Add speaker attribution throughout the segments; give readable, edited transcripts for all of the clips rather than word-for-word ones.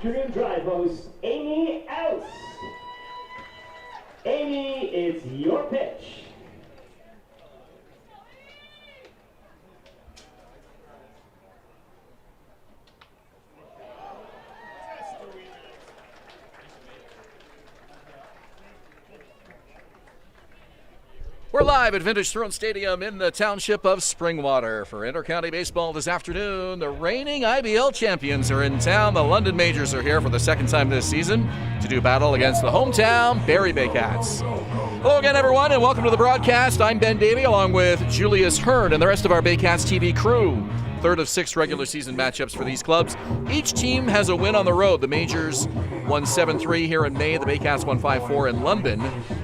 Speaker 1: afternoon drive host, Amy Ouse. Amy, it's your pitch.
Speaker 2: We're live at Vintage Throne Stadium in the township of Springwater for Intercounty Baseball this afternoon. The reigning IBL champions are in town. The London Majors are here for the second time this season to do battle against the hometown Barrie Baycats. Hello again, everyone, and welcome to the broadcast. I'm Ben Davy, along with Julius, Hern, and the rest of our Baycats TV crew. Third of 6 regular season matchups for these clubs. Each team has a win on the road. The Majors won 7-3 here in May. The Baycats won 5-4 in London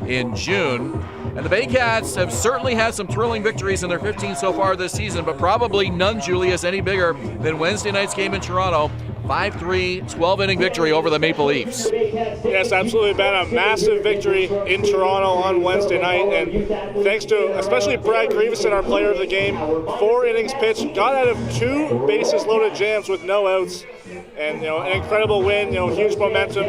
Speaker 2: in June. And the Baycats have certainly had some thrilling victories in their 15 so far this season, but probably none, Julius, any bigger than Wednesday night's game in Toronto. 5-3, 12-inning victory over the Maple Leafs.
Speaker 3: Yes, absolutely, Ben. A massive victory in Toronto on Wednesday night, and thanks to especially Brad Grieveson, our player of the game, 4 innings pitched, got out of 2 bases-loaded jams with no outs, and an incredible win. Huge momentum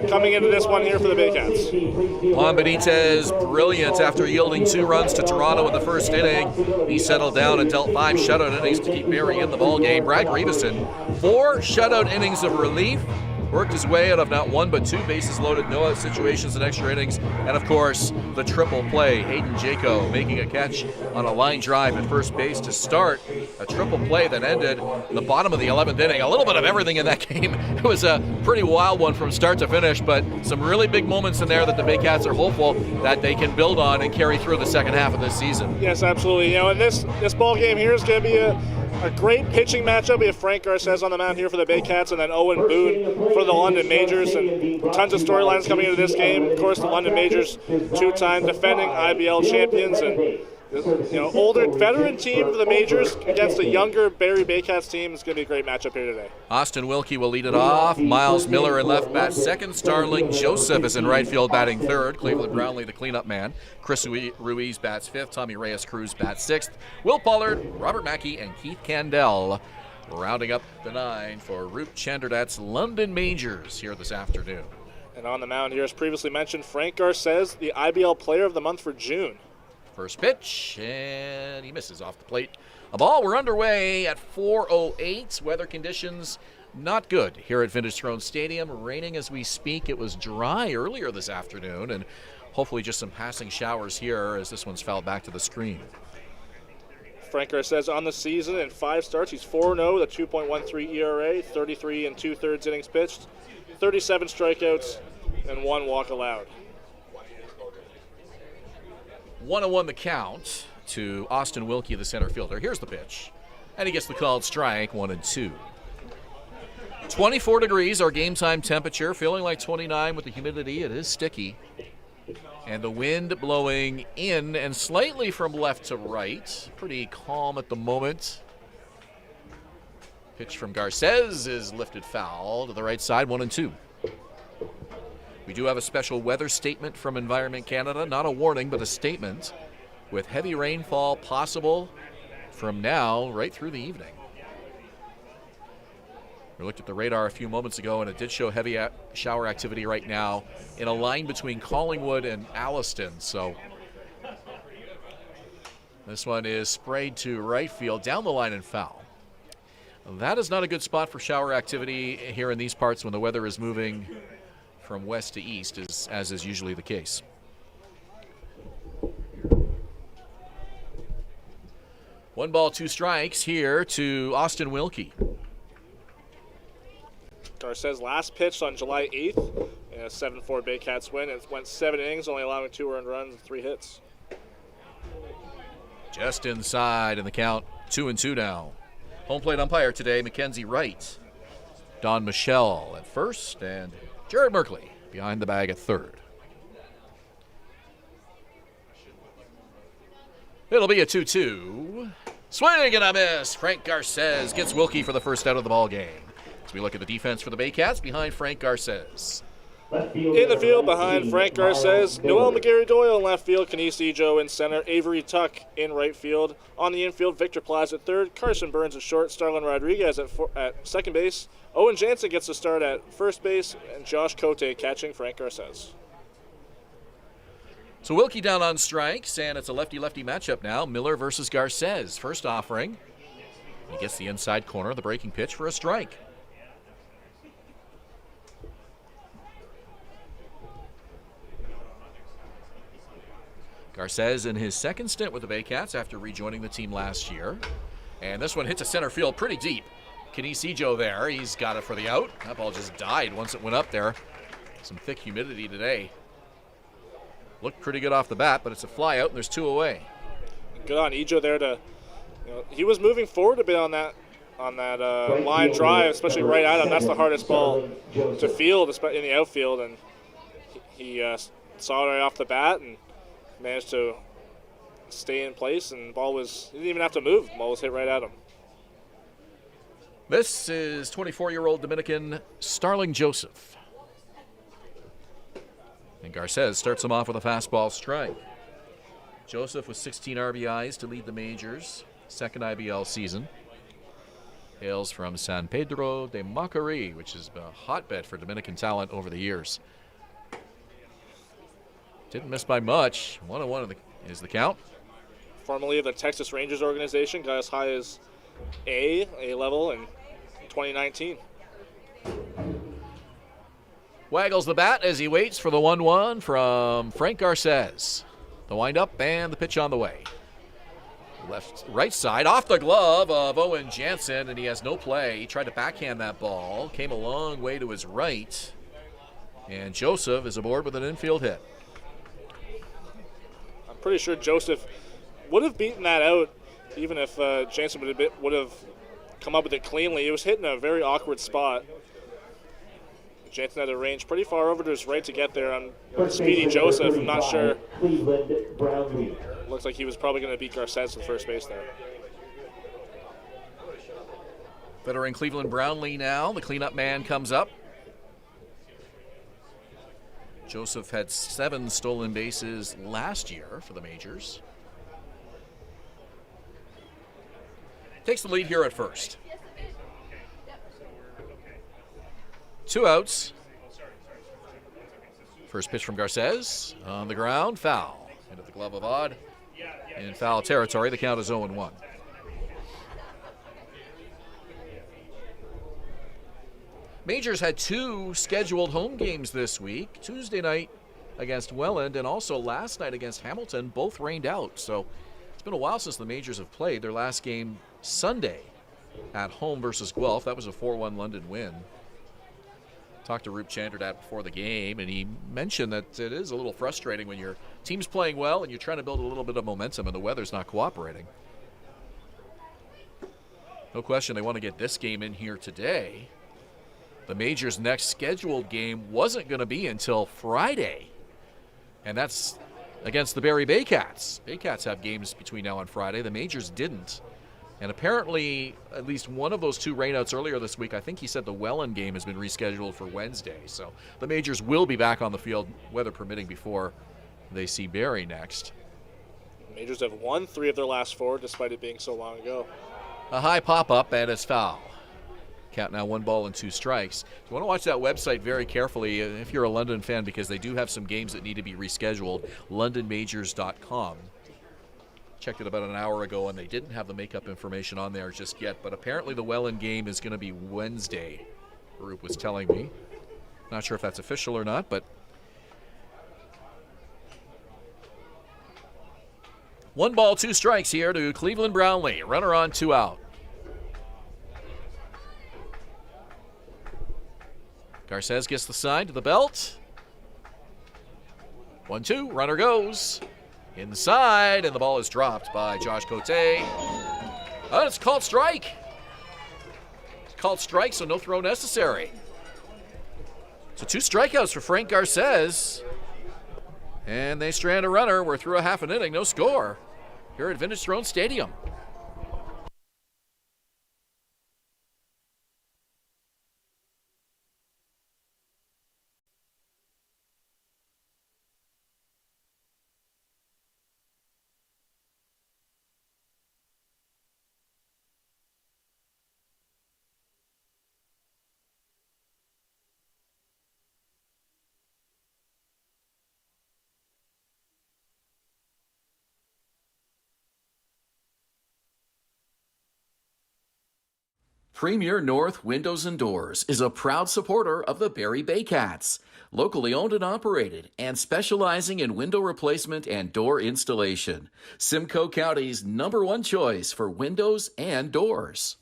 Speaker 3: coming into this one here for the Baycats.
Speaker 2: Juan Benitez, brilliant after yielding 2 runs to Toronto in the first inning. He settled down and dealt 5 shutout innings to keep Barrie in the ballgame. Brad Grieveson, 4 shutout innings of relief, worked his way out of not 1 but 2 bases loaded, no out situations and extra innings, and of course the triple play. Hayden Jaco making a catch on a line drive at first base to start a triple play that ended in the bottom of the 11th inning. A little bit of everything in that game. It was a pretty wild one from start to finish, but some really big moments in there that the Baycats are hopeful that they can build on and carry through the second half of this season.
Speaker 3: Yes, absolutely. And this ball game here is going to be a great pitching matchup. We have Frank Garces on the mound here for the Baycats, and then Owen Boone for the London Majors. And tons of storylines coming into this game. Of course, the London Majors, 2-time defending IBL champions, and older veteran team for the Majors against a younger Barrie Baycats team. It's going to be a great matchup here today.
Speaker 2: Austin Wilkie will lead it off. Miles Miller in left bat second. Starling Joseph is in right field batting third. Cleveland Brownlee, the cleanup man. Chris Ruiz bats fifth. Tommy Reyes-Cruz bats sixth. Will Pollard, Robert Mackey, and Keith Candell rounding up the 9 for Root Chanderdat's London Majors here this afternoon.
Speaker 3: And on the mound here, as previously mentioned, Frank Garces, the IBL Player of the Month for June.
Speaker 2: First pitch, and he misses off the plate. A ball. We're underway at 4:08. Weather conditions not good here at Vintage Throne Stadium. Raining as we speak. It was dry earlier this afternoon, and hopefully just some passing showers here as this one's fouled back to the screen.
Speaker 3: Frank Garces on the season in 5 starts. He's 4-0 with a 2.13 ERA, 33 2/3 innings pitched, 37 strikeouts, and 1 walk allowed.
Speaker 2: 1-1 the count to Austin Wilkie, the center fielder. Here's the pitch, and he gets the called strike, 1-2. 24 degrees, our game time temperature, feeling like 29 with the humidity. It is sticky. And the wind blowing in and slightly from left to right. Pretty calm at the moment. Pitch from Garces is lifted foul to the right side, 1-2. We do have a special weather statement from Environment Canada. Not a warning, but a statement with heavy rainfall possible from now right through the evening. We looked at the radar a few moments ago, and it did show heavy shower activity right now in a line between Collingwood and Alliston. So this one is sprayed to right field, down the line and foul. That is not a good spot for shower activity here in these parts when the weather is moving from west to east, as is usually the case. One ball, 2 strikes here to Austin Wilkie.
Speaker 3: Garces last pitched on July 8th in a 7-4 Baycats win. It went 7 innings, only allowing 2 earned runs and 3 hits.
Speaker 2: Just inside in the count, 2-2 now. Home plate umpire today, Mackenzie Wright. Don Michelle at first, and Jared Merkley behind the bag at third. It'll be a 2-2. Swing and a miss. Frank Garces gets Wilkie for the first out of the ball game. As we look at the defense for the Baycats behind Frank Garces.
Speaker 3: In the field behind Frank Garces, Noel McGarry-Doyle in left field, Kenisi Joe in center, Avery Tuck in right field. On the infield, Victor Plaza at third, Carson Burns at short, Starlin Rodriguez at second base. Owen Jansen gets to start at first base, and Josh Cote catching Frank Garces.
Speaker 2: So Wilkie down on strikes, and it's a lefty-lefty matchup now. Miller versus Garces. First offering. He gets the inside corner, the breaking pitch for a strike. Garces in his second stint with the Baycats after rejoining the team last year. And this one hits a center field pretty deep. Kenisi Joe there. He's got it for the out. That ball just died once it went up there. Some thick humidity today. Looked pretty good off the bat, but it's a fly out and there's two away.
Speaker 3: Good on Ejo there to, he was moving forward a bit on that line drive, especially right at him. That's the hardest ball to field in the outfield, and he saw it right off the bat and managed to stay in place, and the ball he didn't even have to move. The ball was hit right at him.
Speaker 2: This is 24-year-old Dominican Starling Joseph. And Garces starts him off with a fastball strike. Joseph with 16 RBIs to lead the majors, second IBL season. Hails from San Pedro de Macorís, which has been a hotbed for Dominican talent over the years. Didn't miss by much. 1-1 is the count.
Speaker 3: Formerly of the Texas Rangers organization, got as high as A level in 2019.
Speaker 2: Waggles the bat as he waits for the 1-1 from Frank Garces. The windup and the pitch on the way. Right side, off the glove of Owen Jansen, and he has no play. He tried to backhand that ball, came a long way to his right, and Joseph is aboard with an infield hit.
Speaker 3: I'm pretty sure Joseph would have beaten that out even if Jansen would have come up with it cleanly. He was hitting a very awkward spot. Jansen had a range pretty far over to his right to get there on speedy Joseph. I'm not sure. Looks like he was probably going to beat Garces to first base there.
Speaker 2: Veteran Cleveland Brownlee now. The cleanup man comes up. Joseph had 7 stolen bases last year for the majors. Takes the lead here at first. 2 outs. First pitch from Garces. On the ground, foul. Into the glove of Odd. In foul territory, the count is 0-1. Majors had 2 scheduled home games this week. Tuesday night against Welland and also last night against Hamilton. Both rained out. So it's been a while since the Majors have played. Their last game Sunday at home versus Guelph. That was a 4-1 London win. Talked to Roop Chandradat before the game, and he mentioned that it is a little frustrating when your team's playing well and you're trying to build a little bit of momentum and the weather's not cooperating. No question they want to get this game in here today. The Majors' next scheduled game wasn't going to be until Friday, and that's against the Barrie Baycats. Baycats have games between now and Friday. The Majors didn't. And apparently, at least one of those 2 rainouts earlier this week, I think he said the Welland game has been rescheduled for Wednesday. So the Majors will be back on the field, weather permitting, before they see Barrie next.
Speaker 3: The Majors have won 3 of their last 4, despite it being so long ago.
Speaker 2: A high pop-up, and it's foul. Count now 1 ball and 2 strikes. You want to watch that website very carefully if you're a London fan, because they do have some games that need to be rescheduled. LondonMajors.com. Checked it about an hour ago, and they didn't have the makeup information on there just yet, but apparently the Welland game is going to be Wednesday, Roop was telling me. Not sure if that's official or not, but 1 ball, 2 strikes here to Cleveland Brownlee. Runner on, 2 out. Garces gets the sign to the belt. 1-2, runner goes. Inside, and the ball is dropped by Josh Cote. Oh, it's called strike. It's called strike, so no throw necessary. So 2 strikeouts for Frank Garces. And they strand a runner. We're through a half an inning, no score here at Vintage Throne Stadium. Premier North Windows and Doors is a proud supporter of the Barrie Baycats, locally owned and operated, and specializing in window replacement and door installation. Simcoe County's #1 choice for windows and doors.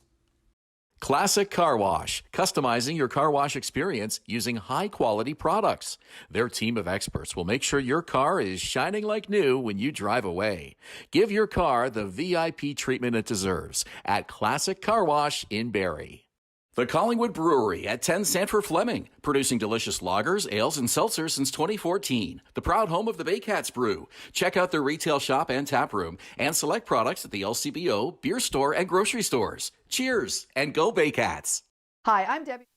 Speaker 2: Classic Car Wash, customizing your car wash experience using high-quality products. Their team of experts will make sure your car is shining like new when you drive away. Give your car the VIP treatment it deserves at Classic Car Wash in Barrie. The Collingwood Brewery at 10 Sanford Fleming, producing delicious lagers, ales, and seltzers since 2014. The proud home of the Baycats Brew. Check out their retail shop and tap room and select products at the LCBO, beer store, and grocery stores. Cheers and go Baycats.
Speaker 4: Hi, I'm Debbie.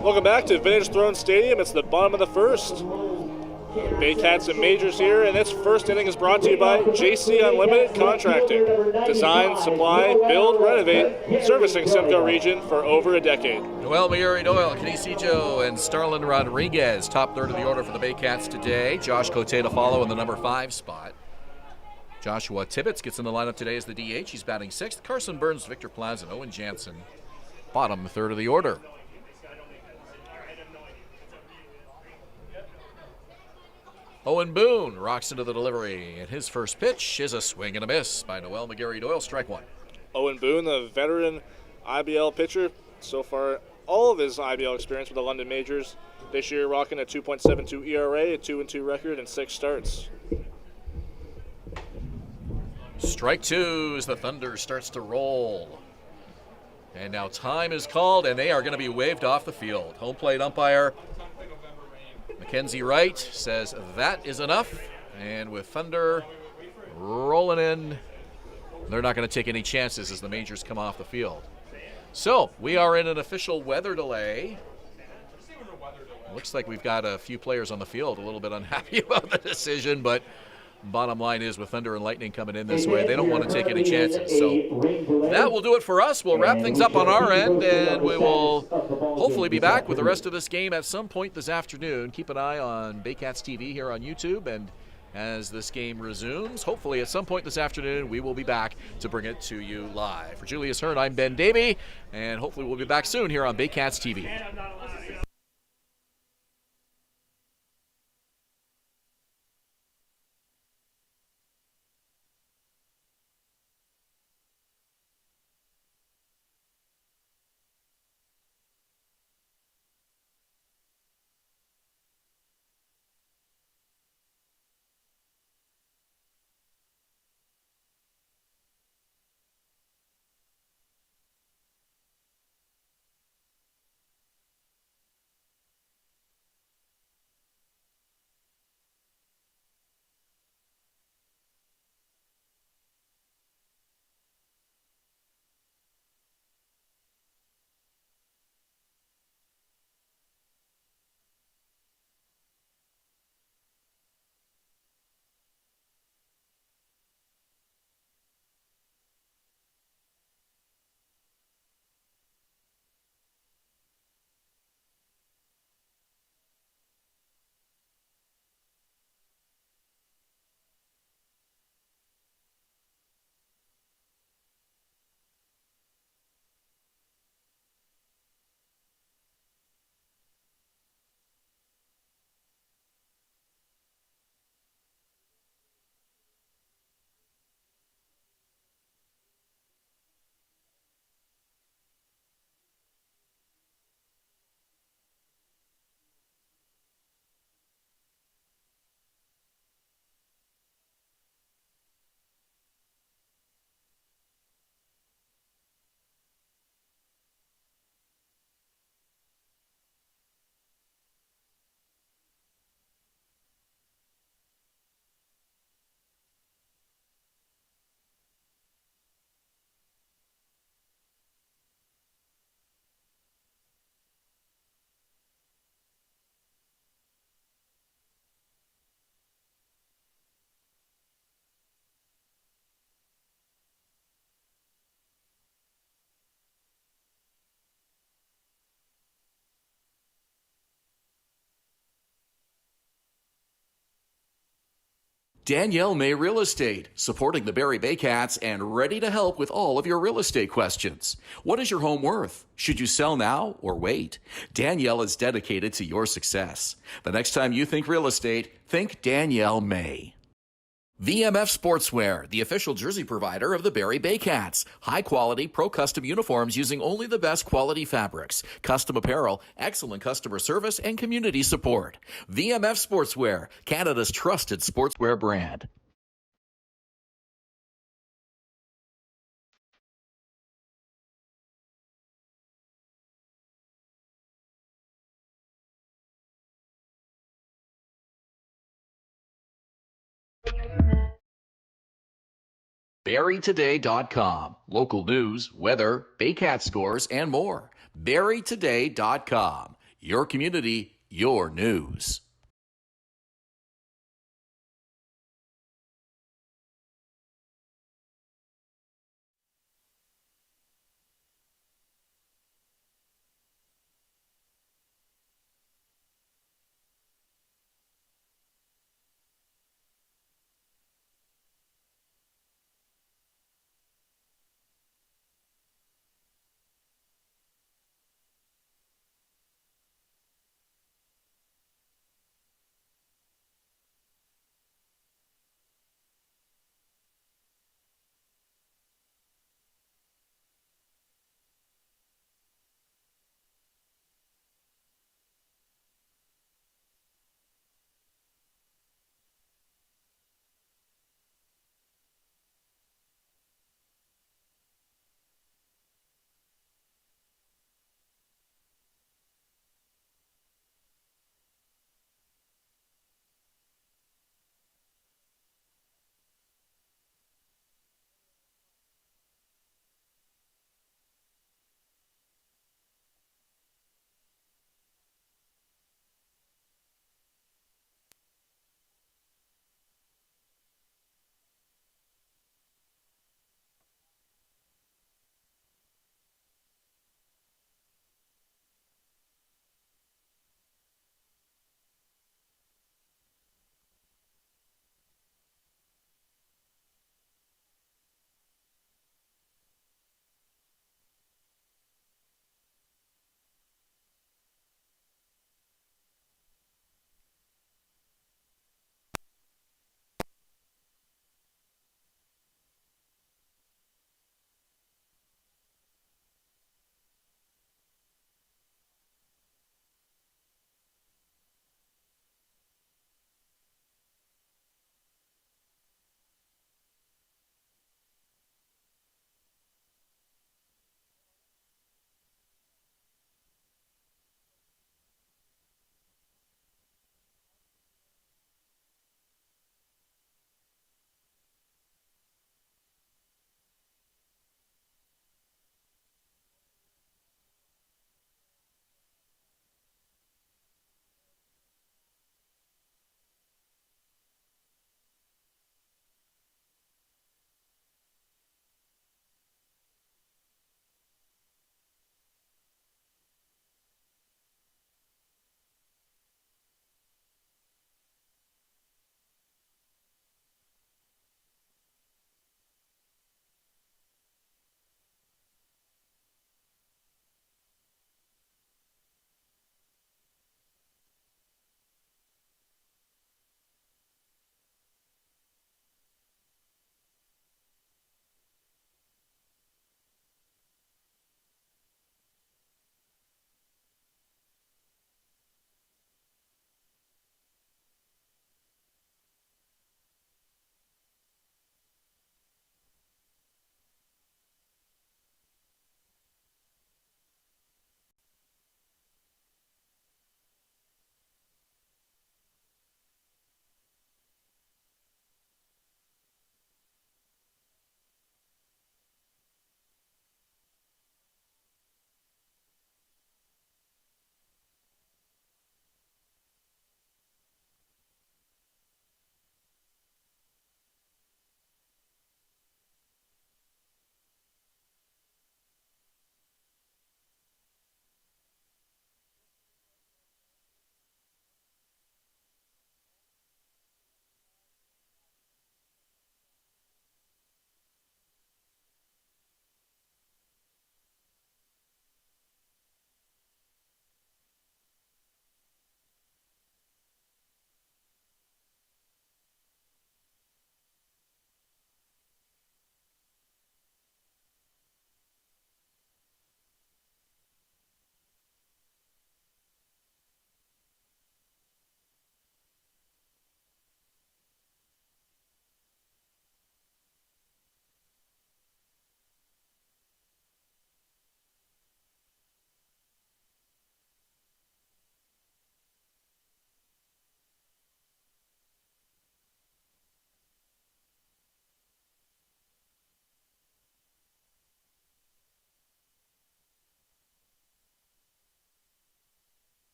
Speaker 3: Welcome back to Vintage Throne Stadium. It's the bottom of the first. Baycats and Majors here, and this first inning is brought to you by JC Unlimited Contracting. Design, supply, build, renovate, servicing Simcoe region for over a decade.
Speaker 2: Noel Mayuri-Doyle, Kenisi Joe, and Starlin Rodriguez, top third of the order for the Baycats today. Josh Cote to follow in the #5 spot. Joshua Tibbetts gets in the lineup today as the DH. He's batting 6th. Carson Burns, Victor Plaza, and Owen Jansen, bottom third of the order. Owen Boone rocks into the delivery, and his first pitch is a swing and a miss by Noel McGarry-Doyle, strike one.
Speaker 3: Owen Boone, the veteran IBL pitcher, so far all of his IBL experience with the London Majors. This year rocking a 2.72 ERA, a 2-2 record, and 6 starts.
Speaker 2: Strike two as the Thunder starts to roll. And now time is called, and they are going to be waved off the field. Home plate umpire Mackenzie Wright says that is enough, and with Thunder rolling in, they're not going to take any chances as the Majors come off the field. So we are in an official weather delay. Looks like we've got a few players on the field a little bit unhappy about the decision, but bottom line is with Thunder and Lightning coming in this way, they don't want to take any chances. So that will do it for us. We'll wrap things up on our end, and we will hopefully be back with the rest of this game at some point this afternoon. Keep an eye on Baycats TV here on YouTube, and as this game resumes, hopefully at some point this afternoon, we will be back to bring it to you live. For Julius Hern, I'm Ben Davy, and hopefully we'll be back soon here on Baycats TV. Danielle May Real Estate, supporting the Barrie Baycats and ready to help with all of your real estate questions. What is your home worth? Should you sell now or wait? Danielle is dedicated to your success. The next time you think real estate, think Danielle May. VMF Sportswear, the official jersey provider of the Barrie Baycats. High-quality, pro-custom uniforms using only the best quality fabrics. Custom apparel, excellent customer service, and community support. VMF Sportswear, Canada's trusted sportswear brand. BarrieToday.com. Local news, weather, Baycat scores, and more. BarrieToday.com. Your community, your news.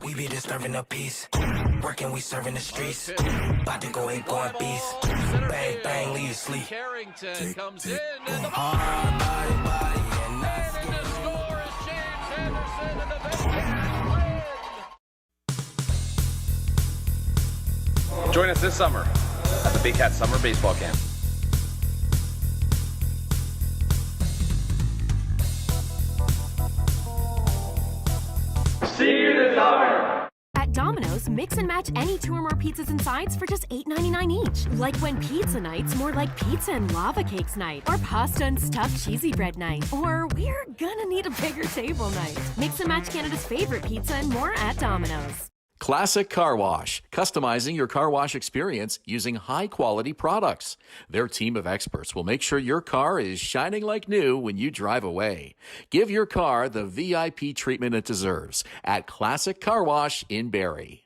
Speaker 4: We be disturbing the peace. Working, we serving the streets. About to go ain't going beast. Bang, bang, leave you sleep.
Speaker 2: Carrington comes in and the
Speaker 4: Hard body, and that's
Speaker 2: and the score is James Anderson and the Baycats win.
Speaker 5: Join us this summer at the Baycats Summer Baseball Camp.
Speaker 6: See you this summer! At Domino's, mix and match any 2 or more pizzas and sides for just $8.99 each. Like when pizza night's more like pizza and lava cakes night, or pasta and stuffed cheesy bread night, or we're gonna need a bigger table night. Mix and match Canada's favorite pizza and more at Domino's.
Speaker 2: Classic Car Wash, customizing your car wash experience using high-quality products. Their team of experts will make sure your car is shining like new when you drive away. Give your car the VIP treatment it deserves at Classic Car Wash in Barrie.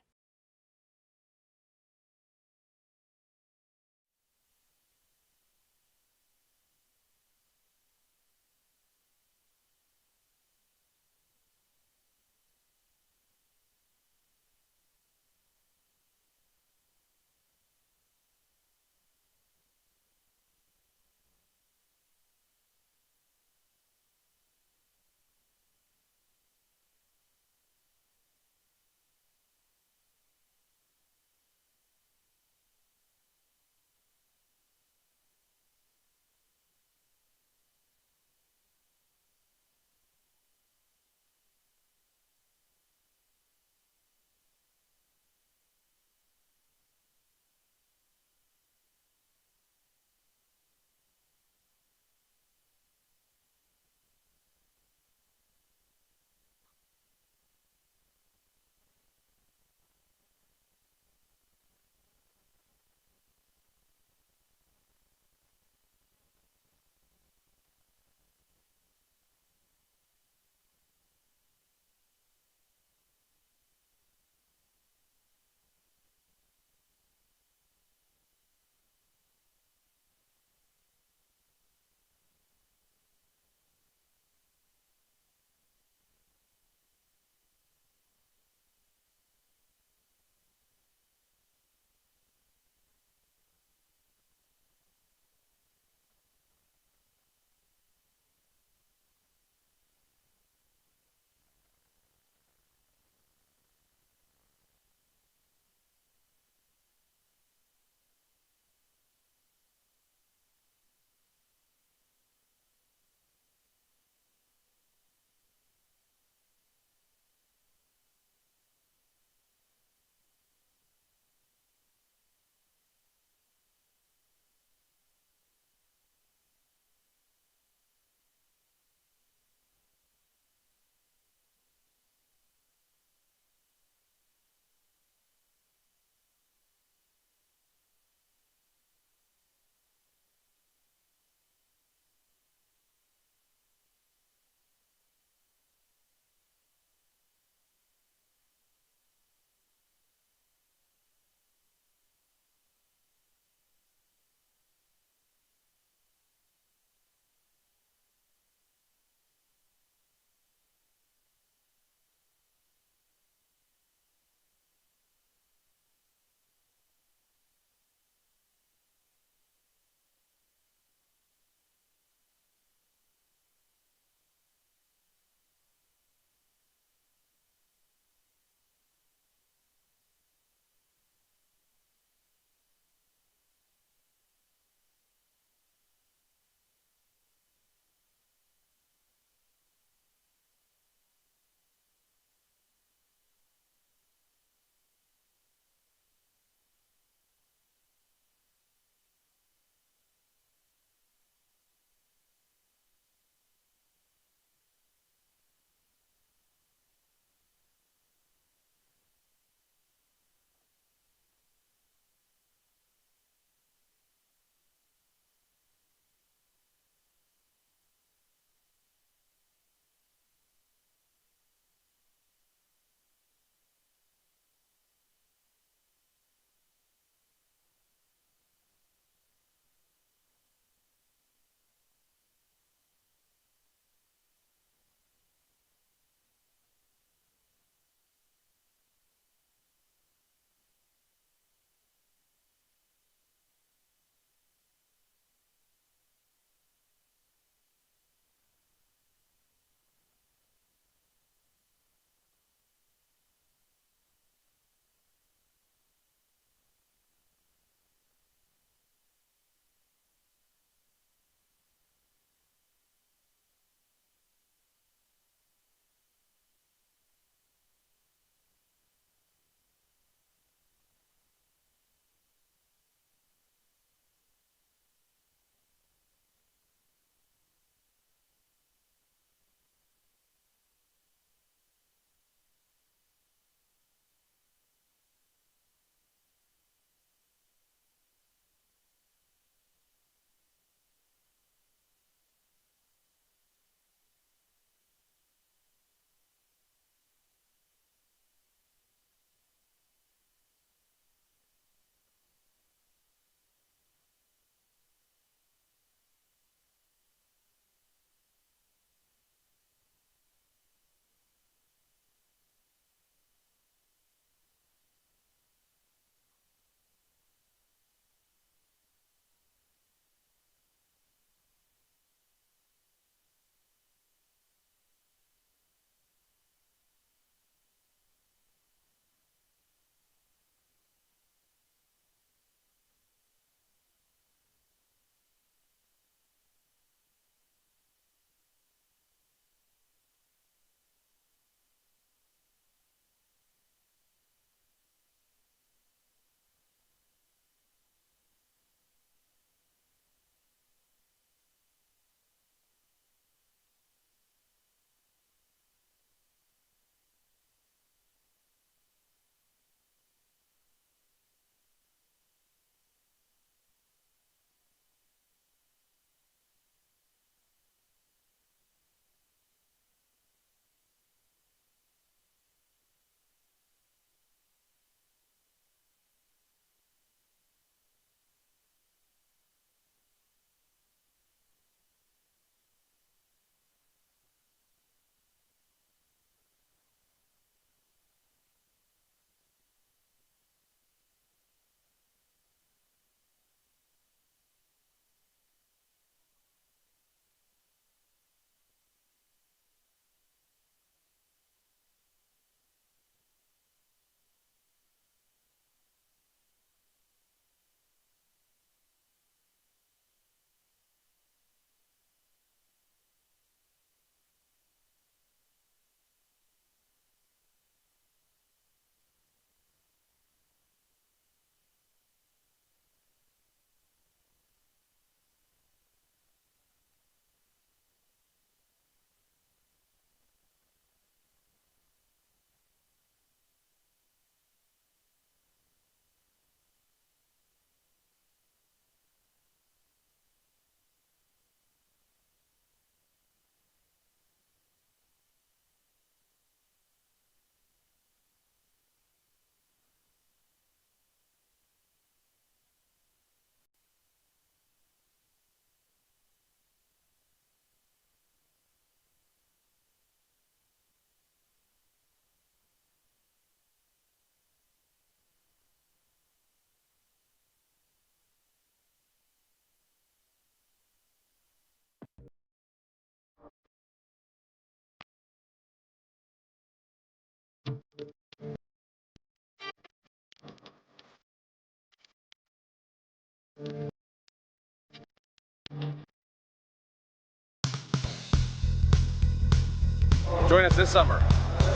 Speaker 5: Join us this summer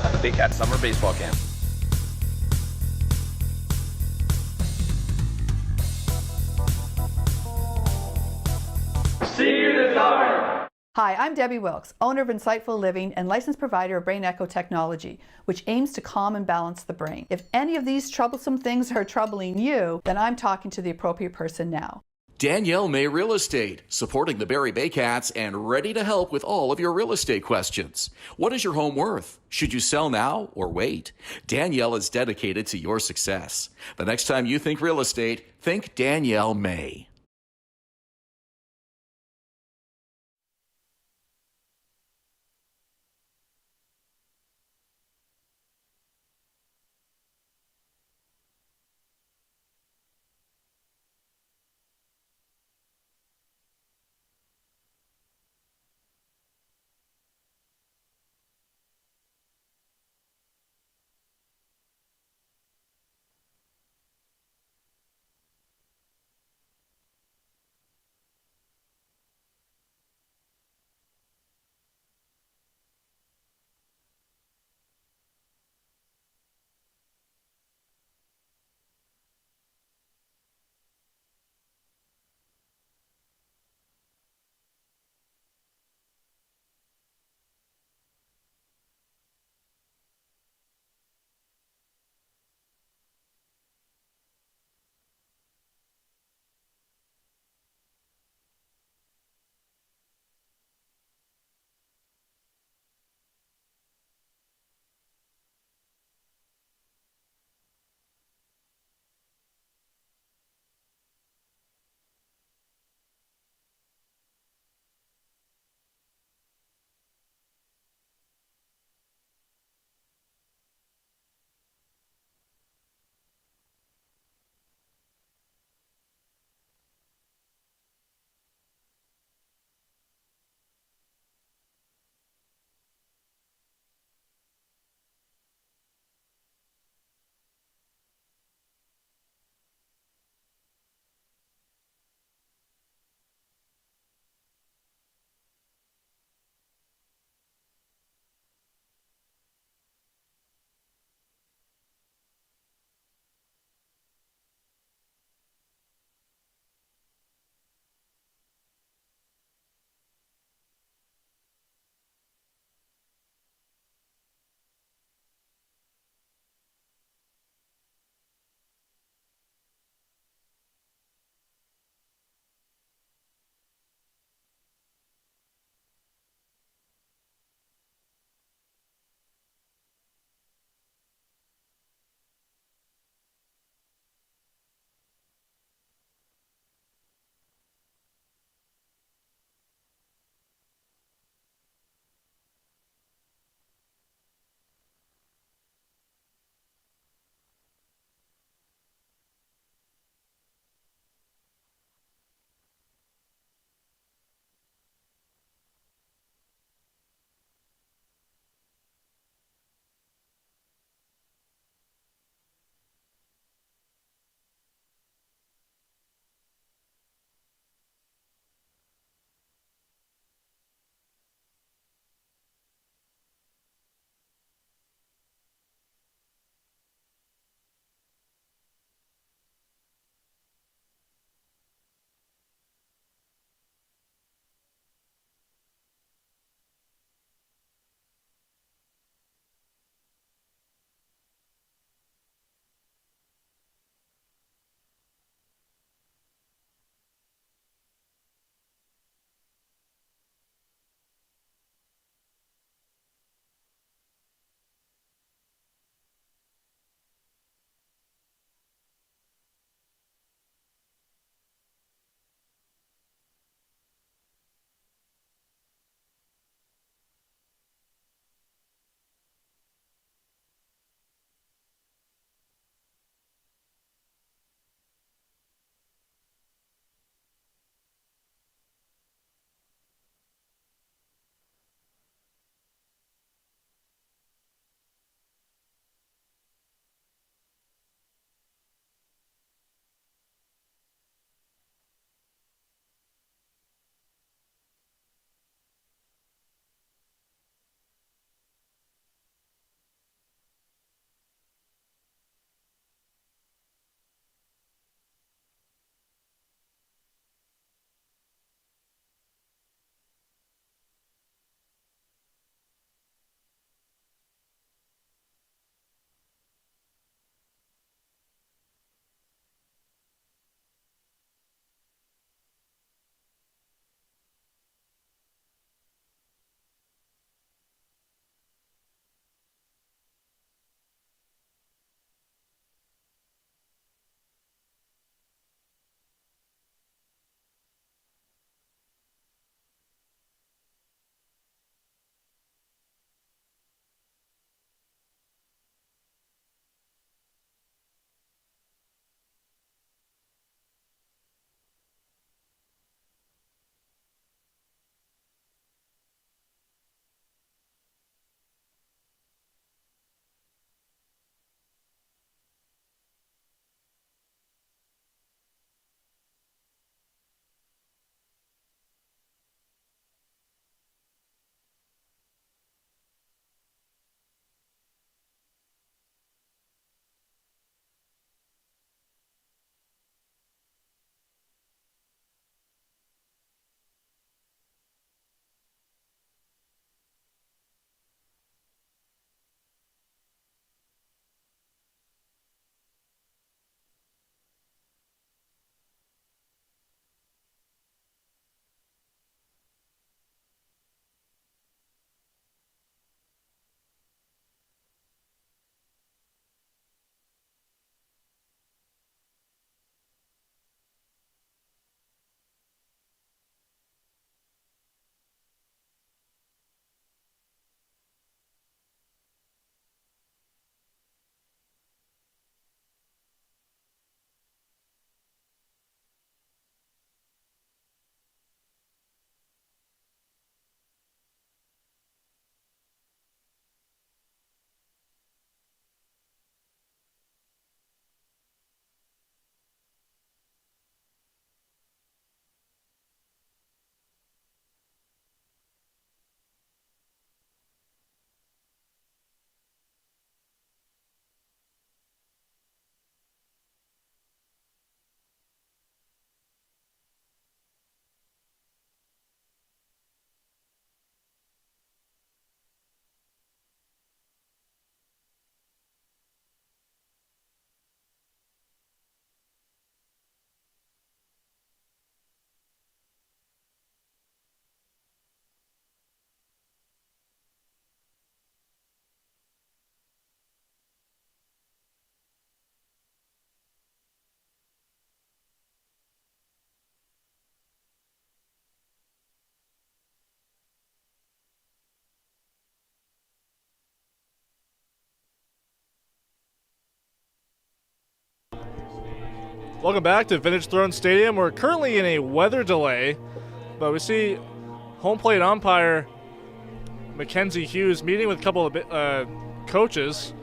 Speaker 5: at the Baycats Summer Baseball Camp.
Speaker 1: See you this summer.
Speaker 7: Hi, I'm Debbie Wilkes, owner of Insightful Living and licensed provider of Brain Echo Technology, which aims to calm and balance the brain. If any of these troublesome things are troubling you, then I'm talking to the appropriate person now.
Speaker 2: Danielle May Real Estate, supporting the Barrie Baycats and ready to help with all of your real estate questions. What is your home worth? Should you sell now or wait? Danielle is dedicated to your success. The next time you think real estate, think Danielle May.
Speaker 3: Welcome back to Vintage Throne Stadium. We're currently in a weather delay, but we see home plate umpire Mackenzie Hughes meeting with a couple of coaches.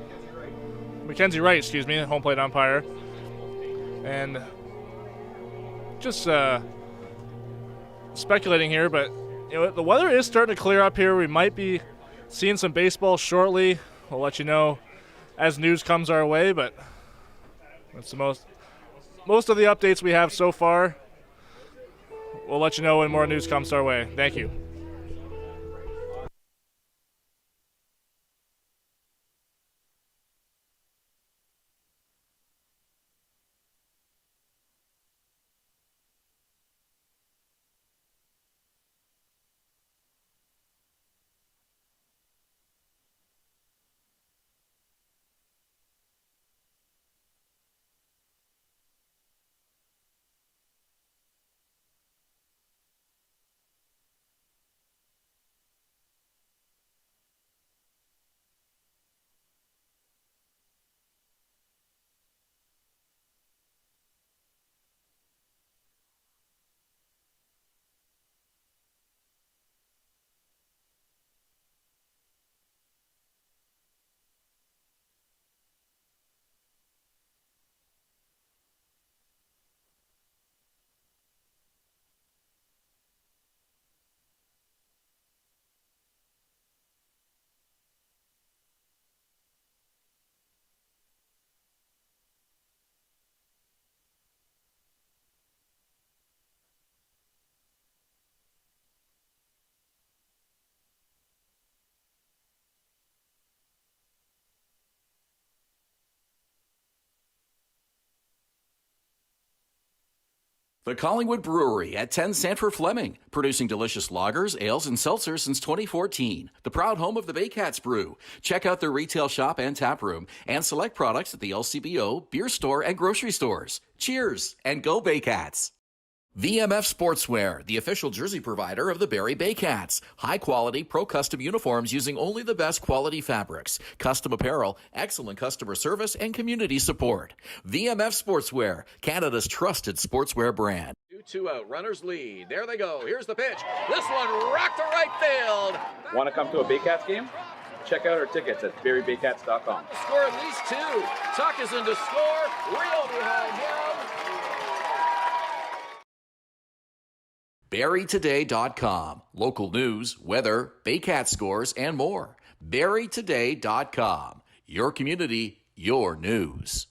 Speaker 3: Mackenzie Wright, excuse me, home plate umpire. And just speculating here, but the weather is starting to clear up here. We might be seeing some baseball shortly. We'll let you know as news comes our way, but that's the most of the updates we have so far. We'll let you know when more news comes our way. Thank you.
Speaker 2: The Collingwood Brewery at 10 Sanford Fleming, producing delicious lagers, ales, and seltzers since 2014. The proud home of the Baycats Brew. Check out their retail shop and tap room, and select products at the LCBO, beer store, and grocery stores. Cheers, and go Baycats! VMF Sportswear, the official jersey provider of the Barrie Baycats. High-quality, pro-custom uniforms using only the best quality fabrics. Custom apparel, excellent customer service, and community support. VMF Sportswear, Canada's trusted sportswear brand. 2 out, runners lead. There they go. Here's the pitch. This one rocked to right field.
Speaker 5: Want to come to a Baycats game? Check out our tickets at barriebaycats.com.
Speaker 2: Score at least 2. Tuck is in to score. Rio behind him. BarrieToday.com. Local news, weather, Baycat scores, and more. BarrieToday.com. Your community, your news.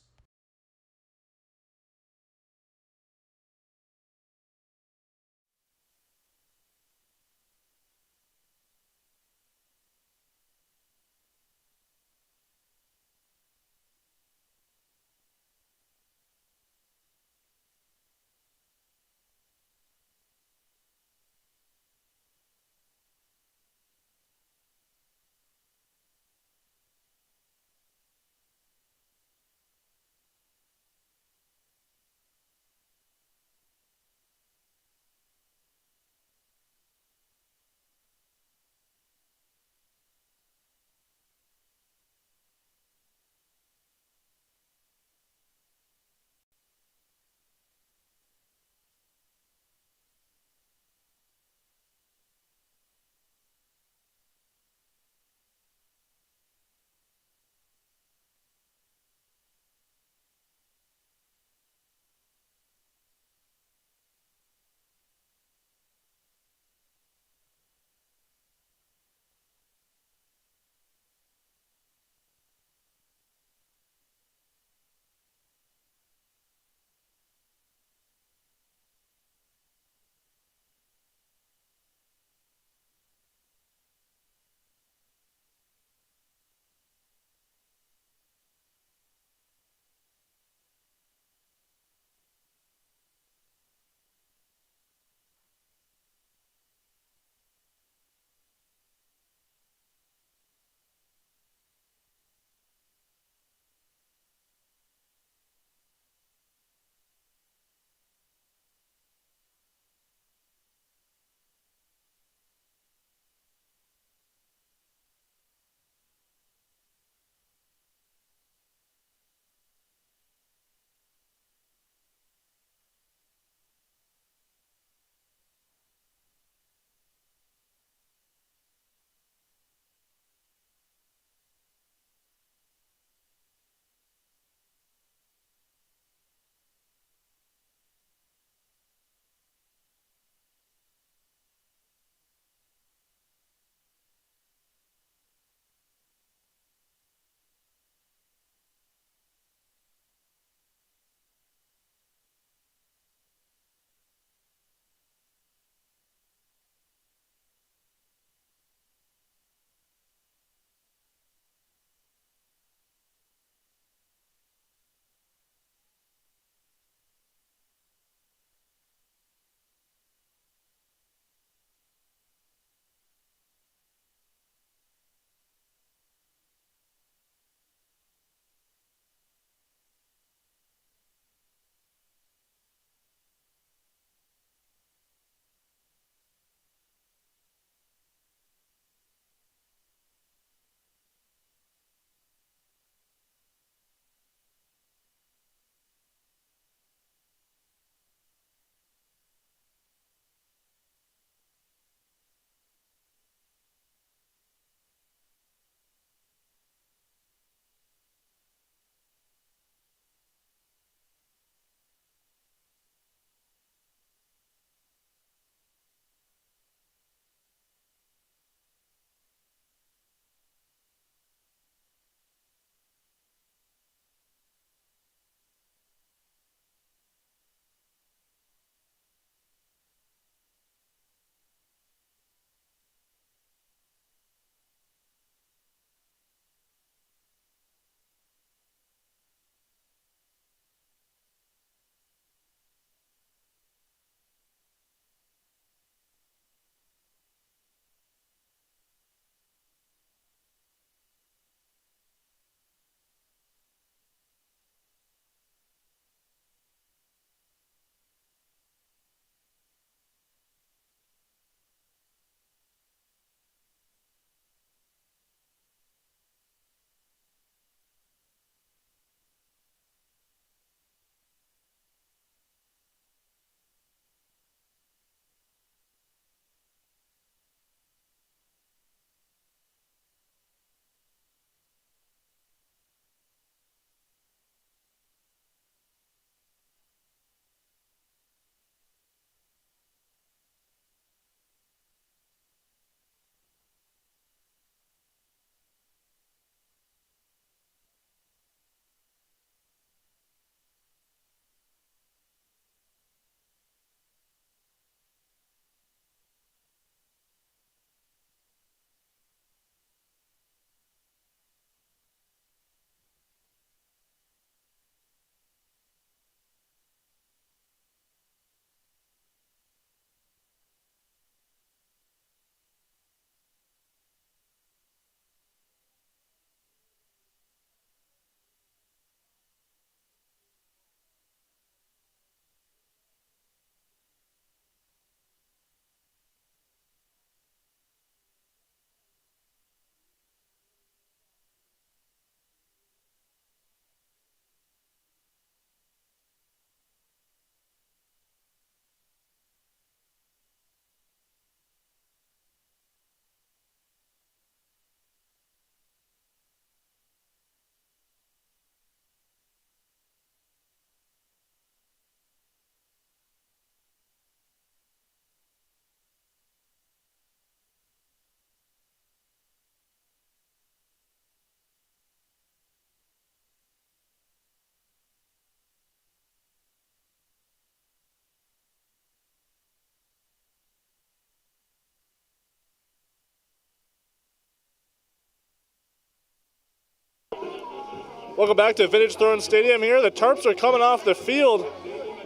Speaker 3: Welcome back to Vintage Throne Stadium here. The Tarps are coming off the field,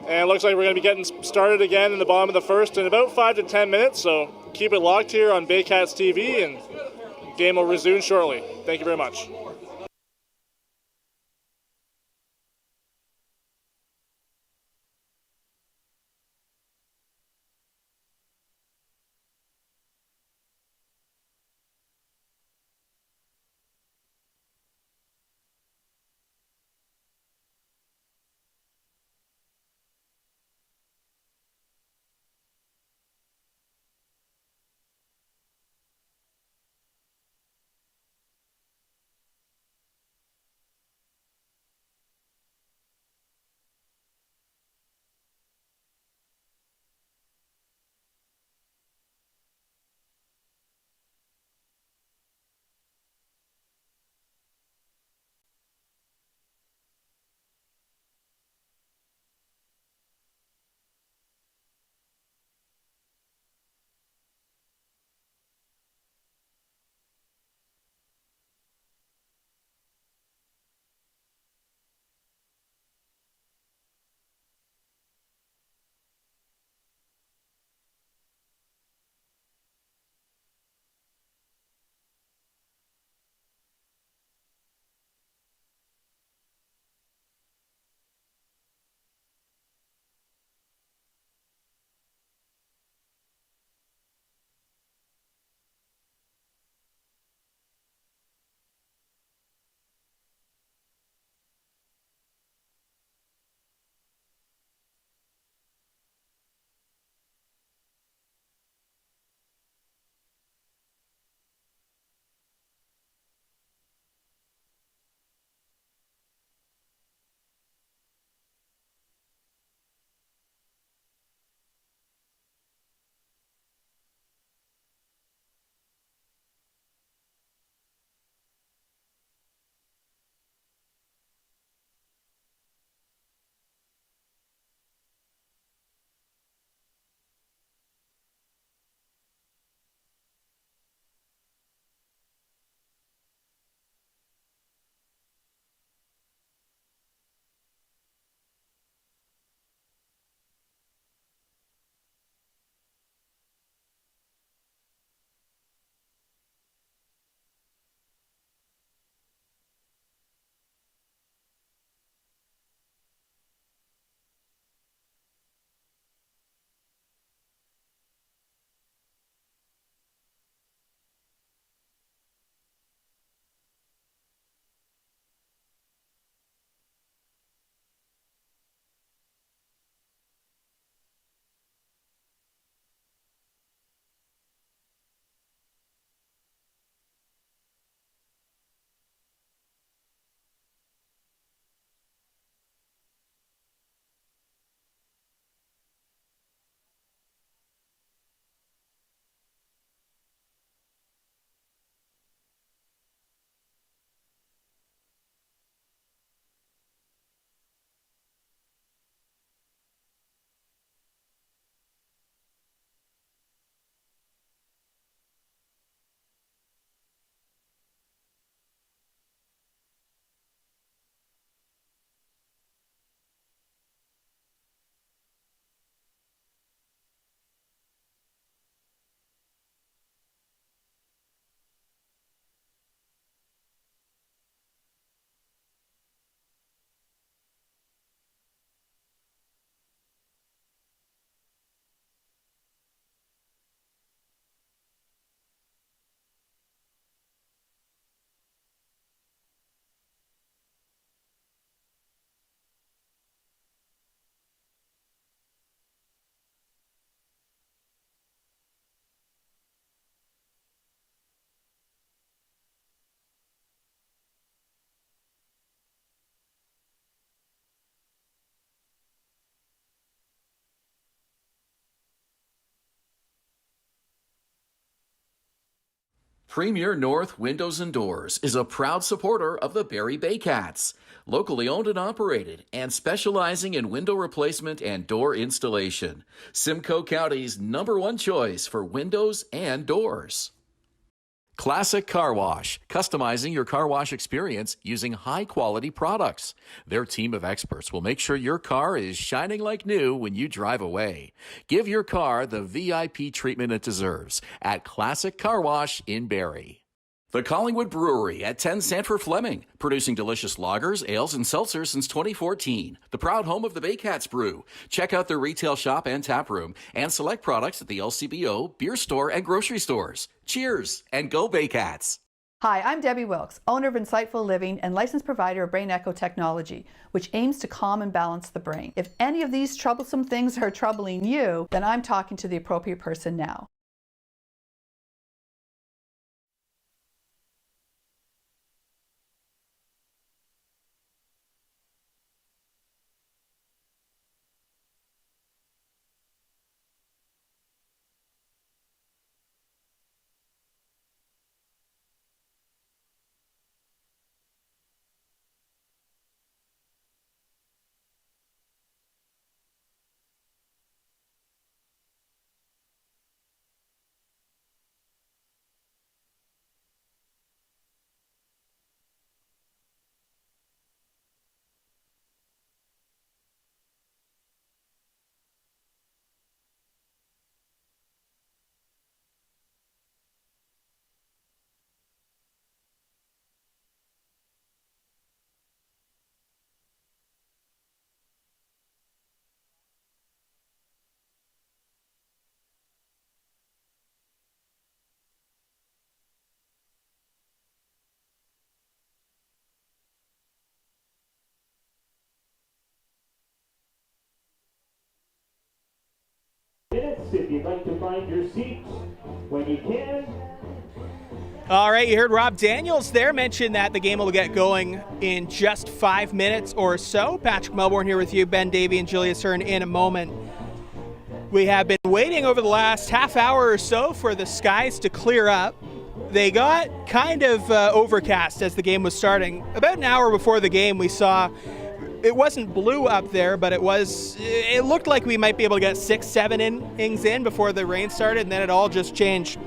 Speaker 3: and it looks like we're going to be getting started again in the bottom of the first in about 5 to 10 minutes, so keep it locked here on Baycats TV, and game will resume shortly. Thank you very much.
Speaker 2: Premier North Windows and Doors is a proud supporter of the Barrie Baycats, locally owned and operated, and specializing in window replacement and door installation. Simcoe County's #1 choice for windows and doors. Classic Car Wash, customizing your car wash experience using high-quality products. Their team of experts will make sure your car is shining like new when you drive away. Give your car the VIP treatment it deserves at Classic Car Wash in Barrie. The Collingwood Brewery at 10 Sanford Fleming, producing delicious lagers, ales, and seltzers since 2014. The proud home of the Baycats Brew. Check out their retail shop and tap room and select products at the LCBO, beer store, and grocery stores. Cheers and go Baycats!
Speaker 7: Hi, I'm Debbie Wilkes, owner of Insightful Living and licensed provider of Brain Echo technology, which aims to calm and balance the brain. If any of these troublesome things are troubling you, then I'm talking to the appropriate person now.
Speaker 1: Minutes if you'd like to find your seat when you can.
Speaker 8: All right, you heard Rob Daniels there mention that the game will get going in just 5 minutes or so. Patrick Melbourne here with you, Ben Davy and Julius Hern in a moment. We have been waiting over the last half hour or so for the skies to clear up. They got kind of overcast as the game was starting. About an hour before the game, we saw it wasn't blue up there, but it looked like we might be able to get 6-7 innings in before the rain started, and then it all just changed.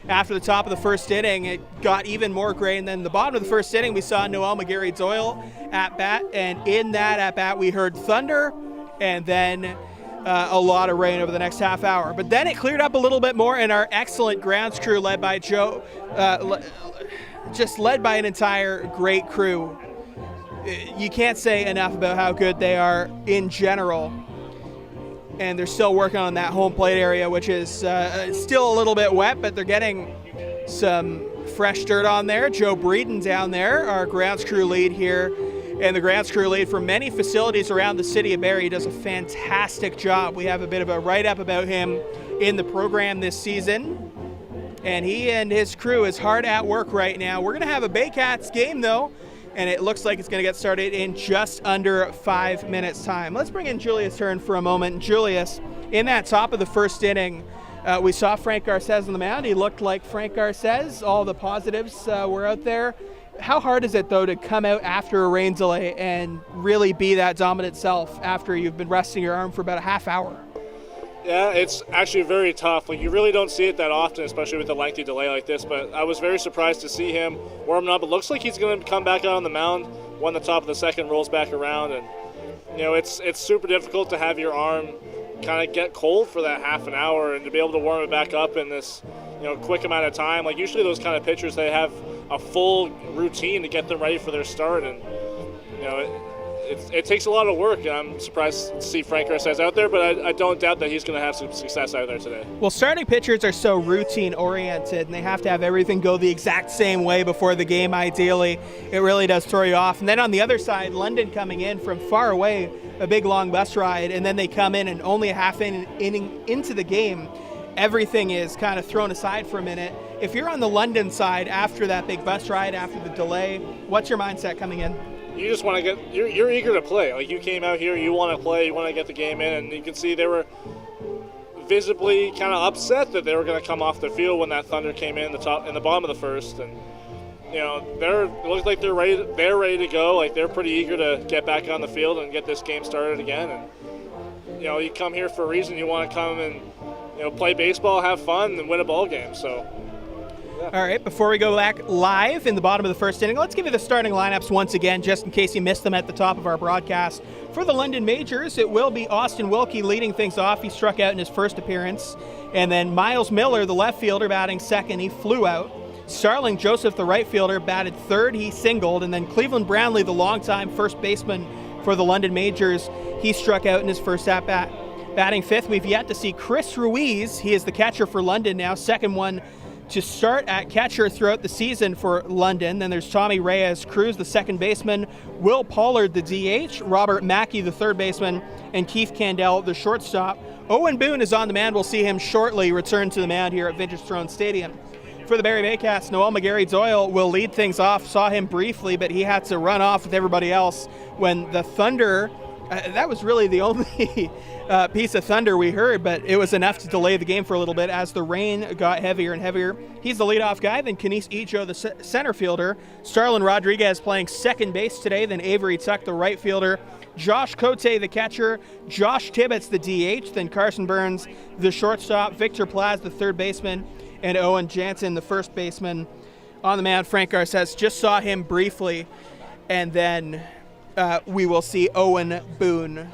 Speaker 8: After the top of the first inning, it got even more gray, and then the bottom of the first inning, we saw Noel McGarry-Doyle at bat, and in that at bat, we heard thunder, and then a lot of rain over the next half hour. But then it cleared up a little bit more, and our excellent grounds crew led by Joe, just led by an entire great crew. You can't say enough about how good they are in general. And they're still working on that home plate area, which is still a little bit wet, but they're getting some fresh dirt on there. Joe Breeden down there, our grounds crew lead here, and the grounds crew lead for many facilities around the city of Barrie, does a fantastic job. We have a bit of a write-up about him in the program this season. And he and his crew is hard at work right now. We're going to have a Baycats game, though, and it looks like it's going to get started in just under 5 minutes' time. Let's bring in Julius Hern for a moment. Julius, in that top of the first inning, we saw Frank Garces on the mound. He looked like Frank Garces. All the positives were out there. How hard is it, though, to come out after a rain delay and really be that dominant self after you've been resting your arm for about a half hour?
Speaker 3: Yeah, it's actually very tough. Like, you really don't see it that often, especially with a lengthy delay like this, but I was very surprised to see him warming up. It looks like he's going to come back out on the mound when the top of the second rolls back around, and it's super difficult to have your arm kind of get cold for that half an hour and to be able to warm it back up in this quick amount of time. Like, usually those kind of pitchers, they have a full routine to get them ready for their start, and it takes a lot of work. I'm surprised to see Frank Garces out there, but I don't doubt that he's going to have some success out there today.
Speaker 8: Well, starting pitchers are so routine-oriented, and they have to have everything go the exact same way before the game, ideally. It really does throw you off. And then on the other side, London coming in from far away, a big, long bus ride, and then they come in and only a half inning into the game, everything is kind of thrown aside for a minute. If you're on the London side after that big bus ride, after the delay, what's your mindset coming in?
Speaker 3: You just want to you're eager to play. Like, you came out here, you want to play, you want to get the game in, and you can see they were visibly kind of upset that they were going to come off the field when that thunder came in the bottom of the first, and it looks like they're ready to go. Like, they're pretty eager to get back on the field and get this game started again. And you come here for a reason. You want to come and play baseball, have fun, and win a ball game. So Yeah.
Speaker 8: All right, before we go back live in the bottom of the first inning, let's give you the starting lineups once again, just in case you missed them at the top of our broadcast. For the London Majors, it will be Austin Wilkie leading things off. He struck out in his first appearance. And then Miles Miller, the left fielder, batting second. He flew out. Starling Joseph, the right fielder, batted third. He singled. And then Cleveland Brownlee, the longtime first baseman for the London Majors, he struck out in his first at-bat. Batting fifth, we've yet to see Chris Ruiz. He is the catcher for London now, second one to start at catcher throughout the season for London. Then there's Tommy Reyes Cruz, the second baseman, Will Pollard, the DH, Robert Mackey, the third baseman, and Keith Candell, the shortstop. Owen Boone is on the mound. We'll see him shortly return to the mound here at Vintage Throne Stadium. For the Barrie Baycats, Noel McGarry-Doyle will lead things off. Saw him briefly, but he had to run off with everybody else when the Thunder, that was really the only piece of thunder we heard, but it was enough to delay the game for a little bit as the rain got heavier and heavier. He's the leadoff guy, then Kanice Ijo, the center fielder. Starlin Rodriguez playing second base today, then Avery Tuck, the right fielder. Josh Cote, the catcher. Josh Tibbetts, the DH. Then Carson Burns, the shortstop. Victor Plaz, the third baseman. And Owen Jansen, the first baseman. On the mound, Frank Garces. Just saw him briefly. And then we will see Owen Boone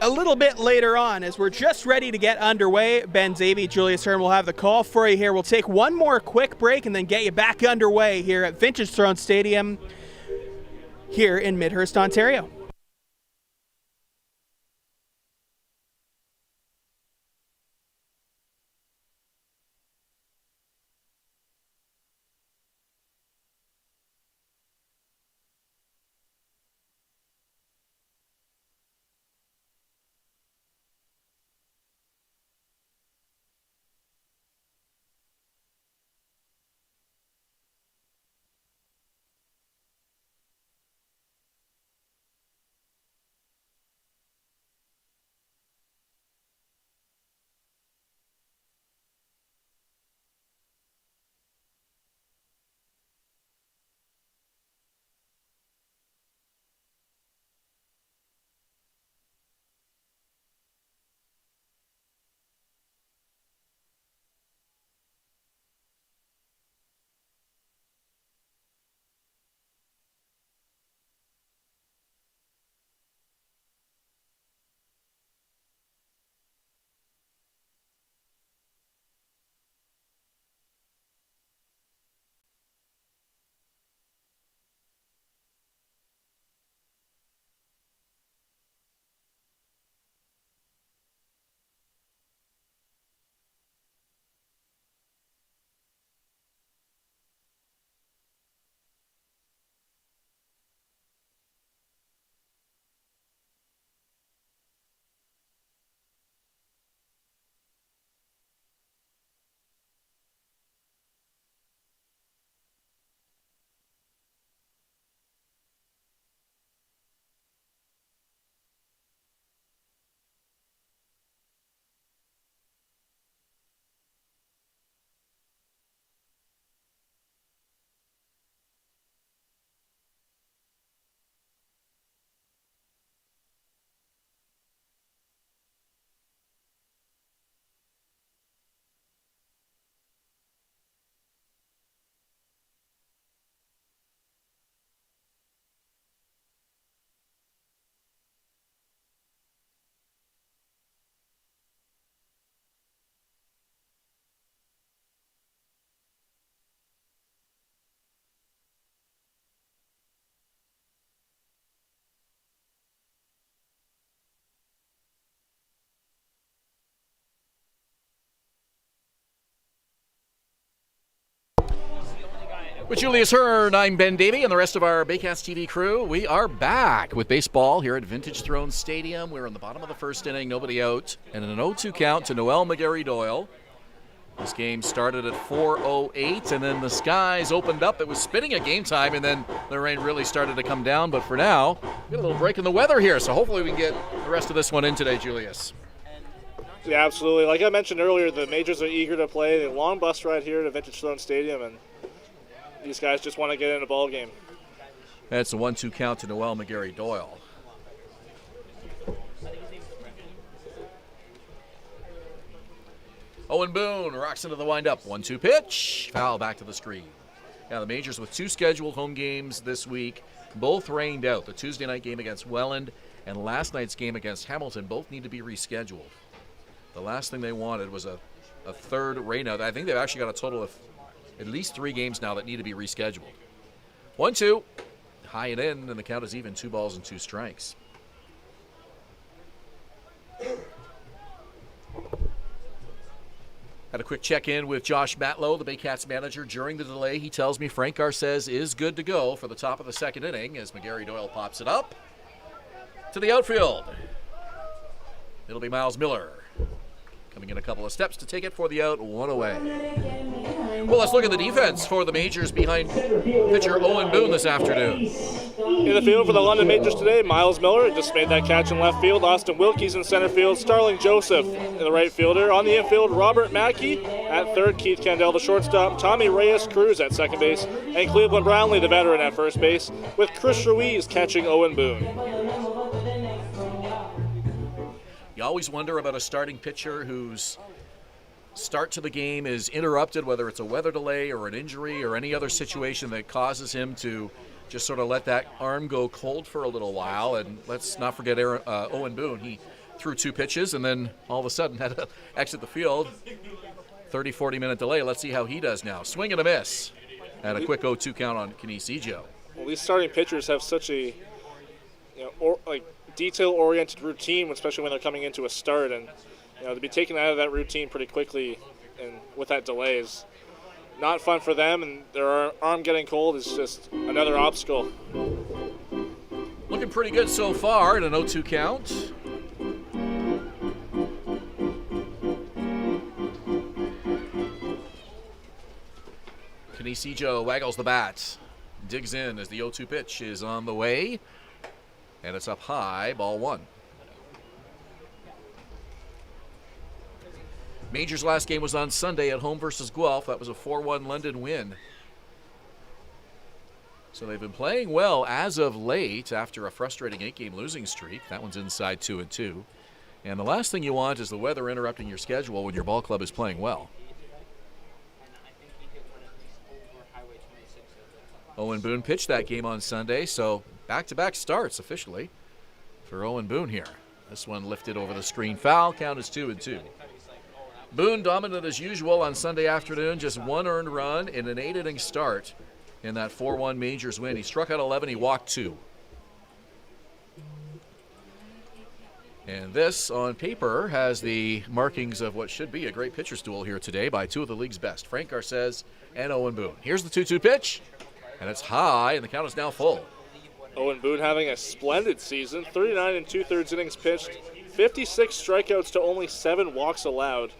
Speaker 8: a little bit later on as we're just ready to get underway. Ben Davy, Julius Hern will have the call for you here. We'll take one more quick break and then get you back underway here at Vintage Throne Stadium here in Midhurst, Ontario.
Speaker 2: With Julius Hern, I'm Ben Davy and the rest of our Baycats TV crew. We are back with baseball here at Vintage Throne Stadium. We're in the bottom of the first inning, nobody out, and an 0-2 count to Noel McGarry-Doyle. This game started at 4:08, and then the skies opened up. It was spitting at game time, and then the rain really started to come down. But for now, we got a little break in the weather here, so hopefully we can get the rest of this one in today, Julius.
Speaker 3: Yeah, absolutely. Like I mentioned earlier, the Majors are eager to play. A long bus ride here to Vintage Throne Stadium, and these guys just want to get in a ball game.
Speaker 2: That's a 1-2 count to Noel McGarry-Doyle. Owen Boone rocks into the windup. 1-2 pitch. Foul back to the screen. Now the Majors with 2 scheduled home games this week, both rained out. The Tuesday night game against Welland and last night's game against Hamilton both need to be rescheduled. The last thing they wanted was a third rain out. I think they've actually got a total of at least 3 games now that need to be rescheduled. 1-2. High and in, and the count is even. 2 balls and 2 strikes. Had a quick check-in with Josh Matlow, the Baycats manager. During the delay, he tells me Frank Garces is good to go for the top of the second inning as McGarry Doyle pops it up to the outfield. It'll be Miles Miller coming in a couple of steps to take it for the out, 1 away. Well, let's look at the defense for the Majors behind pitcher Owen Boone this afternoon.
Speaker 3: In the field for the London Majors today, Miles Miller just made that catch in left field. Austin Wilkie's in center field. Starling Joseph in the right fielder. On the infield, Robert Mackey at third. Keith Candell, the shortstop. Tommy Reyes-Cruz at second base. And Cleveland Brownlee, the veteran, at first base, with Chris Ruiz catching Owen Boone.
Speaker 2: You always wonder about a starting pitcher whose start to the game is interrupted, whether it's a weather delay or an injury or any other situation that causes him to just sort of let that arm go cold for a little while. And let's not forget Owen Boone. He threw 2 pitches and then all of a sudden had to exit the field. 30, 40-minute delay. Let's see how he does now. Swing and a miss. And a quick 0-2 count on Canisijo.
Speaker 3: Well, these starting pitchers have such a detail-oriented routine, especially when they're coming into a start. And to be taken out of that routine pretty quickly and with that delay is not fun for them, and their arm getting cold is just another obstacle.
Speaker 2: Looking pretty good so far in an 0-2 count. Canisijo waggles the bat, digs in as the 0-2 pitch is on the way, and it's up high, ball 1. Majors' last game was on Sunday at home versus Guelph. That was a 4-1 London win. So they've been playing well as of late after a frustrating 8-game losing streak. That one's inside 2-2. And the last thing you want is the weather interrupting your schedule when your ball club is playing well. Owen Boone pitched that game on Sunday, so back-to-back starts officially for Owen Boone here. This one lifted over the screen. Foul. Count is 2-2. Boone dominant as usual on Sunday afternoon, just 1 earned run in an 8-inning start in that 4-1 Majors win. He struck out 11, he walked 2. And this, on paper, has the markings of what should be a great pitcher's duel here today by 2 of the league's best, Frank Garces and Owen Boone. Here's the 2-2 pitch, and it's high, and the count is now full.
Speaker 3: Owen Boone having a splendid season, 39 2/3 innings pitched, 56 strikeouts to only 7 walks allowed.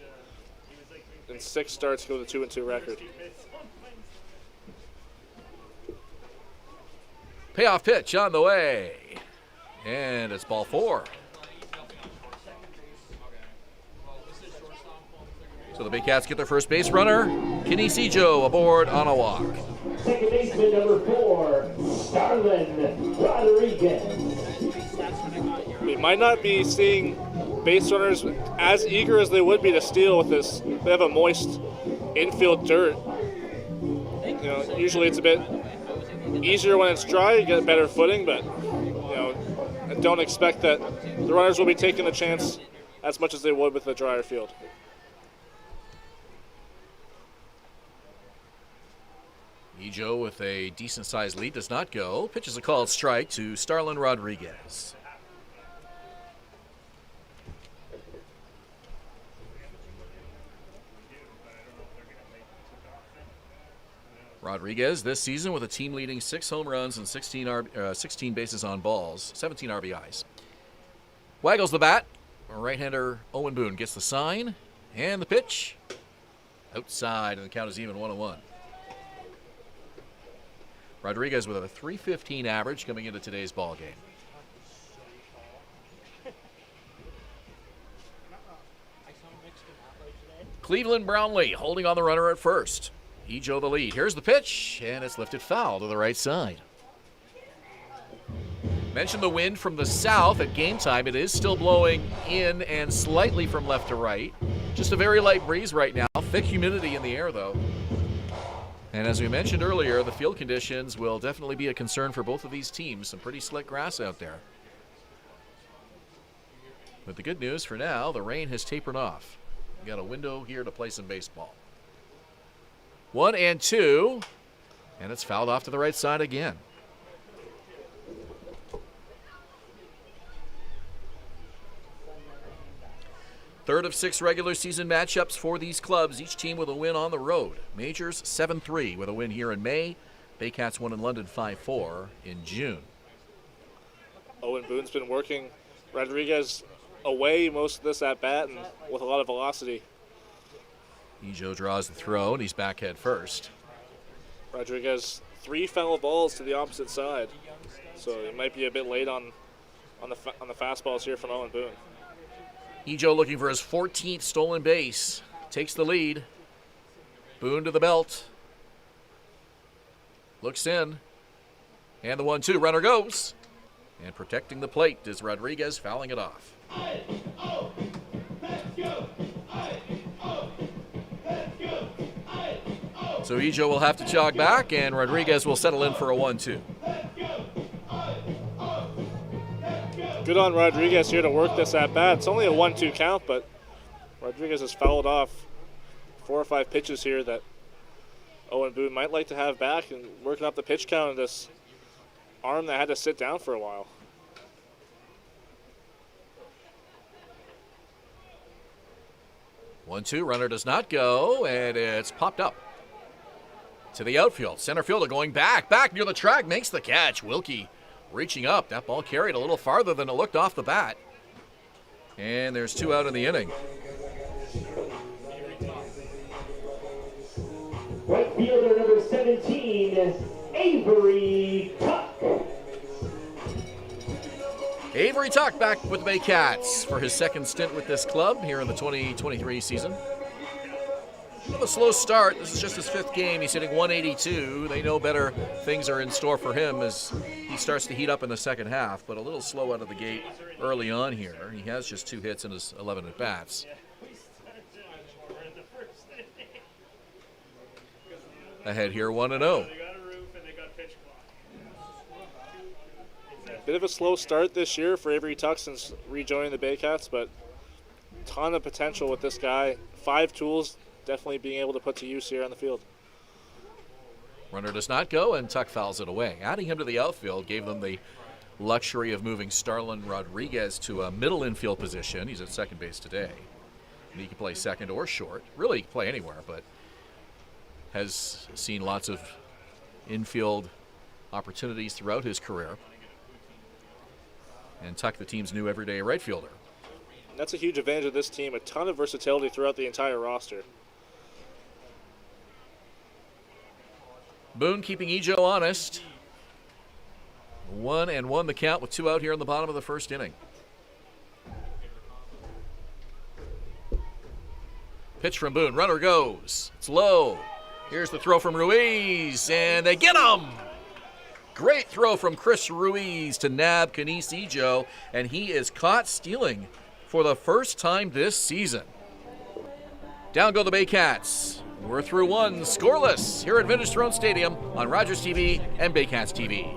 Speaker 3: And 6 starts go with a 2-2 record.
Speaker 2: Payoff pitch on the way. And it's ball 4. So the Baycats get their first base runner. Canisijo aboard on a walk.
Speaker 1: Second baseman number 4, Starlin Rodriguez.
Speaker 3: We might not be seeing base runners as eager as they would be to steal with this. They have a moist infield dirt. Usually it's a bit easier when it's dry. You get better footing, but I don't expect that the runners will be taking the chance as much as they would with a drier field.
Speaker 2: Ejo with a decent-sized lead does not go. Pitches a called strike to Starlin Rodriguez. Rodriguez this season with a team-leading 6 home runs and 16 bases on balls, 17 RBIs. Waggles the bat. Right-hander Owen Boone gets the sign and the pitch. Outside, and the count is even 1-1. Rodriguez with a .315 average coming into today's ball game. Cleveland Brownlee holding on the runner at first. Ejo the lead. Here's the pitch, and it's lifted foul to the right side. Mentioned the wind from the south at game time. It is still blowing in and slightly from left to right. Just a very light breeze right now. Thick humidity in the air, though. And as we mentioned earlier, the field conditions will definitely be a concern for both of these teams. Some pretty slick grass out there. But the good news for now, the rain has tapered off. We got a window here to play some baseball. 1-2, and it's fouled off to the right side again. Third of 6 regular season matchups for these clubs, each team with a win on the road. Majors 7-3 with a win here in May. Baycats won in London 5-4 in June.
Speaker 3: Owen Boone's been working Rodriguez away most of this at bat and with a lot of velocity.
Speaker 2: Ejo draws the throw and he's back head first.
Speaker 3: Rodriguez 3 foul balls to the opposite side, so it might be a bit late on the fastballs here from Owen Boone.
Speaker 2: Ejo looking for his 14th stolen base. Takes the lead. Boone to the belt. Looks in. And the 1-2. Runner goes. And protecting the plate is Rodriguez, fouling it off. So Ejo will have to jog back, and Rodriguez will settle in for a 1-2.
Speaker 3: Good on Rodriguez here to work this at bat. It's only a 1-2 count, but Rodriguez has fouled off 4 or 5 pitches here that Owen Boone might like to have back, and working up the pitch count of this arm that had to sit down for a while.
Speaker 2: One, two, runner does not go, and it's popped up to the outfield. Center fielder going back near the track, makes the catch. Wilkie reaching up. That ball carried a little farther than it looked off the bat. And there's 2 out in the inning.
Speaker 1: Right fielder number 17, Avery Tuck.
Speaker 2: Avery Tuck back with the Baycats for his second stint with this club here in the 2023 season. A slow start. This is just his 5th game. He's hitting 182. They know better things are in store for him as he starts to heat up in the second half, but a little slow out of the gate early on here. He has just 2 hits in his 11 at-bats. Ahead here, 1-0.
Speaker 3: Bit of a slow start this year for Avery Tuck since rejoining the Baycats, but ton of potential with this guy. 5 tools definitely being able to put to use here on the field.
Speaker 2: Runner does not go, and Tuck fouls it away. Adding him to the outfield gave them the luxury of moving Starlin Rodriguez to a middle infield position. He's at second base today. And he can play second or short. Really, he can play anywhere, but has seen lots of infield opportunities throughout his career. And Tuck, the team's new everyday right fielder.
Speaker 3: That's a huge advantage of this team. A ton of versatility throughout the entire roster.
Speaker 2: Boone keeping Ejo honest. 1-1 the count with 2 out here in the bottom of the first inning. Pitch from Boone. Runner goes. It's low. Here's the throw from Ruiz, and they get him! Great throw from Chris Ruiz to nab Kenice Ejo, and he is caught stealing for the first time this season. Down go the Baycats. We're through 1, scoreless, here at Vintage Throne Stadium on Rogers TV and Baycats TV.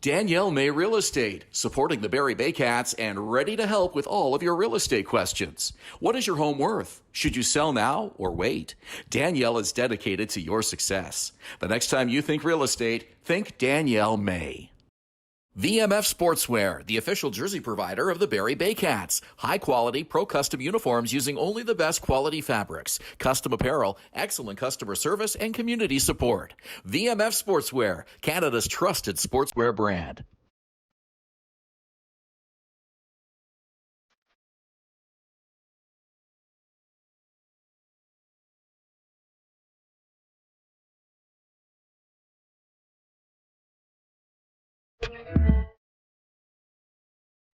Speaker 2: Danielle May Real Estate, supporting the Barrie Baycats and ready to help with all of your real estate questions. What is your home worth? Should you sell now or wait? Danielle is dedicated to your success. The next time you think real estate, think Danielle May. VMF Sportswear, the official jersey provider of the Barrie Baycats. High-quality, pro-custom uniforms using only the best quality fabrics. Custom apparel, excellent customer service, and community support. VMF Sportswear, Canada's trusted sportswear brand.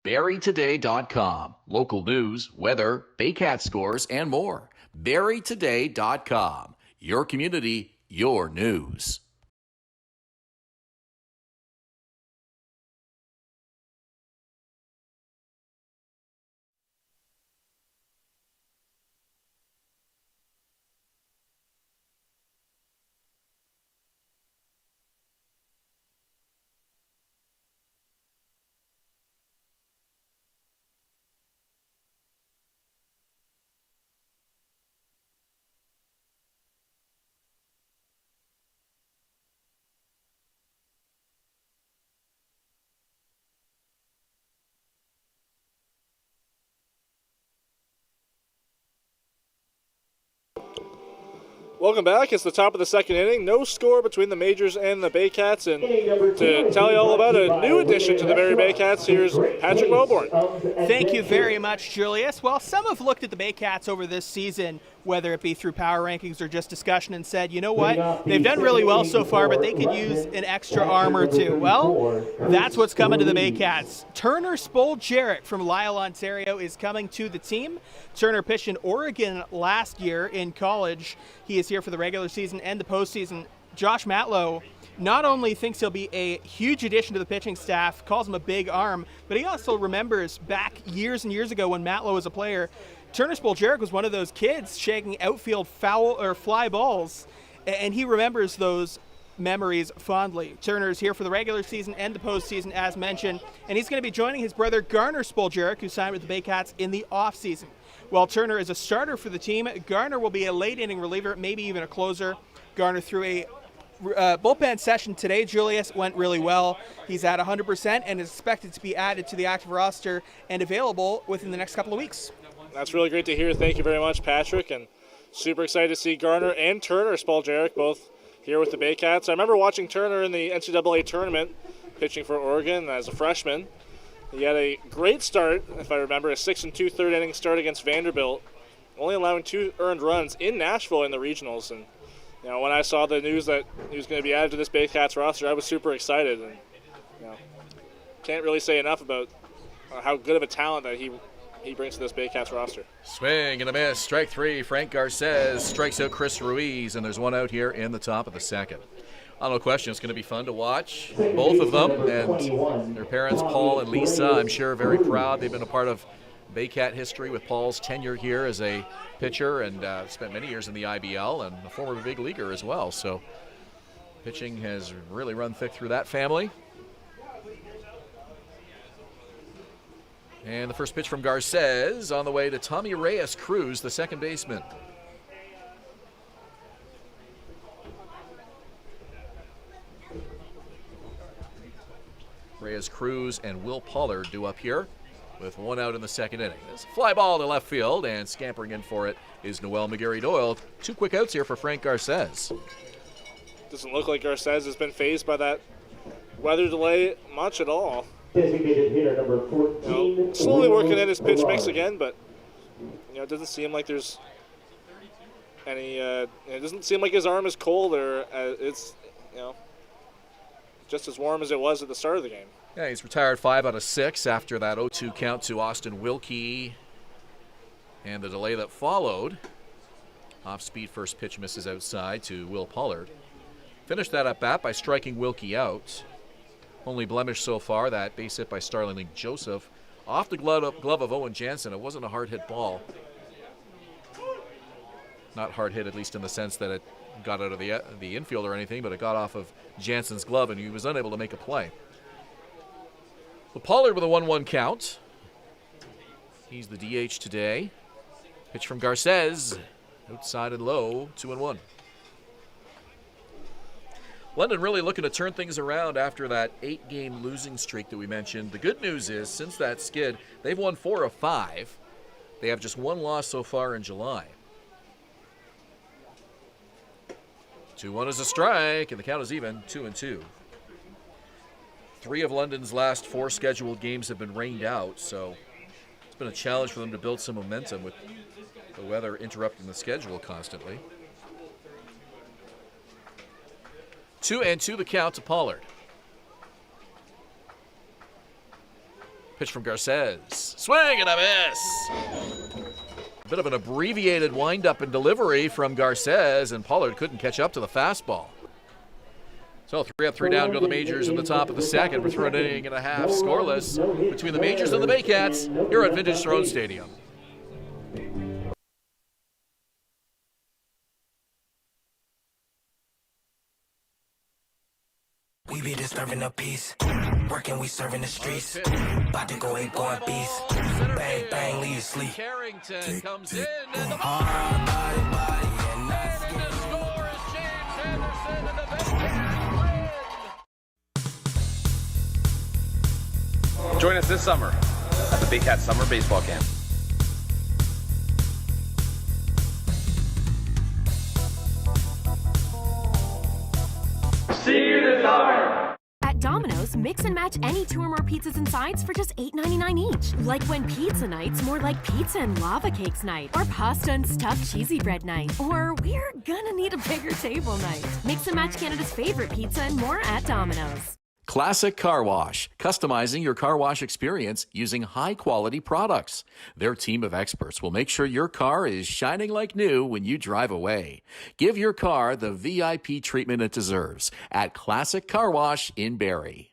Speaker 2: BarrieToday.com. Local news, weather, Baycat scores, and more. BarrieToday.com. Your community, your news.
Speaker 3: Welcome back. It's the top of the second inning. No score between the Majors and the Baycats. And to tell you all about a new addition to the Barrie Baycats, here's Patrick Melbourne.
Speaker 8: Thank you very much, Julius. Well, some have looked at the Baycats over this season, whether it be through power rankings or just discussion, and said, you know what, they've done really well so far, but they could use an extra arm or two. Well, that's what's coming to the Baycats. Turner Spoljaric from Lyle, Ontario is coming to the team. Turner pitched in Oregon last year in college. He is here for the regular season and the postseason. Josh Matlow not only thinks he'll be a huge addition to the pitching staff, calls him a big arm, but he also remembers back years and years ago when Matlow was a player, Turner Spoljaric was one of those kids shaking outfield foul or fly balls, and he remembers those memories fondly. Turner's here for the regular season and the postseason, as mentioned, and he's going to be joining his brother Garner Spoljaric, who signed with the Baycats in the offseason. While Turner is a starter for the team, Garner will be a late inning reliever, maybe even a closer. Garner threw a bullpen session today. Julius went really well. He's at 100% and is expected to be added to the active roster and available within the next couple of weeks.
Speaker 3: That's really great to hear. Thank you very much, Patrick. And super excited to see Garner and Turner Spoljaric both here with the Baycats. I remember watching Turner in the NCAA tournament, pitching for Oregon as a freshman. He had a great start, if I remember, a 6 2/3 inning start against Vanderbilt, only allowing 2 earned runs in Nashville in the regionals. And you know, when I saw the news that he was going to be added to this Baycats roster, I was super excited. And you know, can't really say enough about how good of a talent that he brings to this Baycats roster.
Speaker 2: Swing and a miss. Strike 3. Frank Garces strikes out Chris Ruiz, and there's one out here in the top of the second. No question, it's going to be fun to watch both of them, and their parents, Paul and Lisa, I'm sure very proud. They've been a part of Baycat history with Paul's tenure here as a pitcher and spent many years in the IBL and a former big leaguer as well. So pitching has really run thick through that family. And the first pitch from Garces on the way to Tommy Reyes Cruz, the second baseman. Reyes Cruz and Will Pollard due up here with one out in the second inning. It's a fly ball to left field, and scampering in for it is Noel McGarry-Doyle. 2 quick outs here for Frank Garces.
Speaker 3: Doesn't look like Garces has been phased by that weather delay much at all.
Speaker 1: Designated hitter number 14.
Speaker 3: Slowly working in his pitch mix again, but it doesn't seem like there's any. It doesn't seem like his arm is cold or it's just as warm as it was at the start of the game.
Speaker 2: Yeah, he's retired 5 out of 6 after that 0-2 count to Austin Wilkie and the delay that followed. Off-speed first pitch misses outside to Will Pollard. Finished that at bat by striking Wilkie out. Only blemish so far, that base hit by Starling Joseph. Off the glove of Owen Jansen. It wasn't a hard hit ball. Not hard hit, at least in the sense that it got out of the infield or anything, but it got off of Jansen's glove and he was unable to make a play. Well, Pollard with a 1-1 count. He's the DH today. Pitch from Garces. Outside and low, 2-1. London really looking to turn things around after that 8-game losing streak that we mentioned. The good news is, since that skid, they've won 4 of 5. They have just 1 loss so far in July. 2-1 is a strike, and the count is even, 2-2. 3 of London's last 4 scheduled games have been rained out, so it's been a challenge for them to build some momentum with the weather interrupting the schedule constantly. 2-2 the count to Pollard. Pitch from Garces. Swing and a miss. A bit of an abbreviated windup and delivery from Garces, and Pollard couldn't catch up to the fastball. So 3 up, 3 down go the Majors in the top of the second. We're through an inning and a half scoreless between the Majors and the Baycats here at Vintage Throne Stadium.
Speaker 4: We be disturbing the peace. Working, we serving the streets. About to go 8 going beast. Bang, bang, leave you sleep.
Speaker 2: Carrington comes in, and the
Speaker 4: Hard body, and
Speaker 2: and the score is James Anderson, and the Baycats win.
Speaker 5: Join us this summer at the Baycats Summer Baseball Camp. See you this summer!
Speaker 6: At Domino's, mix and match any 2 or more pizzas and sides for just $8.99 each. Like when pizza night's more like pizza and lava cakes night, or pasta and stuffed cheesy bread night, or we're gonna need a bigger table night. Mix and match Canada's favorite pizza and more at Domino's.
Speaker 2: Classic Car Wash, customizing your car wash experience using high-quality products. Their team of experts will make sure your car is shining like new when you drive away. Give your car the VIP treatment it deserves at Classic Car Wash in Barrie.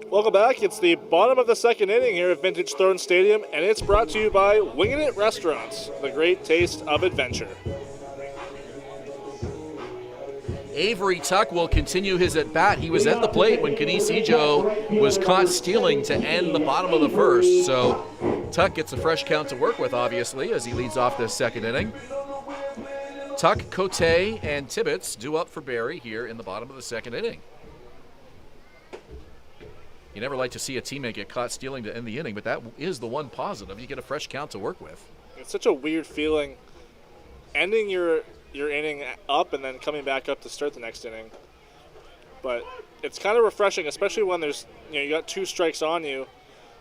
Speaker 3: Welcome back. It's the bottom of the second inning here at Vintage Throne Stadium, and it's brought to you by Wingin' It Restaurants, the great taste of adventure.
Speaker 2: Avery Tuck will continue his at-bat. He was at the plate when Kenise Ejo was caught stealing to end the bottom of the first. So Tuck gets a fresh count to work with, obviously, as he leads off this second inning. Tuck, Cote, and Tibbetts due up for Barrie here in the bottom of the second inning. You never like to see a teammate get caught stealing to end the inning, but that is the one positive. You get a fresh count to work with.
Speaker 3: It's such a weird feeling ending your inning up and then coming back up to start the next inning. But it's kind of refreshing, especially when there's, you got 2 strikes on you,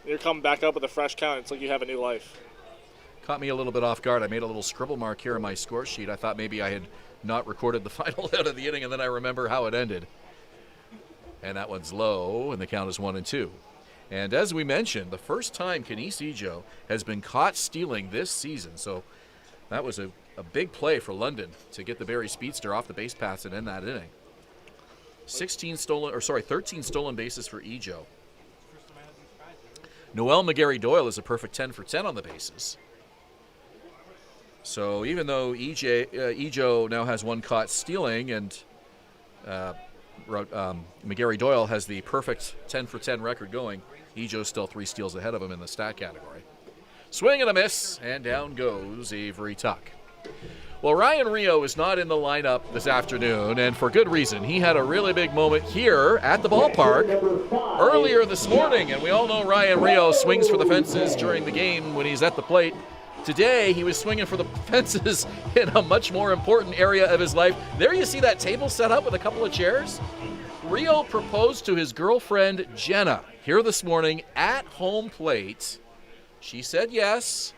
Speaker 3: and you're coming back up with a fresh count. It's like you have a new life.
Speaker 2: Caught me a little bit off guard. I made a little scribble mark here on my score sheet. I thought maybe I had not recorded the final out of the inning, and then I remember how it ended. And that one's low, and the count is 1-2. And as we mentioned, the first time Kenise Ejo has been caught stealing this season. So that was a big play for London to get the Barrie Speedster off the base paths and end that inning. 13 stolen bases for Ejo. Noel McGarry Doyle is a perfect 10 for 10 on the bases. So even though Ejo now has 1 caught stealing, and McGarry Doyle has the perfect 10 for 10 record going, Ejo's still 3 steals ahead of him in the stat category. Swing and a miss, and down goes Avery Tuck. Well, Ryan Rio is not in the lineup this afternoon, and for good reason. He had a really big moment here at the ballpark earlier this morning, and we all know Ryan Rio swings for the fences during the game when he's at the plate. Today, he was swinging for the fences in a much more important area of his life. There you see that table set up with a couple of chairs. Rio proposed to his girlfriend, Jenna, here this morning at home plate. She said yes,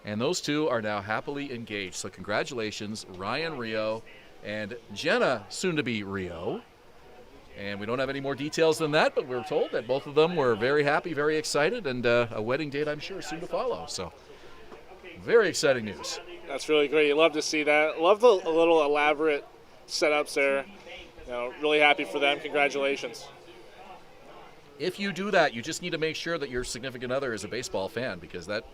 Speaker 2: and those two are now happily engaged. So congratulations, Ryan Rio and Jenna, soon to be Rio. And we don't have any more details than that, but we're told that both of them were very happy, very excited, and a wedding date, I'm sure, soon to follow. So very exciting news.
Speaker 3: That's really great. You love to see that. Love the little elaborate setups there. Really happy for them. Congratulations.
Speaker 2: If you do that, you just need to make sure that your significant other is a baseball fan, because that,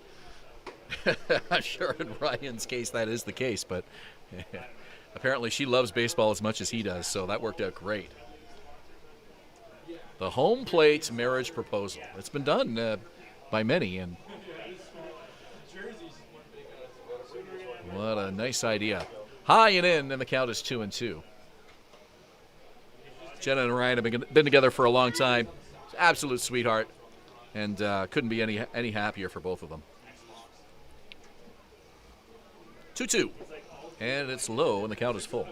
Speaker 2: I'm sure in Ryan's case that is the case, but apparently she loves baseball as much as he does, so that worked out great. The home plate marriage proposal. It's been done by many, and what a nice idea. High and in, and the count is 2-2. Jenna and Ryan have been together for a long time. Absolute sweetheart, and couldn't be any happier for both of them. 2-2, and it's low, and the count is full.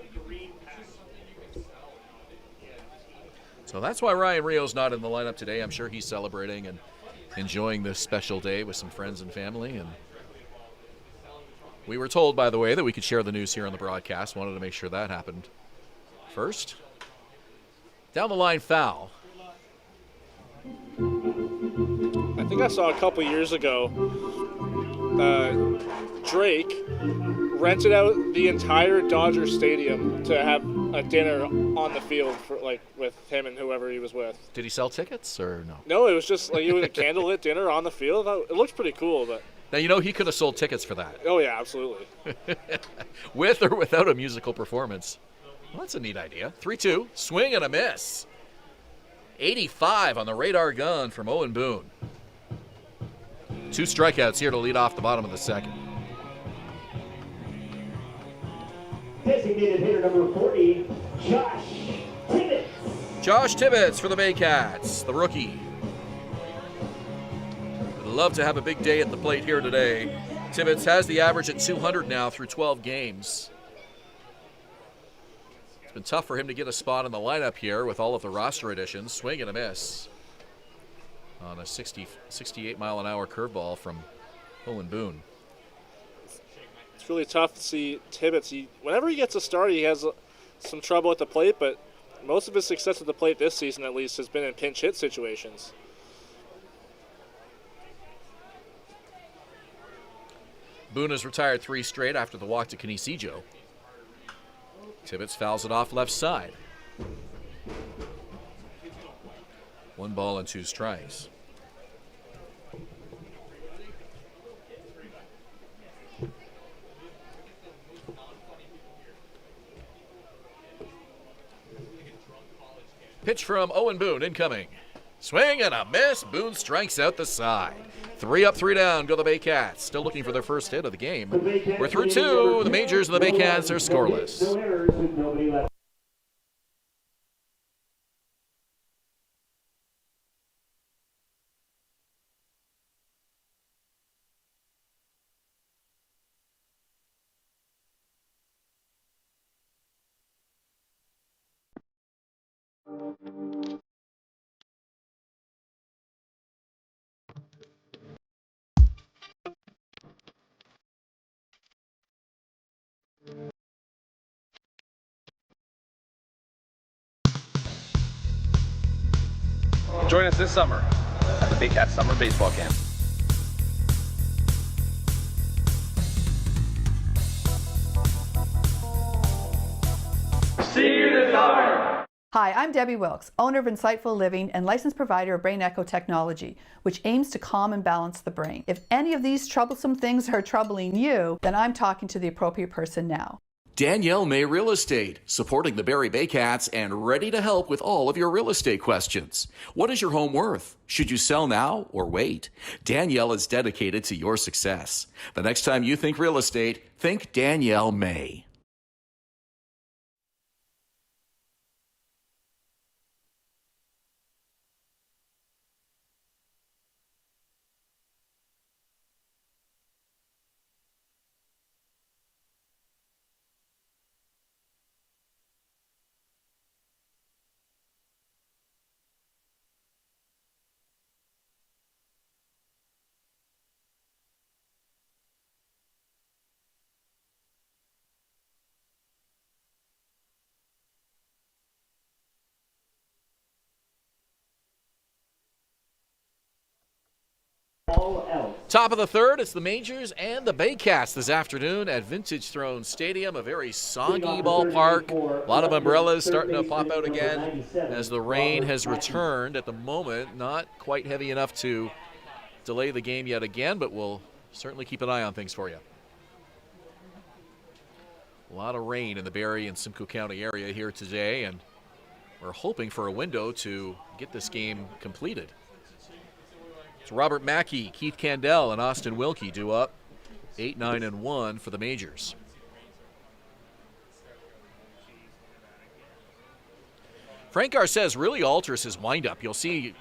Speaker 2: So that's why Ryan Rio's not in the lineup today. I'm sure he's celebrating and enjoying this special day with some friends and family. And we were told, by the way, that we could share the news here on the broadcast. Wanted to make sure that happened first. Down the line foul.
Speaker 3: I think I saw a couple years ago, Drake rented out the entire Dodger Stadium to have a dinner on the field for with him and whoever he was with.
Speaker 2: Did he sell tickets or no?
Speaker 3: No, it was just it was a candlelit dinner on the field. It looked pretty cool, but.
Speaker 2: Now, he could have sold tickets for that.
Speaker 3: Oh, yeah, absolutely.
Speaker 2: With or without a musical performance. Well, that's a neat idea. 3-2, swing and a miss. 85 on the radar gun from Owen Boone. 2 strikeouts here to lead off the bottom of the second.
Speaker 1: Designated hitter number 40, Josh Tibbetts.
Speaker 2: Josh Tibbetts for the Baycats, the rookie. Would love to have a big day at the plate here today. Tibbetts has the average at 200 now through 12 games. It's been tough for him to get a spot in the lineup here with all of the roster additions. Swing and a miss on a 68-mile-an-hour curveball from Owen Boone.
Speaker 3: It's really tough to see Tibbetts. Whenever he gets a start, he has some trouble at the plate, but most of his success at the plate this season, at least, has been in pinch hit situations.
Speaker 2: Boone has retired 3 straight after the walk to Canisijo. Tibbetts fouls it off left side. 1 ball and 2 strikes. Pitch from Owen Boone incoming. Swing and a miss. Boone strikes out the side. 3 up, 3 down go the Baycats. Still looking for their first hit of the game. We're through 2. The Majors and the Baycats are scoreless.
Speaker 1: No errors with nobody left.
Speaker 5: Join us this summer at the Baycats Summer Baseball Camp. See you this summer!
Speaker 7: Hi, I'm Debbie Wilkes, owner of Insightful Living and licensed provider of Brain Echo technology, which aims to calm and balance the brain. If any of these troublesome things are troubling you, then I'm talking to the appropriate person now.
Speaker 2: Danielle May Real Estate, supporting the Barrie Baycats and ready to help with all of your real estate questions. What is your home worth? Should you sell now or wait? Danielle is dedicated to your success. The next time you think real estate, think Danielle May. Top of the third, it's the Majors and the Baycats this afternoon at Vintage Throne Stadium, a very soggy ballpark. A lot of umbrellas starting to pop out again as the rain has returned at the moment. Not quite heavy enough to delay the game yet again, but we'll certainly keep an eye on things for you. A lot of rain in the Barrie and Simcoe County area here today, and we're hoping for a window to get this game completed. It's Robert Mackey, Keith Candell, and Austin Wilkie due up 8, 9, and 1 for the Majors. Frank Garces really alters his windup. You'll see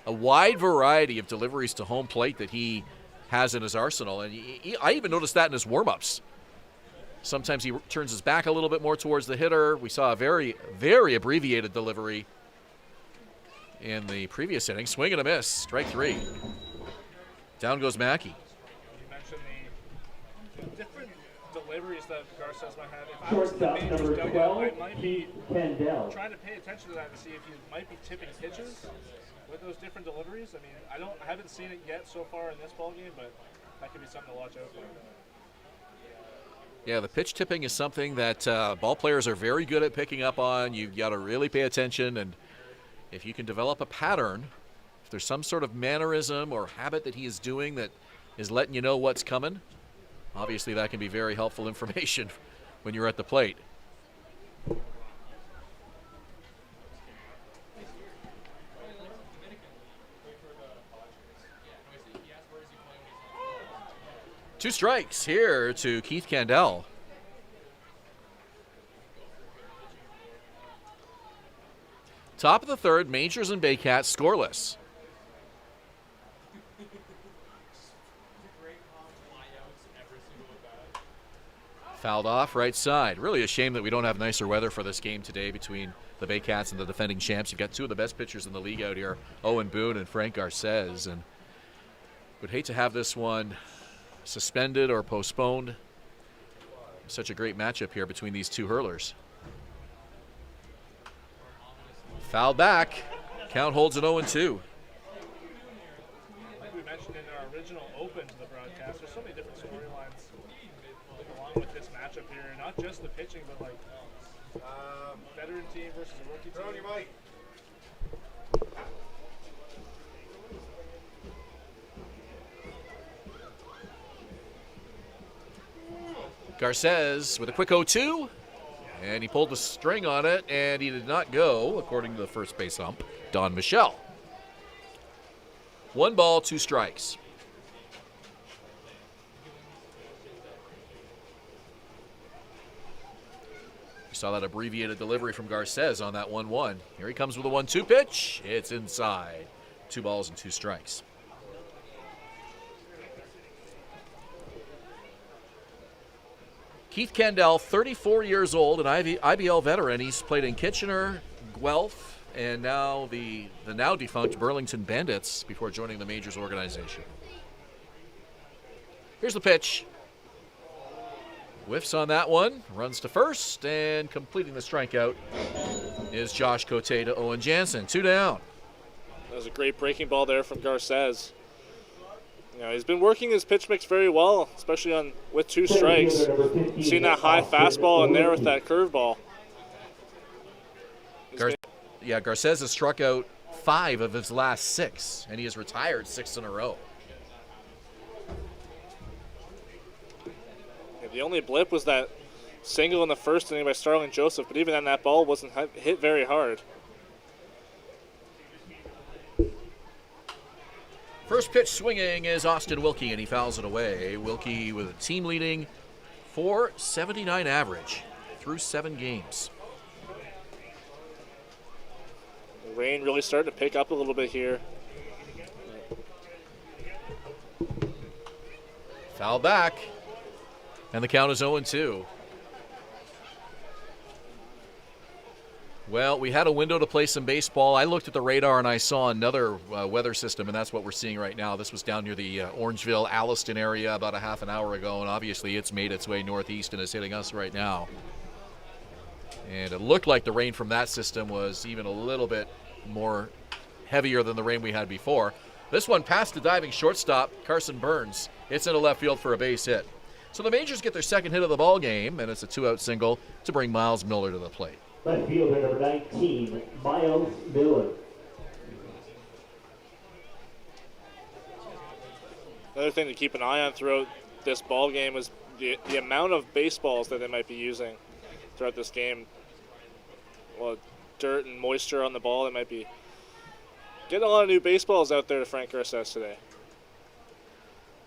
Speaker 2: a wide variety of deliveries to home plate that he has in his arsenal, and I even noticed that in his warm-ups. Sometimes he turns his back a little bit more towards the hitter. We saw a very, very abbreviated delivery in the previous inning. Swing and a miss. Strike 3. Down goes Mackey.
Speaker 3: You mentioned the different deliveries that Garces might have. If I was in the
Speaker 1: Shortstop
Speaker 3: majors
Speaker 1: number
Speaker 3: dugout,
Speaker 1: 12,
Speaker 3: I might be
Speaker 1: Kendall.
Speaker 3: trying to pay attention to that to see if you might be tipping pitches with those different deliveries. I mean, I haven't seen it yet so far in this ball game, but that could be something to watch out for.
Speaker 2: Yeah, the pitch tipping is something that ball players are very good at picking up on. You've got to really pay attention, and if you can develop a pattern, if there's some sort of mannerism or habit that he is doing that is letting you know what's coming, obviously that can be very helpful information when you're at the plate. Two strikes here to Keith Candell. Top of the third, Majors and Baycats scoreless. Fouled off right side. Really a shame that we don't have nicer weather for this game today between the Baycats and the defending champs. You've got two of the best pitchers in the league out here, Owen Boone and Frank Garces, and would hate to have this one suspended or postponed. Such a great matchup here between these two hurlers. Foul back. Count holds it 0-2.
Speaker 3: Like we mentioned in our original open to the broadcast, there's so many different storylines along with this matchup here. Not just the pitching, but like veteran team versus a rookie team.
Speaker 2: Garces with a quick 0-2, and he pulled the string on it, and he did not go, according to the first base ump, Don Michel. 1 ball, 2 strikes. You saw that abbreviated delivery from Garces on that 1-1. Here he comes with a 1-2 pitch. It's inside. 2 balls and 2 strikes. Keith Candell, 34 years old, an IBL veteran. He's played in Kitchener, Guelph, and now the now defunct Burlington Bandits before joining the Majors organization. Here's the pitch. Whiffs on that one, runs to first, and completing the strikeout is Josh Cote to Owen Jansen. 2 down.
Speaker 3: That was a great breaking ball there from Garces. You know, he's been working his pitch mix very well, especially with 2 strikes. Seen that high fastball in there with that curveball.
Speaker 2: Garces has struck out 5 of his last 6, and he has retired 6 in a row.
Speaker 3: Yeah, the only blip was that single in the first inning by Starling Joseph, but even then that ball wasn't hit very hard.
Speaker 2: First pitch swinging is Austin Wilkie, and he fouls it away. Wilkie with a team-leading .479 average through 7 games.
Speaker 3: The rain really starting to pick up a little bit here.
Speaker 2: Foul back, and the count is 0-2. Well, we had a window to play some baseball. I looked at the radar and I saw another weather system, and that's what we're seeing right now. This was down near the Orangeville, Alliston area about a half an hour ago, and obviously it's made its way northeast and is hitting us right now. And it looked like the rain from that system was even a little bit more heavier than the rain we had before. This one past the diving shortstop, Carson Burns. It's into left field for a base hit. So the Majors get their second hit of the ball game, and it's a 2-out single to bring Miles Miller to the plate.
Speaker 1: Left fielder number 19, Miles Miller.
Speaker 3: Another thing to keep an eye on throughout this ball game is the amount of baseballs that they might be using throughout this game. Well, dirt and moisture on the ball. They might be getting a lot of new baseballs out there to Frank Garces today.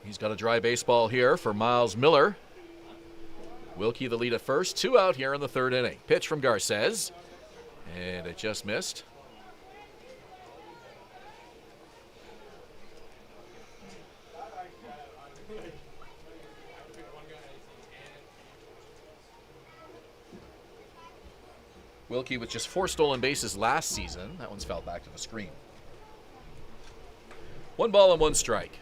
Speaker 2: He's got a dry baseball here for Miles Miller. Wilkie the lead at first. 2 out here in the 3rd inning. Pitch from Garces, and it just missed. Wilkie with just 4 stolen bases last season. That one's fouled back to the screen. 1 ball and 1 strike.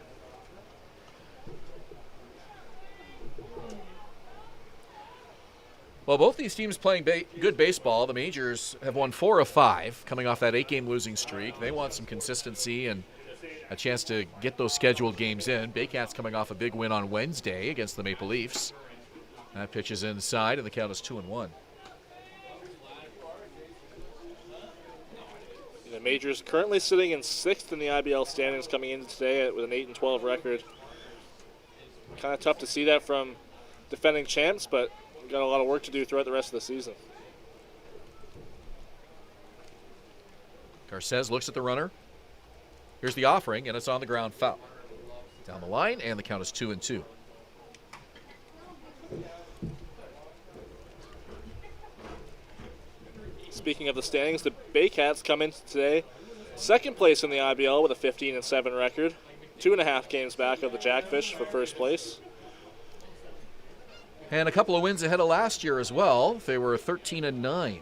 Speaker 2: Well, both these teams playing good baseball. The Majors have won 4 of 5, coming off that 8-game losing streak. They want some consistency and a chance to get those scheduled games in. Baycats coming off a big win on Wednesday against the Maple Leafs. That pitch is inside, and the count is 2-1.
Speaker 3: The Majors currently sitting in 6th in the IBL standings coming into today with an 8-12 record. Kind of tough to see that from defending champs, but got a lot of work to do throughout the rest of the season.
Speaker 2: Garces looks at the runner. Here's the offering, and it's on the ground, foul. Down the line, and the count is 2-2.
Speaker 3: Speaking of the standings, the Baycats come in today 2nd place in the IBL with a 15-7 record, 2.5 games back of the Jackfish for 1st place.
Speaker 2: And a couple of wins ahead of last year as well. They were 13-9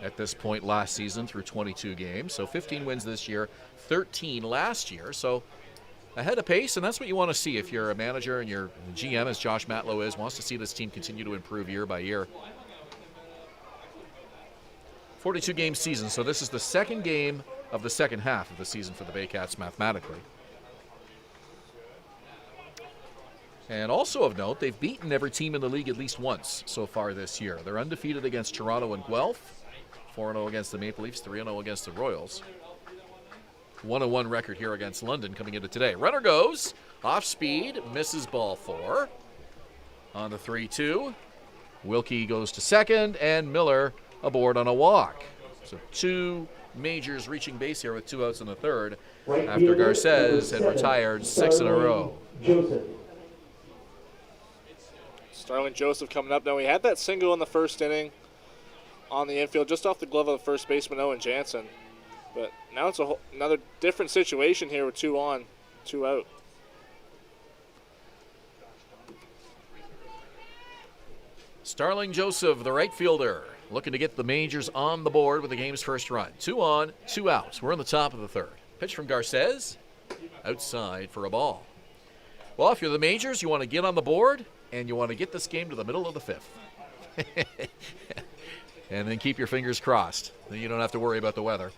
Speaker 2: at this point last season through 22 games. So 15 wins this year, 13 last year. So ahead of pace, and that's what you want to see if you're a manager and your GM, as Josh Matlow is, wants to see this team continue to improve year by year. 42-game season, so this is the 2nd game of the 2nd half of the season for the Baycats mathematically. And also of note, they've beaten every team in the league at least once so far this year. They're undefeated against Toronto and Guelph, 4-0 against the Maple Leafs, 3-0 against the Royals. 1-1 record here against London coming into today. Runner goes, off speed, misses ball 4. On the 3-2, Wilkie goes to second, and Miller aboard on a walk. So 2 Majors reaching base here with 2 outs in the 3rd after Garces had retired 6 in a row.
Speaker 3: Starling Joseph coming up now. He had that single in the 1st inning on the infield, just off the glove of the first baseman, Owen Jansen. But now it's another different situation here with 2 on, 2 out.
Speaker 2: Starling Joseph, the right fielder, looking to get the Majors on the board with the game's first run. 2 on, 2 outs. We're in the top of the 3rd. Pitch from Garces, outside for a ball. Well, if you're the Majors, you want to get on the board, and you want to get this game to the middle of the 5th. And then keep your fingers crossed. Then you don't have to worry about the weather.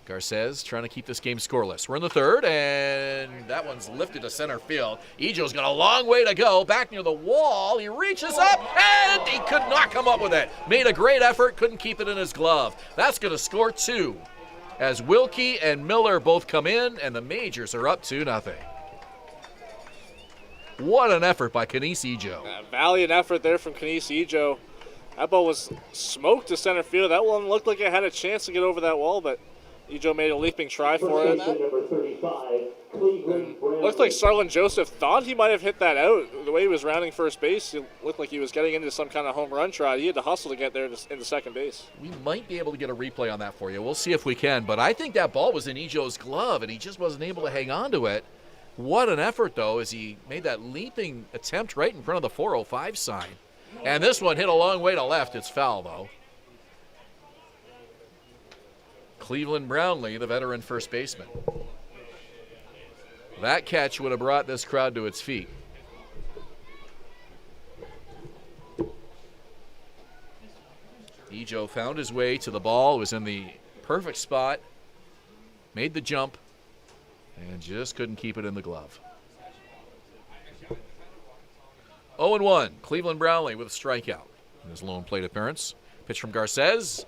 Speaker 2: Garces trying to keep this game scoreless. We're in the 3rd, and that one's lifted to center field. Ejo's got a long way to go. Back near the wall. He reaches up, and he could not come up with it. Made a great effort, couldn't keep it in his glove. That's going to score 2. As Wilkie and Miller both come in, and the Majors are up 2-0. What an effort by Kenise Ejo.
Speaker 3: A valiant effort there from Kenise Ejo. That ball was smoked to center field. That one looked like it had a chance to get over that wall, but Ejo made a leaping try for it. Looked like Starlin Joseph thought he might have hit that out. The way he was rounding first base, it looked like he was getting into some kind of home run trot. He had to hustle to get there into second base.
Speaker 2: We might be able to get a replay on that for you. We'll see if we can, but I think that ball was in Ejo's glove, and he just wasn't able to hang on to it. What an effort, though, as he made that leaping attempt right in front of the 405 sign. And this one hit a long way to left. It's foul, though. Cleveland Brownlee, the veteran first baseman. That catch would have brought this crowd to its feet. Ejo found his way to the ball, was in the perfect spot, made the jump, and just couldn't keep it in the glove. 0-1, Cleveland Brownlee with a strikeout in his lone plate appearance. Pitch from Garces,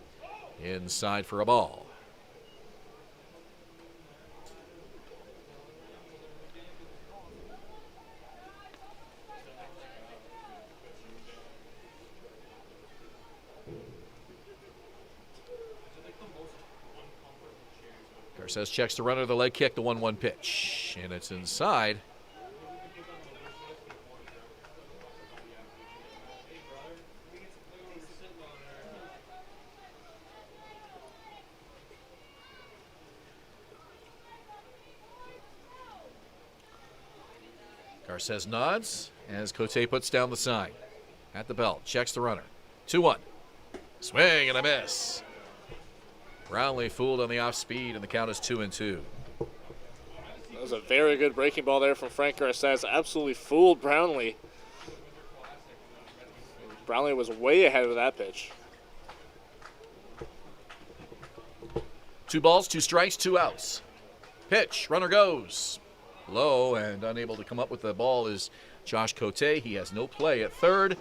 Speaker 2: inside for a ball. Garces checks the runner, the leg kick, the 1-1 pitch, and it's inside. Garces nods, as Cote puts down the sign. At the belt, checks the runner. 2-1. Swing and a miss. Brownlee fooled on the off speed, and the count is 2-2.
Speaker 3: That was a very good breaking ball there from Frank Garces. Absolutely fooled Brownlee. Brownlee was way ahead of that pitch.
Speaker 2: 2 balls, 2 strikes, 2 outs. Pitch, runner goes. Low and unable to come up with the ball is Josh Cote. He has no play at third.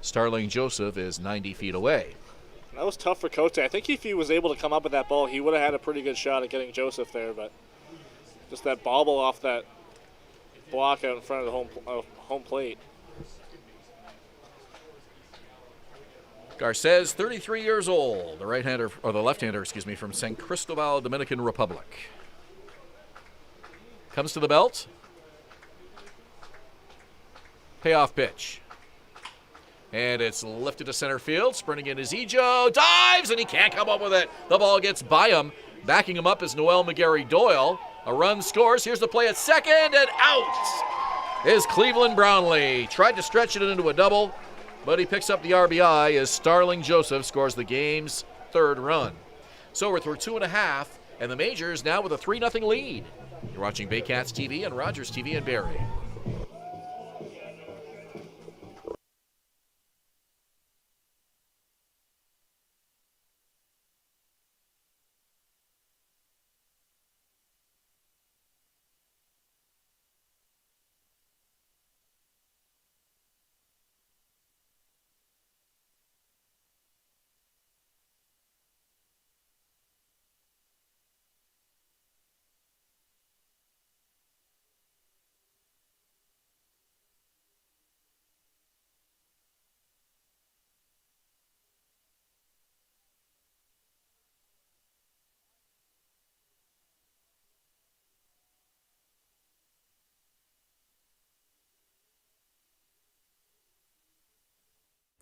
Speaker 2: Starling Joseph is 90 feet away.
Speaker 3: That was tough for Cote. I think if he was able to come up with that ball, he would have had a pretty good shot at getting Joseph there, but just that bobble off that block out in front of the home plate.
Speaker 2: Garces, 33 years old, the right-hander, or the left-hander, from San Cristobal, Dominican Republic. Comes to the belt. Payoff pitch. And it's lifted to center field. Sprinting in is Ejo. Dives, and he can't come up with it. The ball gets by him. Backing him up is Noel McGarry Doyle. A run scores. Here's the play at second, and out is Cleveland Brownlee. Tried to stretch it into a double, but he picks up the RBI as Starling Joseph scores the game's third run. So we're through 2.5, and the Majors now with a 3-0 lead. You're watching Baycats TV and Rogers TV in Barrie.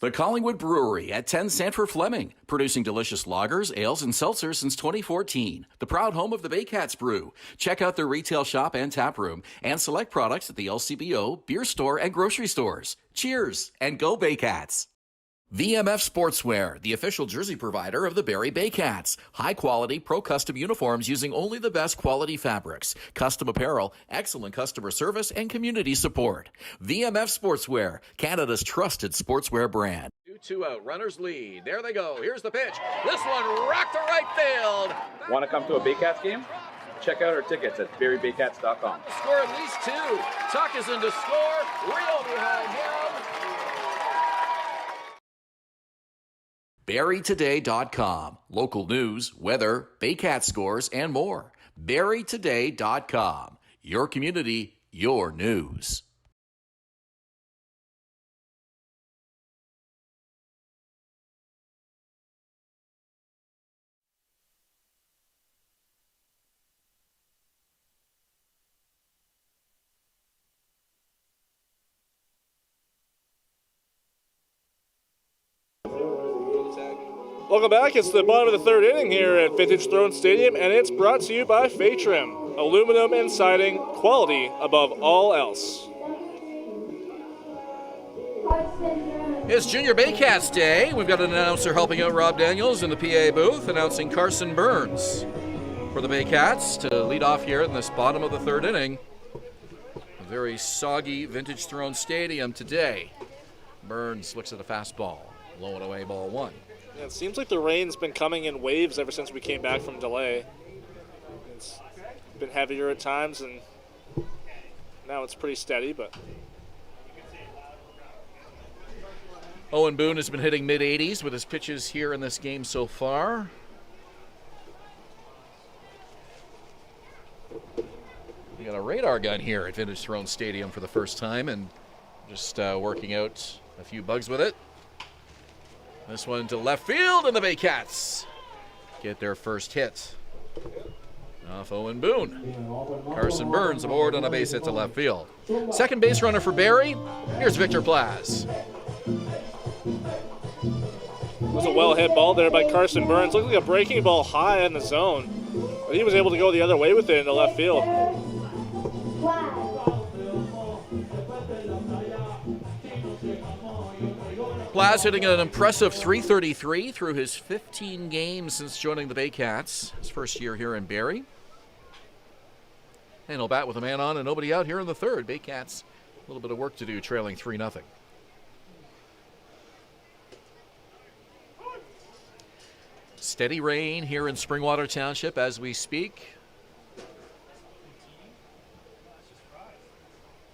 Speaker 2: The Collingwood Brewery at 10 Sanford Fleming, producing delicious lagers, ales, and seltzers since 2014. The proud home of the Baycats Brew. Check out their retail shop and tap room, and select products at the LCBO, beer store, and grocery stores. Cheers, and go Baycats! VMF Sportswear, the official jersey provider of the Barrie Baycats. High-quality, pro-custom uniforms using only the best quality fabrics. Custom apparel, excellent customer service, and community support. VMF Sportswear, Canada's trusted sportswear brand. 2 out, runners lead. There they go. Here's the pitch. This one rocked to right field.
Speaker 5: Want to come to a Baycats game? Check out our tickets at barriebaycats.com.
Speaker 2: Score at least 2. Tuck is in to score. Rio behind him. BarrieToday.com. Local news, weather, Baycats scores, and more. BarrieToday.com. Your community, your news.
Speaker 3: Welcome back. It's the bottom of the third inning here at Vintage Throne Stadium, and it's brought to you by Phaetrim. Aluminum and siding, quality above all else.
Speaker 2: It's Junior Baycats Day. We've got an announcer helping out Rob Daniels in the PA booth, announcing Carson Burns for the Baycats to lead off here in this bottom of the third inning. A very soggy Vintage Throne Stadium today. Burns looks at a fastball, low and away, ball 1.
Speaker 3: Yeah, it seems like the rain's been coming in waves ever since we came back from delay. It's been heavier at times, and now it's pretty steady, but...
Speaker 2: Owen Boone has been hitting mid-80s with his pitches here in this game so far. We got a radar gun here at Vintage Throne Stadium for the first time, and just working out a few bugs with it. This one to left field, and the Baycats get their first hit off Owen Boone. Carson Burns aboard on a base hit to left field. Second base runner for Barrie. Here's Victor Plaz.
Speaker 3: It was a well-hit ball there by Carson Burns. Looked like a breaking ball high in the zone, but he was able to go the other way with it into left field.
Speaker 2: Plaz hitting an impressive .333 through his 15 games since joining the Baycats. His first year here in Barrie. And he'll bat with a man on and nobody out here in the third. Baycats, a little bit of work to do, trailing 3-0. Steady rain here in Springwater Township as we speak.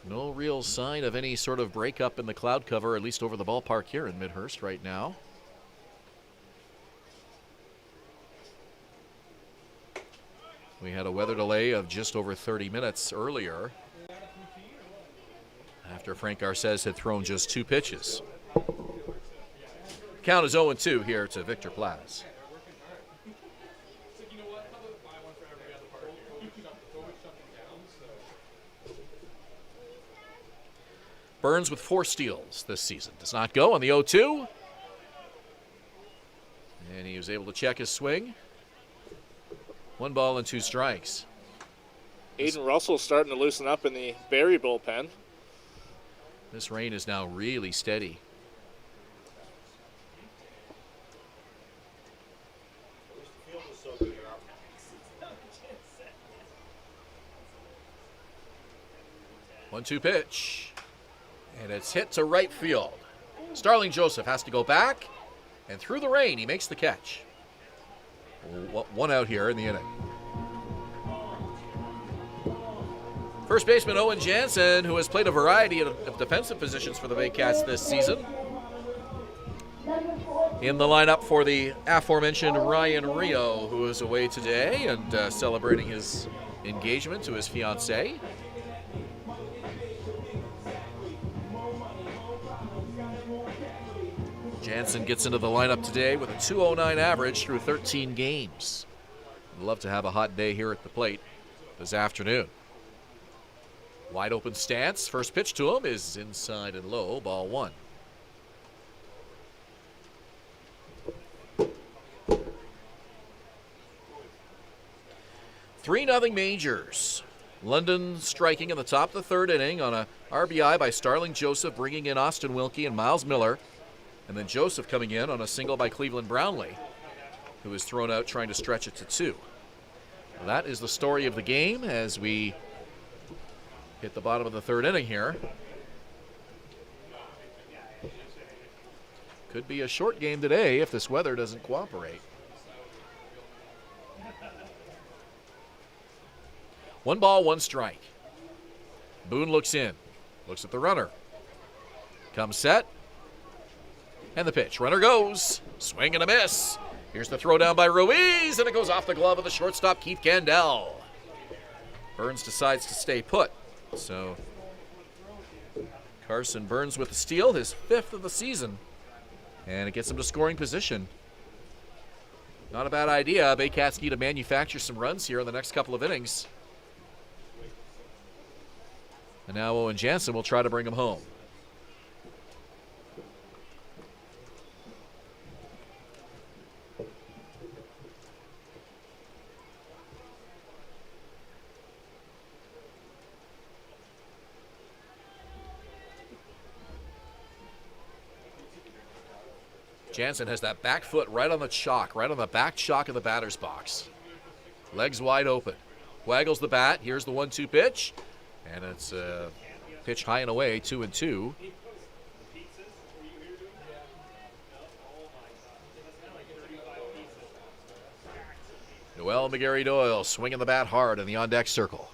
Speaker 2: No real sign of any sort of breakup in the cloud cover, at least over the ballpark here in Midhurst right now. We had a weather delay of just over 30 minutes earlier after Frank Garces had thrown just 2 pitches. Count is 0-2 here to Victor Plaz. Burns with 4 steals this season. Does not go on the 0-2. And he was able to check his swing. 1 ball and 2 strikes.
Speaker 3: Aiden Russell's starting to loosen up in the Barrie bullpen.
Speaker 2: This rain is now really steady. One-two pitch. And it's hit to right field. Starling Joseph has to go back, and through the rain, he makes the catch. 1 out here in the inning. First baseman Owen Jansen, who has played a variety of defensive positions for the Baycats this season. In the lineup for the aforementioned Ryan Rio, who is away today and celebrating his engagement to his fiancée. Jansen gets into the lineup today with a .209 average through 13 games. I'd love to have a hot day here at the plate this afternoon. Wide open stance. First pitch to him is inside and low, ball 1. .3-0 Majors. London striking in the top of the 3rd inning on a RBI by Starling Joseph, bringing in Austin Wilkie and Miles Miller. And then Joseph coming in on a single by Cleveland Brownlee, who was thrown out trying to stretch it to 2. That is the story of the game as we hit the bottom of the 3rd inning here. Could be a short game today if this weather doesn't cooperate. 1 ball, 1 strike. Boone looks in, looks at the runner. Comes set. And the pitch. Runner goes. Swing and a miss. Here's the throw down by Ruiz, and it goes off the glove of the shortstop, Keith Candell. Burns decides to stay put. So Carson Burns with the steal, his 5th of the season. And it gets him to scoring position. Not a bad idea. Baycats need to manufacture some runs here in the next couple of innings. And now Owen Jansen will try to bring him home. Jansen has that back foot right on the chalk, right on the back chalk of the batter's box. Legs wide open. Waggles the bat. Here's the 1-2 pitch. And it's a pitch high and away, 2-2. Noel McGarry Doyle swinging the bat hard in the on-deck circle.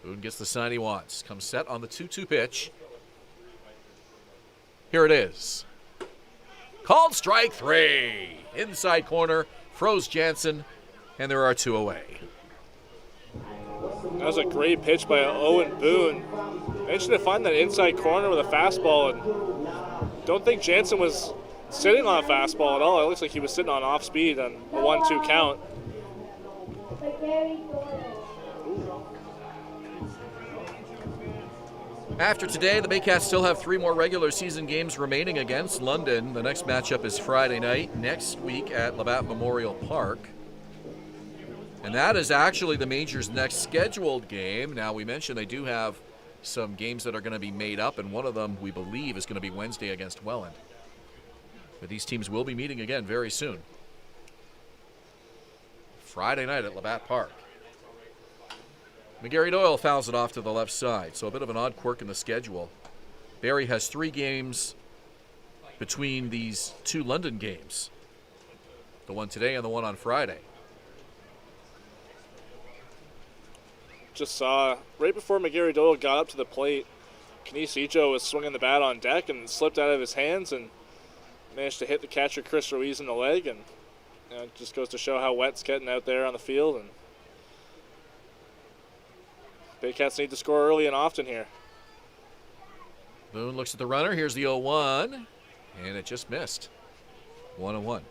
Speaker 2: Boone gets the sign he wants. Comes set on the 2-2 pitch. Here it is. Called strike 3. Inside corner, froze Jansen, and there are 2 away.
Speaker 3: That was a great pitch by Owen Boone. Managed to find that inside corner with a fastball, and don't think Jansen was sitting on a fastball at all. It looks like he was sitting on off speed on a 1-2 count.
Speaker 2: After today, the Baycats still have 3 more regular season games remaining against London. The next matchup is Friday night next week at Labatt Memorial Park. And that is actually the Majors' next scheduled game. Now, we mentioned they do have some games that are going to be made up, and one of them, we believe, is going to be Wednesday against Welland. But these teams will be meeting again very soon. Friday night at Labatt Park. McGarry Doyle fouls it off to the left side, so a bit of an odd quirk in the schedule. Barrie has 3 games between these 2 London games. The one today and the one on Friday.
Speaker 3: Just saw right before McGarry Doyle got up to the plate, Canisijo was swinging the bat on deck and slipped out of his hands and managed to hit the catcher Chris Ruiz in the leg, and it just goes to show how wet it's getting out there on the field. And Baycats need to score early and often here.
Speaker 2: Boone looks at the runner. Here's the 0-1, and it just missed. 1-1.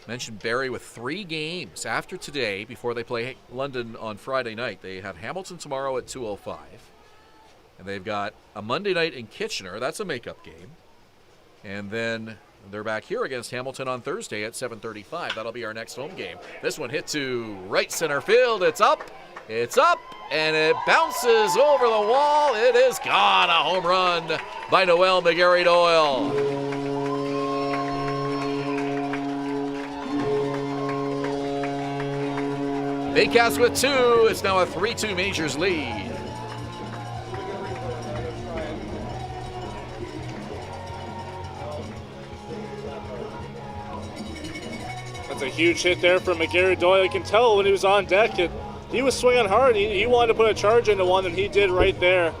Speaker 2: Mentioned Barrie with 3 games after today before they play London on Friday night. They have Hamilton tomorrow at 2:05. And they've got a Monday night in Kitchener. That's a makeup game. And then they're back here against Hamilton on Thursday at 7:35. That'll be our next home game. This one hit to right center field. It's up, and it bounces over the wall. It is gone. A home run by Noel McGarry Doyle. Baycats with 2. It's now a 3-2 Majors lead.
Speaker 3: That's a huge hit there from McGarry Doyle. You can tell when he was on deck, he was swinging hard. He wanted to put a charge into one, and he did right there.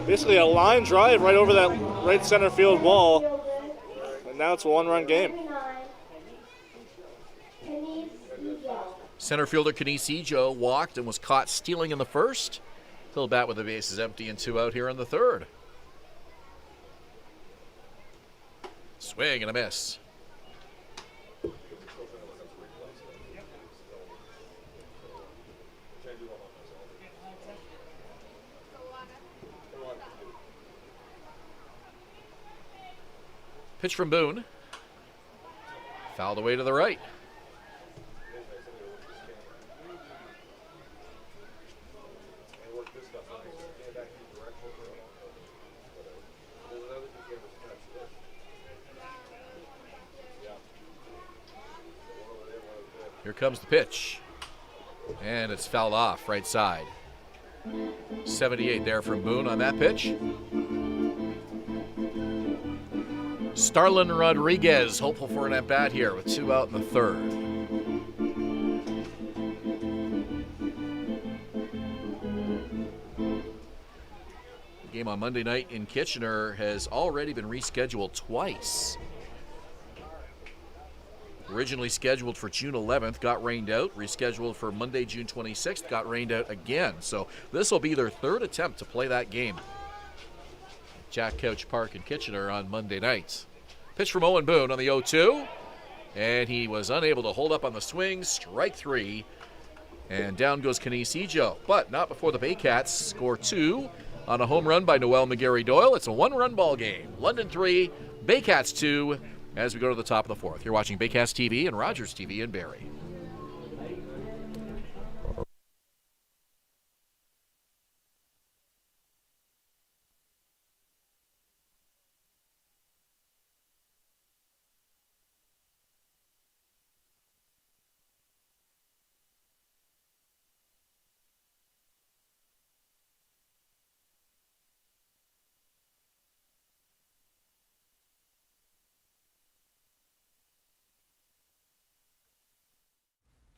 Speaker 3: Basically a line drive right over that right center field wall. And now it's a 1-run game.
Speaker 2: Center fielder Canisijo walked and was caught stealing in the first. He'll bat with the bases empty and 2 out here in the third. Swing and a miss. Pitch from Boone. Fouled away to the right. Here comes the pitch. And it's fouled off right side. 78 there from Boone on that pitch. Starlin Rodriguez hopeful for an at-bat here with 2 out in the third. The game on Monday night in Kitchener has already been rescheduled twice. Originally scheduled for June 11th, got rained out. Rescheduled for Monday, June 26th, got rained out again. So this will be their 3rd attempt to play that game. Jack Couch Park in Kitchener on Monday nights. Pitch from Owen Boone on the 0-2. And he was unable to hold up on the swing. Strike 3. And down goes Canisijo. But not before the Baycats score 2 on a home run by Noel McGarry Doyle. It's a 1-run ball game. London 3, Baycats 2. As we go to the top of the 4th. You're watching Baycats TV and Rogers TV in Barrie.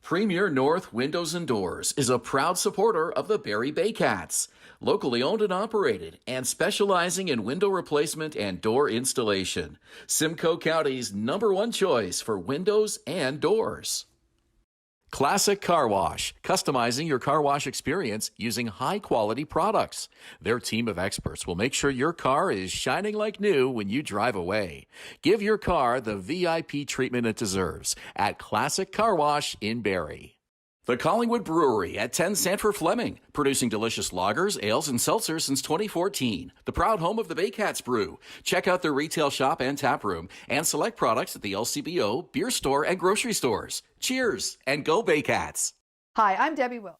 Speaker 2: Premier North Windows and Doors is a proud supporter of the Barrie Baycats, locally owned and operated and specializing in window replacement and door installation. Simcoe County's #1 choice for windows and doors. Classic Car Wash, customizing your car wash experience using high-quality products. Their team of experts will make sure your car is shining like new when you drive away. Give your car the VIP treatment it deserves at Classic Car Wash in Barrie. The Collingwood Brewery at 10 Sanford Fleming, producing delicious lagers, ales, and seltzers since 2014. The proud home of the Baycats Brew. Check out their retail shop and tap room and select products at the LCBO, beer store, and grocery stores. Cheers, and go Baycats.
Speaker 7: Hi, I'm Debbie Will.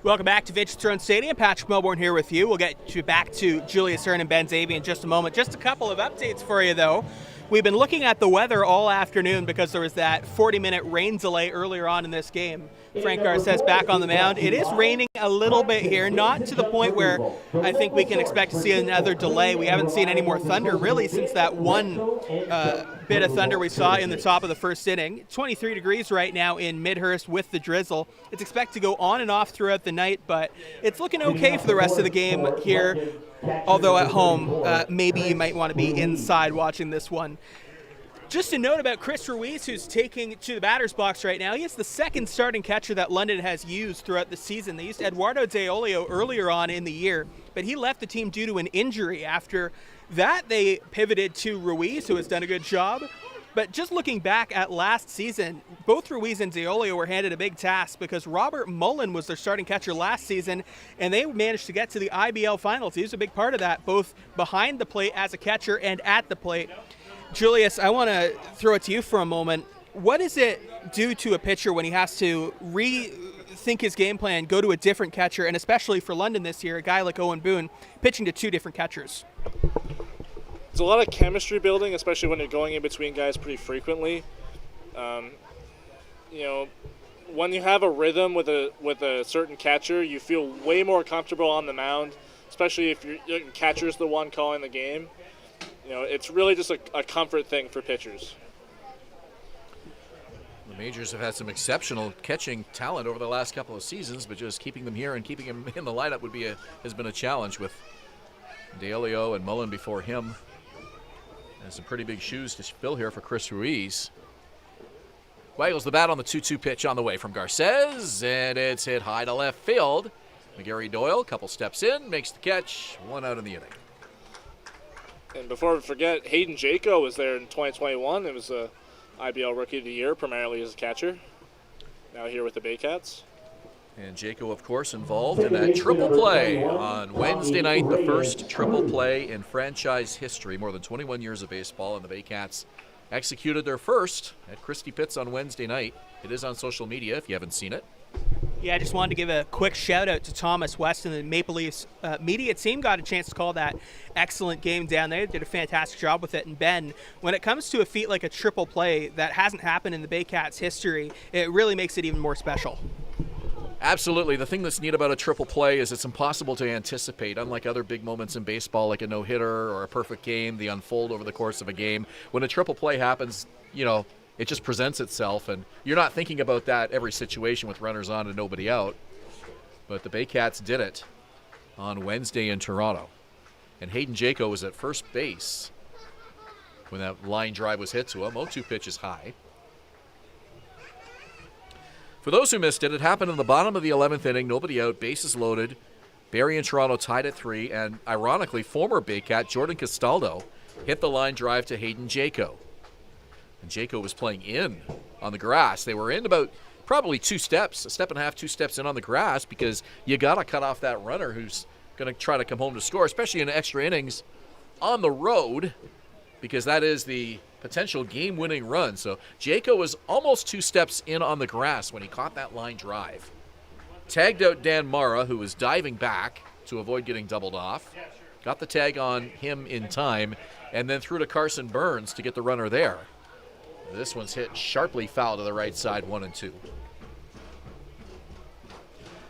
Speaker 8: Welcome back to Vintage Throne Stadium. Patrick Melbourne here with you. We'll get you back to Julius Hern and Ben Davy in just a moment. Just a couple of updates for you, though. We've been looking at the weather all afternoon because there was that 40-minute rain delay earlier on in this game. Frank Garces back on the mound. It is raining a little bit here, not to the point where I think we can expect to see another delay. We haven't seen any more thunder really since that one bit of thunder we saw in the top of the first inning. 23 degrees right now in Midhurst with the drizzle. It's expected to go on and off throughout the night, but it's looking okay for the rest of the game here. Although at home, maybe you might want to be inside watching this one. Just a note about Chris Ruiz, who's taking to the batter's box right now. He is the second starting catcher that London has used throughout the season. They used Eduardo De Olio earlier on in the year, but he left the team due to an injury. After that, they pivoted to Ruiz, who has done a good job. But just looking back at last season, both Ruiz and De Olio were handed a big task because Robert Mullen was their starting catcher last season, and they managed to get to the IBL finals. He was a big part of that, both behind the plate as a catcher and at the plate. Julius, I want to throw it to you for a moment. What does it do to a pitcher when he has to rethink his game plan, go to a different catcher, and especially for London this year, a guy like Owen Boone, pitching to two different catchers?
Speaker 3: There's a lot of chemistry building, especially when you're going in between guys pretty frequently. When you have a rhythm with a certain catcher, you feel way more comfortable on the mound, especially if your catcher's the one calling the game. It's really just a comfort thing for pitchers.
Speaker 2: The Majors have had some exceptional catching talent over the last couple of seasons, but just keeping them here and keeping them in the lineup has been a challenge with De Olio and Mullen before him. And some pretty big shoes to fill here for Chris Ruiz. Waggles the bat on the 2-2 pitch on the way from Garces, and it's hit high to left field. McGarry Doyle, couple steps in, makes the catch, one out in the inning.
Speaker 3: And before we forget, Hayden Jaco was there in 2021. It was a IBL Rookie of the Year, primarily as a catcher. Now here with the Baycats.
Speaker 2: And Jaco, of course, involved in that triple play on Wednesday night, the first triple play in franchise history. More than 21 years of baseball, and the Baycats executed their first at Christie Pitts on Wednesday night. It is on social media if you haven't seen it.
Speaker 8: Yeah, I just wanted to give a quick shout out to Thomas West and the Maple Leafs media team. Got a chance to call that excellent game down there. Did a fantastic job with it. And Ben, when it comes to a feat like a triple play that hasn't happened in the Baycats history, it really makes it even more special.
Speaker 2: Absolutely. The thing that's neat about a triple play is it's impossible to anticipate. Unlike other big moments in baseball, like a no-hitter or a perfect game, they unfold over the course of a game. When a triple play happens, it just presents itself, and you're not thinking about that every situation with runners on and nobody out. But the Baycats did it on Wednesday in Toronto. And Hayden Jaco was at first base when that line drive was hit to him. 0-2 pitch is high. For those who missed it, it happened in the bottom of the 11th inning, nobody out, bases loaded. Barrie and Toronto tied at 3, and ironically, former Baycat Jordan Castaldo hit the line drive to Hayden Jaco. And Jaco was playing in on the grass. They were in about probably 2 steps, a step and a half, 2 steps in on the grass, because you got to cut off that runner who's going to try to come home to score, especially in extra innings on the road, because that is the potential game-winning run. So Jaco was almost 2 steps in on the grass when he caught that line drive. Tagged out Dan Mara, who was diving back to avoid getting doubled off. Got the tag on him in time, and then threw to Carson Burns to get the runner there. This one's hit sharply foul to the right side, 1-2.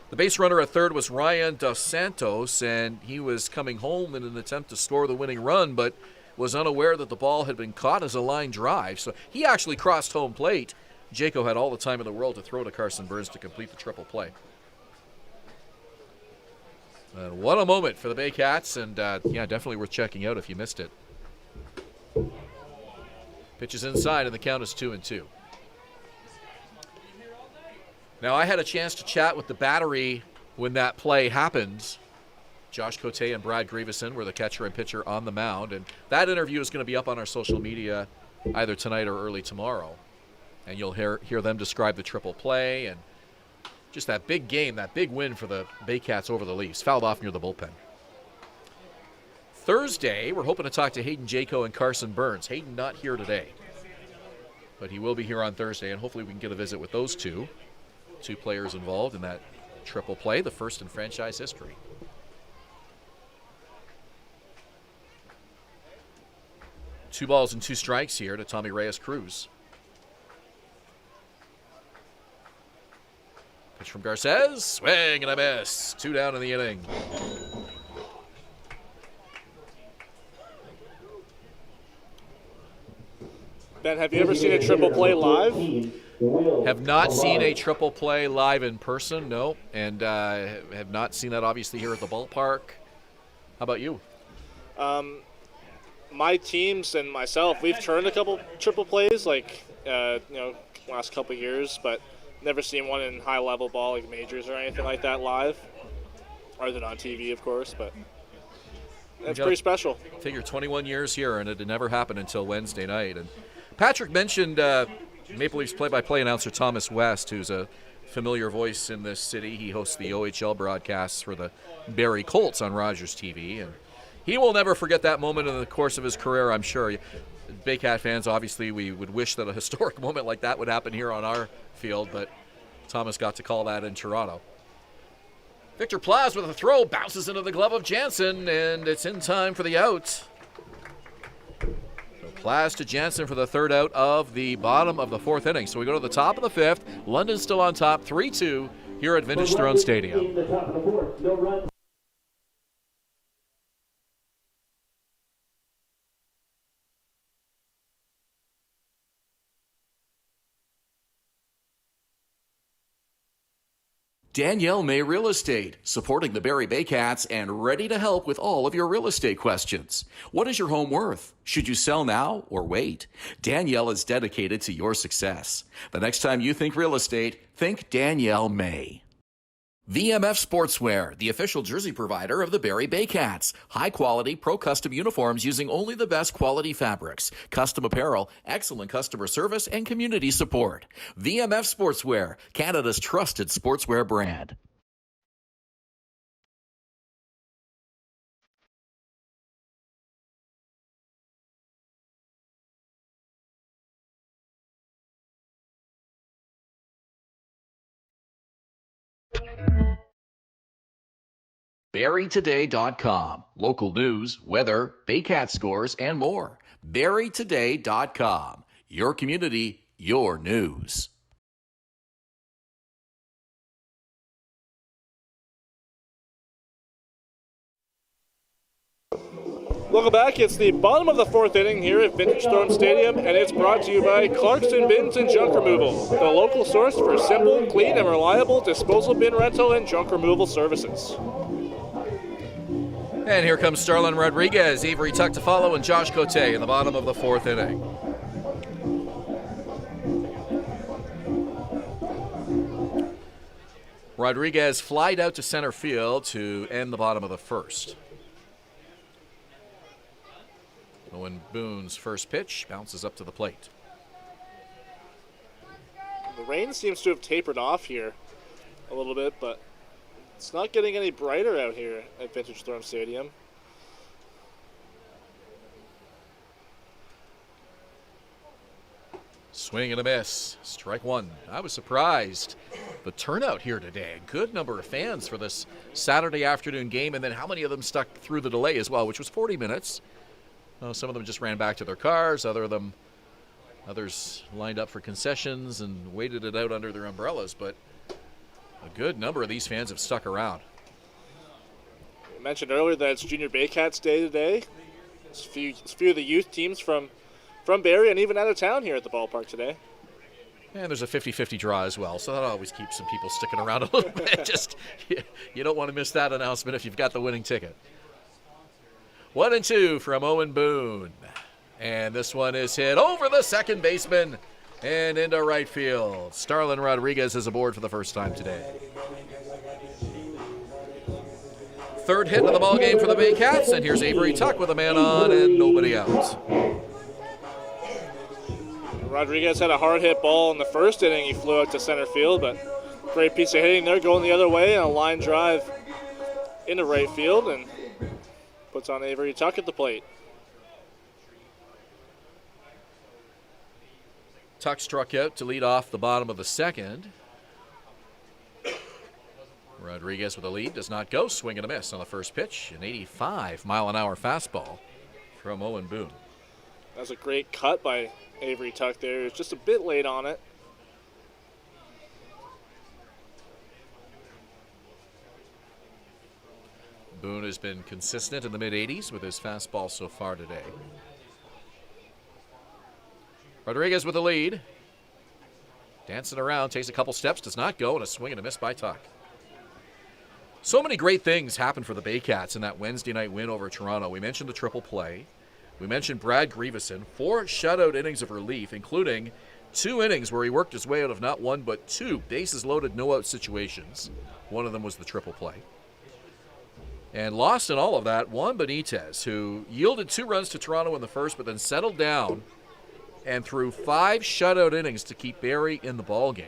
Speaker 2: The base runner at third was Ryan Dos Santos, and he was coming home in an attempt to score the winning run, but was unaware that the ball had been caught as a line drive. So he actually crossed home plate. Jaco had all the time in the world to throw to Carson Burns to complete the triple play. And what a moment for the Baycats, and definitely worth checking out if you missed it. Pitch is inside, and the count is 2-2. Now, I had a chance to chat with the battery when that play happened. Josh Cote and Brad Grieveson were the catcher and pitcher on the mound, and that interview is going to be up on our social media either tonight or early tomorrow. And you'll hear them describe the triple play and just that big game, that big win for the Baycats over the Leafs. Fouled off near the bullpen. Thursday, we're hoping to talk to Hayden Jaco and Carson Burns. Hayden not here today, but he will be here on Thursday, and hopefully we can get a visit with those two players involved in that triple play, the first in franchise history. Two balls and 2 strikes here to Tommy Reyes-Cruz. Pitch from Garces, swing and a miss. 2 down in the inning.
Speaker 3: Ben, have you ever seen a triple play live?
Speaker 2: Have not seen a triple play live in person, no. And have not seen that obviously here at the ballpark. How about you?
Speaker 3: My teams and myself, we've turned a couple triple plays, like, last couple years, but never seen one in high-level ball, like majors or anything like that live, other than on TV, of course, but that's pretty special.
Speaker 2: Figure 21 years here, and it had never happened until Wednesday night. And Patrick mentioned Maple Leafs play-by-play announcer Thomas West, who's a familiar voice in this city. He hosts the OHL broadcasts for the Barrie Colts on Rogers TV, and he will never forget that moment in the course of his career, I'm sure. Baycat fans, obviously, we would wish that a historic moment like that would happen here on our field, but Thomas got to call that in Toronto. Victor Plaz with a throw, bounces into the glove of Jansen, and it's in time for the out. So Plaz to Jansen for the 3rd out of the bottom of the 4th inning. So we go to the top of the 5th. London's still on top, 3-2 here at Vintage Throne Stadium. Danielle May Real Estate, supporting the Barrie Baycats and ready to help with all of your real estate questions. What is your home worth? Should you sell now or wait? Danielle is dedicated to your success. The next time you think real estate, think Danielle May. VMF Sportswear, the official jersey provider of the Barrie Baycats. High-quality, pro-custom uniforms using only the best quality fabrics, custom apparel, excellent customer service, and community support. VMF Sportswear, Canada's trusted sportswear brand. BarrieToday.com. Local news, weather, Baycat scores, and more. BarrieToday.com. Your community, your news.
Speaker 3: Welcome back. It's the bottom of the 4th inning here at Vintage Throne Stadium, and it's brought to you by Clarkson Bins and Junk Removal, the local source for simple, clean, and reliable disposal bin rental and junk removal services.
Speaker 2: And here comes Starlin Rodriguez, Avery Tuck to follow, and Josh Cote in the bottom of the 4th inning. Rodriguez flied out to center field to end the bottom of the 1st. Owen Boone's first pitch bounces up to the plate.
Speaker 3: The rain seems to have tapered off here a little bit, but it's not getting any brighter out here at Vintage Throne Stadium.
Speaker 2: Swing and a miss. Strike 1. I was surprised. The turnout here today. A good number of fans for this Saturday afternoon game, and then how many of them stuck through the delay as well, which was 40 minutes. Some of them just ran back to their cars. Others lined up for concessions and waited it out under their umbrellas, but a good number of these fans have stuck around.
Speaker 3: I mentioned earlier that it's Junior Baycats Day today. There's a few of the youth teams from Barrie and even out of town here at the ballpark today.
Speaker 2: And there's a 50-50 draw as well, so that always keeps some people sticking around a little bit. Just you don't want to miss that announcement if you've got the winning ticket. 1-2 from Owen Boone. And this one is hit over the second baseman and into right field. Starlin Rodriguez is aboard for the first time today. 3rd hit of the ball game for the Baycats, and here's Avery Tuck with a man on and nobody out.
Speaker 3: Rodriguez had a hard hit ball in the 1st inning. He flew out to center field, but great piece of hitting there, going the other way, and a line drive into right field, and puts on Avery Tuck at the plate. Tuck
Speaker 2: struck out to lead off the bottom of the 2nd. Rodriguez with a lead, does not go. Swing and a miss on the first pitch. An 85-mile-an-hour fastball from Owen Boone.
Speaker 3: That was a great cut by Avery Tuck there. It's just a bit late on it.
Speaker 2: Boone has been consistent in the mid-80s with his fastball so far today. Rodriguez with a lead. Dancing around, takes a couple steps, does not go, and a swing and a miss by Tuck. So many great things happened for the Baycats in that Wednesday night win over Toronto. We mentioned the triple play. We mentioned Brad Grieveson, 4 shutout innings of relief, including 2 innings where he worked his way out of not 1 but 2 bases-loaded no-out situations. One of them was the triple play. And lost in all of that, Juan Benitez, who yielded 2 runs to Toronto in the first, but then settled down and threw 5 shutout innings to keep Barrie in the ballgame.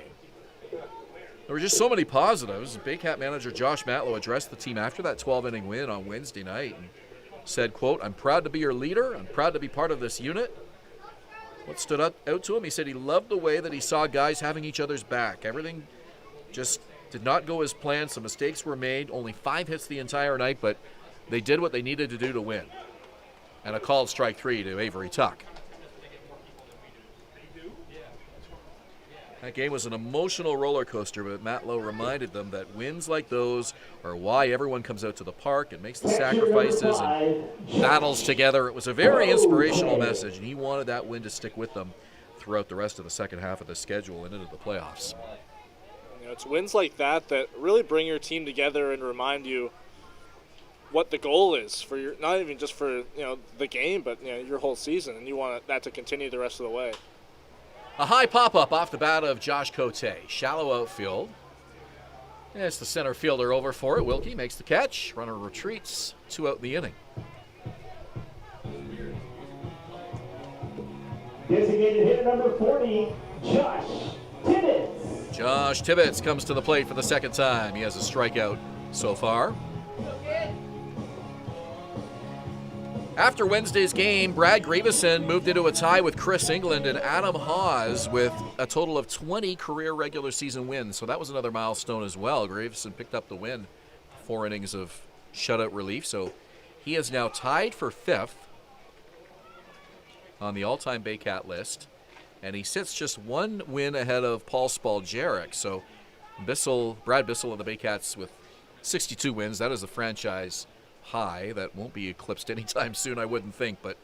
Speaker 2: There were just so many positives. Baycat manager Josh Matlow addressed the team after that 12-inning win on Wednesday night and said, quote, "I'm proud to be your leader. I'm proud to be part of this unit." What stood out to him, he said he loved the way that he saw guys having each other's back. Everything just did not go as planned. Some mistakes were made. Only 5 hits the entire night, but they did what they needed to do to win. And a called strike 3 to Avery Tuck. That game was an emotional roller coaster, but Matlow reminded them that wins like those are why everyone comes out to the park and makes the sacrifices and battles together. It was a very inspirational message, and he wanted that win to stick with them throughout the rest of the second half of the schedule and into the playoffs.
Speaker 3: You know, it's wins like that that really bring your team together and remind you what the goal is for your, not even just for the game, but your whole season, and you want that to continue the rest of the way.
Speaker 2: A high pop-up off the bat of Josh Cote. Shallow outfield. It's the center fielder over for it. Wilkie makes the catch. Runner retreats. 2 out in the inning.
Speaker 1: Designated hitter number 40, Josh Tibbetts.
Speaker 2: Josh Tibbetts comes to the plate for the second time. He has a strikeout so far. After Wednesday's game, Brad Grieveson moved into a tie with Chris England and Adam Hawes with a total of 20 career regular season wins. So that was another milestone as well. Grieveson picked up the win, 4 innings of shutout relief. So he is now tied for 5th on the all-time Baycat list. And he sits just 1 win ahead of Paul Spaljaric. So Brad Bissell of the Baycats with 62 wins. That is a franchise high that won't be eclipsed anytime soon, I wouldn't think, but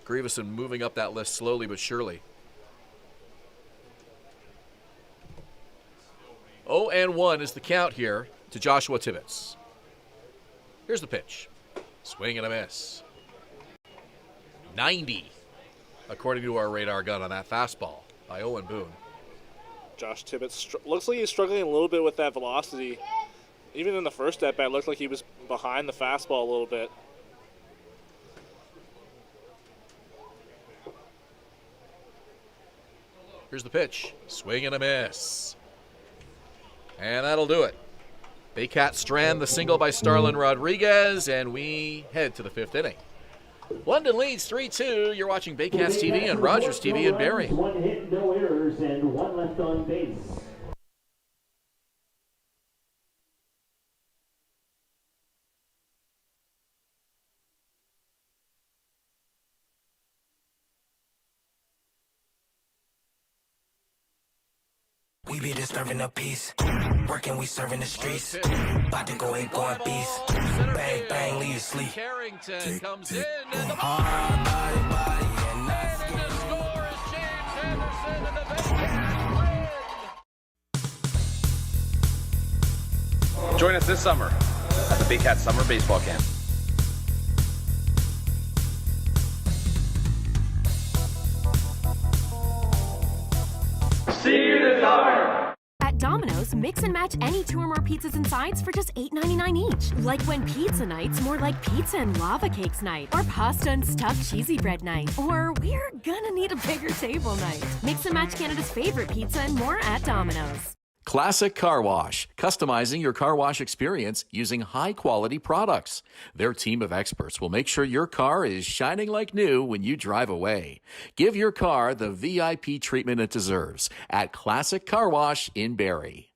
Speaker 2: Grieveson moving up that list slowly but surely. 0-1 is the count here to Joshua Tibbetts. Here's the pitch. Swing and a miss. 90, according to our radar gun on that fastball by Owen Boone.
Speaker 3: Josh Tibbetts looks like he's struggling a little bit with that velocity. Even in the first at-bat, it looked like he was behind the fastball a little bit.
Speaker 2: Here's the pitch. Swing and a miss. And that'll do it. Baycats strand the single by Starlin Rodriguez, and we head to the 5th inning. London leads 3-2. You're watching Baycats TV and Rogers TV in Barrie.
Speaker 1: 1 hit, no errors, and 1 left on base.
Speaker 4: We be disturbing the peace. Working, we serving the streets. About to go 8 going beast. Bang, bang, leave you sleep.
Speaker 2: Carrington comes in, and the
Speaker 4: Hard body, and that's
Speaker 2: the score is James Anderson, and the Baycats win.
Speaker 5: Join us this summer at the Baycats Summer Baseball Camp. See you this summer!
Speaker 6: At Domino's, mix and match any 2 or more pizzas and sides for just $8.99 each. Like when pizza night's more like pizza and lava cakes night, or pasta and stuffed cheesy bread night, or we're gonna need a bigger table night. Mix and match Canada's favorite pizza and more at Domino's.
Speaker 2: Classic Car Wash, customizing your car wash experience using high-quality products. Their team of experts will make sure your car is shining like new when you drive away. Give your car the VIP treatment it deserves at Classic Car Wash in Barrie.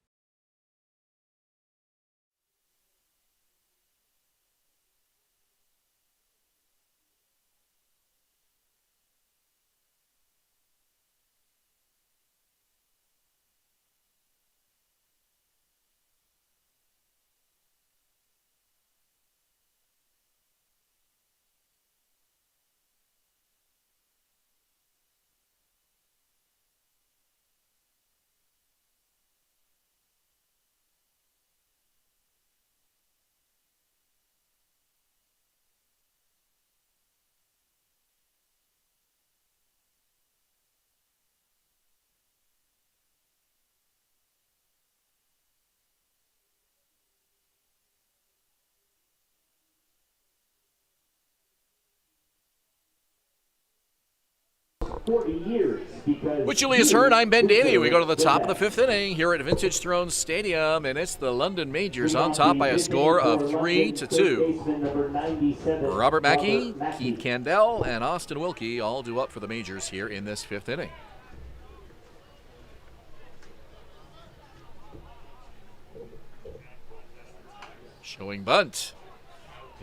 Speaker 1: 40 years.
Speaker 2: With Julius Hern, I'm Ben Davy. We go to the top of the fifth inning here at Vintage Throne Stadium, and it's the London Majors on top by a score of 3-2. Robert Mackey, Keith Candell, and Austin Wilkie all due up for the Majors here in this fifth inning. Showing bunt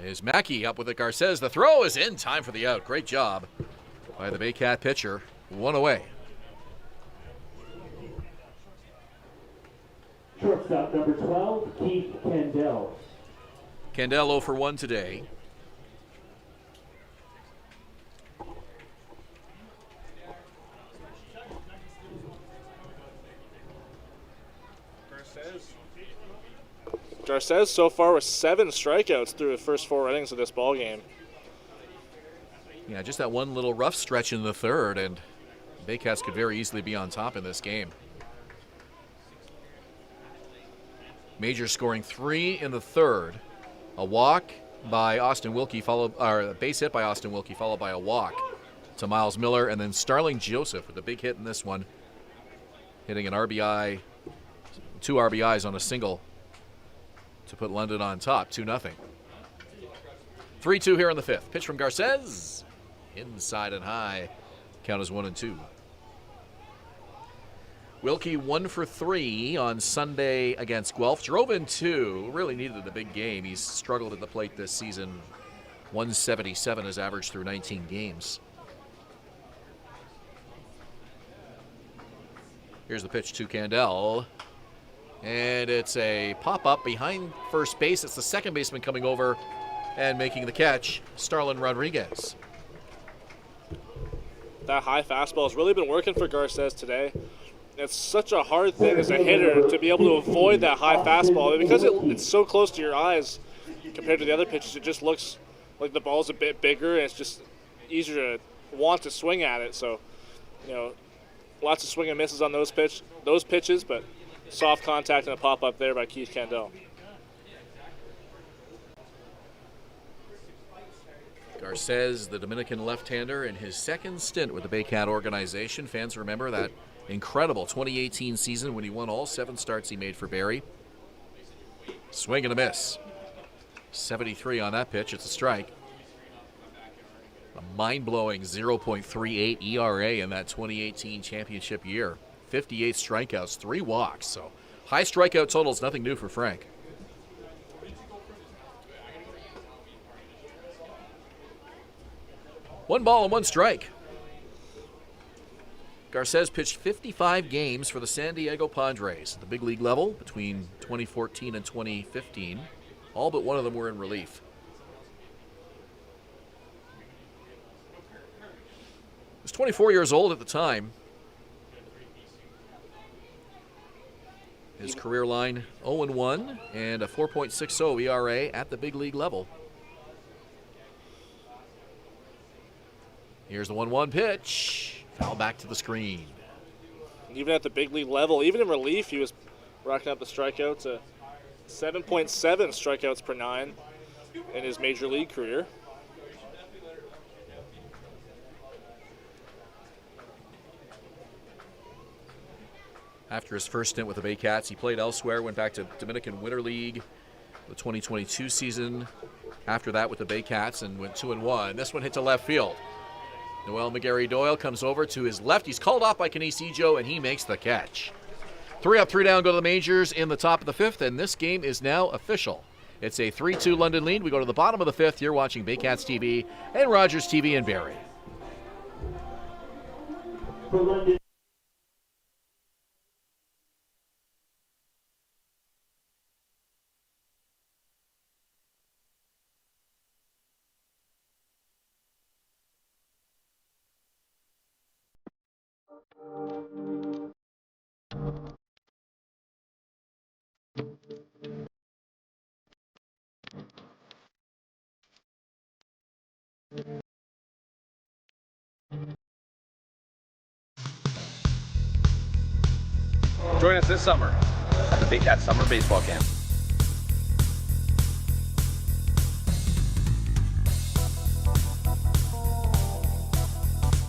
Speaker 2: is Mackey up with it. Garces. The throw is in time for the out. Great job by the Baycat pitcher. One away.
Speaker 1: Shortstop number 12, Keith Candell.
Speaker 2: Candell 0 for 1 today.
Speaker 3: Garces so far with 7 strikeouts through the first 4 innings of this ball game.
Speaker 2: Yeah, just that one little rough stretch in the third, and Baycats could very easily be on top in this game. Majors scoring 3 in the third. A walk by Austin Wilkie, a base hit by Austin Wilkie, followed by a walk to Miles Miller, and then Starling Joseph with a big hit in this one, hitting an RBI, 2 RBIs on a single to put London on top, 2-0. 3-2 here in the fifth. Pitch from Garces, inside and high. Count is 1-2. Wilkie 1 for 3 on Sunday against Guelph. Drove in 2. Really needed a big game. He's struggled at the plate this season. 177 is average through 19 games. Here's the pitch to Candell. And it's a pop-up behind first base. It's the second baseman coming over and making the catch, Starlin Rodriguez.
Speaker 3: That high fastball has really been working for Garces today. It's such a hard thing as a hitter to be able to avoid that high fastball. Because it's so close to your eyes compared to the other pitches, it just looks like the ball's a bit bigger, and it's just easier to want to swing at it. So, lots of swing and misses on those pitches, but soft contact and a pop-up there by Keith Candell.
Speaker 2: Garces, the Dominican left-hander, in his second stint with the Baycat organization. Fans remember that incredible 2018 season when he won all 7 starts he made for Barrie. Swing and a miss. 73 on that pitch. It's a strike. A mind-blowing 0.38 ERA in that 2018 championship year. 58 strikeouts, 3 walks. So high strikeout totals, nothing new for Frank. One ball and 1 strike. Garces pitched 55 games for the San Diego Padres at the big league level between 2014 and 2015. All but one of them were in relief. He was 24 years old at the time. His career line 0-1 and a 4.60 ERA at the big league level. Here's the 1-1 pitch. Foul back to the screen.
Speaker 3: Even at the big league level, even in relief, he was racking up the strikeouts. 7.7 strikeouts per 9 in his major league career.
Speaker 2: After his first stint with the Baycats, he played elsewhere, went back to Dominican Winter League, the 2022 season. After that with the Baycats and went 2-1. This one hit to left field. Noel McGarry Doyle comes over to his left. He's called off by Kenise Ejo, and he makes the catch. 3 up, 3 down, go to the Majors in the top of the fifth, and this game is now official. It's a 3-2 London lead. We go to the bottom of the fifth. You're watching Baycats TV and Rogers TV in Barrie.
Speaker 1: For London.
Speaker 5: Join us this summer at the Baycats Summer Baseball Camp.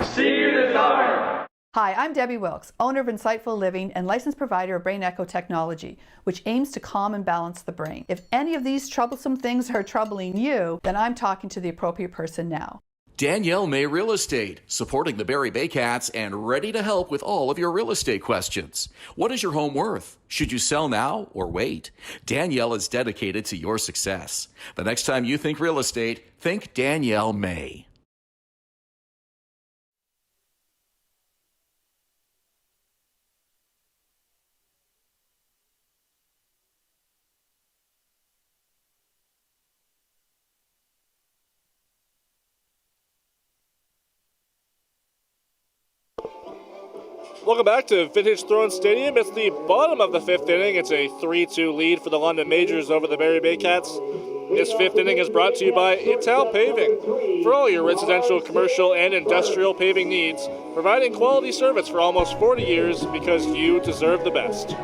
Speaker 5: See you this summer!
Speaker 7: Hi, I'm Debbie Wilkes, owner of Insightful Living and licensed provider of Brain Echo Technology, which aims to calm and balance the brain. If any of these troublesome things are troubling you, then I'm talking to the appropriate person now.
Speaker 2: Danielle May Real Estate, supporting the Barrie Baycats and ready to help with all of your real estate questions. What is your home worth? Should you sell now or wait? Danielle is dedicated to your success. The next time you think real estate, think Danielle May.
Speaker 3: Welcome back to Vintage Throne Stadium. It's the bottom of the fifth inning. It's a 3-2 lead for the London Majors over the Barrie Baycats. This fifth inning is brought to you by Ital Paving. For all your residential, commercial, and industrial paving needs, providing quality service for almost 40 years because you deserve the best.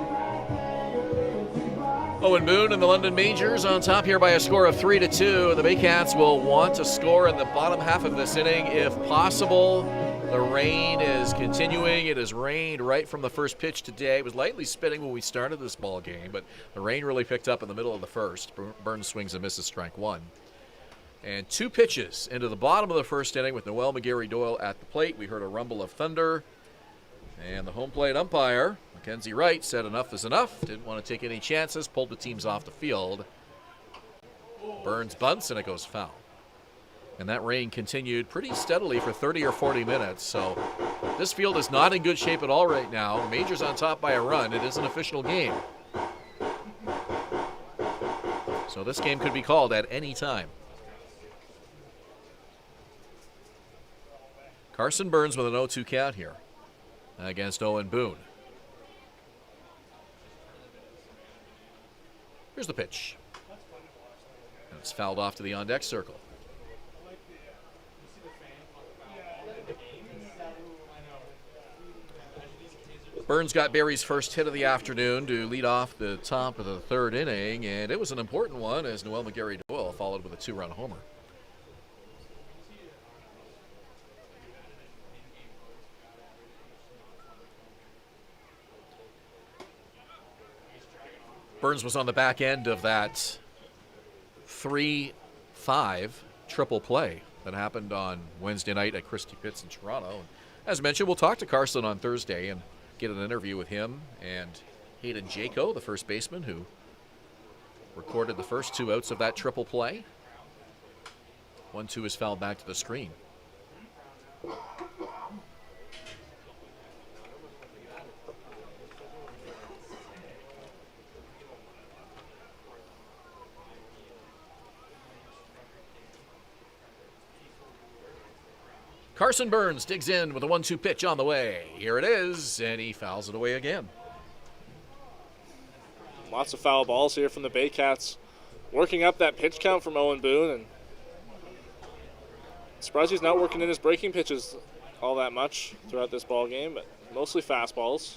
Speaker 2: Owen Boone and the London Majors on top here by a score of 3-2. The Baycats will want to score in the bottom half of this inning if possible. The rain is continuing. It has rained right from the first pitch today. It was lightly spitting when we started this ball game, but the rain really picked up in the middle of the first. Burns swings and misses, strike one. And 2 pitches into the bottom of the first inning with Noel McGarry-Doyle at the plate. We heard a rumble of thunder. And the home plate umpire, Mackenzie Wright, said enough is enough. Didn't want to take any chances, pulled the teams off the field. Burns bunts, and it goes foul. And that rain continued pretty steadily for 30 or 40 minutes. So this field is not in good shape at all right now. Majors on top by a run. It is an official game. So this game could be called at any time. Carson Burns with an 0-2 count here against Owen Boone. Here's the pitch. And it's fouled off to the on-deck circle. Burns got Barrie's first hit of the afternoon to lead off the top of the third inning, and it was an important one as Noel McGarry-Doyle followed with a 2-run homer. Burns was on the back end of that 3-5 triple play that happened on Wednesday night at Christie Pitts in Toronto. As mentioned, we'll talk to Carson on Thursday and get an interview with him and Hayden Jaco, the first baseman who recorded the first 2 outs of that triple play. 1-2 is fouled back to the screen. Carson Burns digs in with a 1-2 pitch on the way. Here it is, and he fouls it away again.
Speaker 3: Lots of foul balls here from the Baycats. Working up that pitch count from Owen Boone, and surprised he's not working in his breaking pitches all that much throughout this ball game, but mostly fastballs.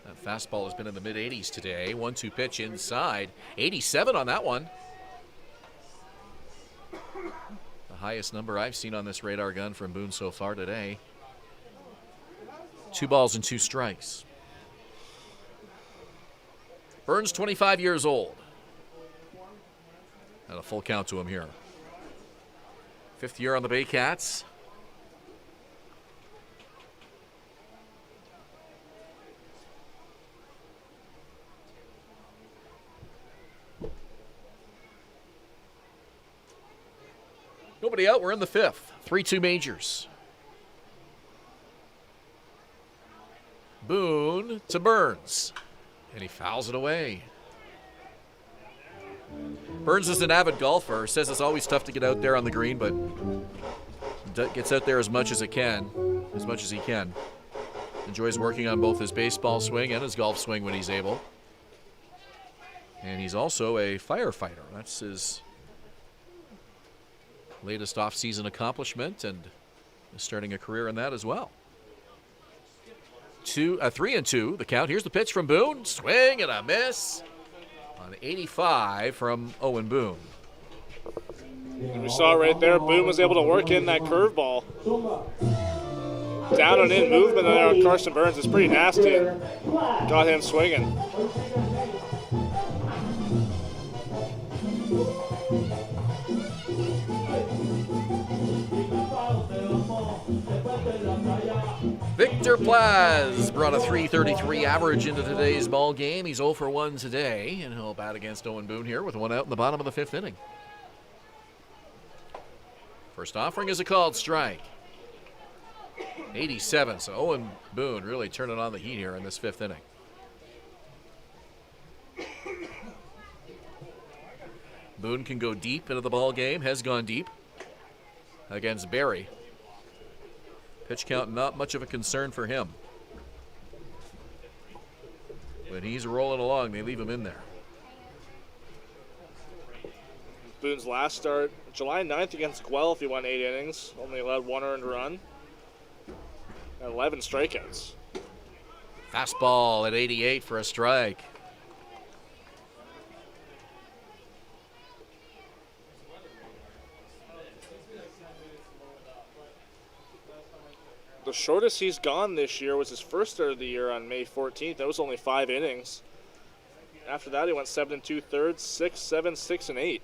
Speaker 2: That fastball has been in the mid-80s today. 1-2 pitch inside. 87 on that one. The highest number I've seen on this radar gun from Boone so far today. 2 balls and 2 strikes. Burns, 25 years old. And a full count to him here. 5th year on the Baycats. Nobody out. We're in the 5th. 3-2 Majors. Boone to Burns. And he fouls it away. Burns is an avid golfer. Says it's always tough to get out there on the green, but gets out there as much as he can. Enjoys working on both his baseball swing and his golf swing when he's able. And he's also a firefighter. That's his latest off-season accomplishment, and is starting a career in that as well. 3-2, the count. Here's the pitch from Boone. Swing and a miss on 85 from Owen Boone.
Speaker 3: And we saw it right there. Boone was able to work in that curveball. Down and in movement there on Carson Burns is pretty nasty. And got him swinging.
Speaker 2: Victor Plaz brought a .333 average into today's ball game. He's 0 for 1 today, and he'll bat against Owen Boone here with one out in the bottom of the 5th inning. First offering is a called strike. 87, so Owen Boone really turning on the heat here in this 5th inning. Boone can go deep into the ball game, has gone deep against Barrie. Pitch count not much of a concern for him. When he's rolling along, they leave him in there.
Speaker 3: Boone's last start, July 9th against Guelph, he won 8 innings, only allowed 1 earned run, and 11 strikeouts.
Speaker 2: Fastball at 88 for a strike.
Speaker 3: The shortest he's gone this year was his first start of the year on May 14th. That was only 5 innings. After that, he went 7 2/3, 6, 7, 6, and 8.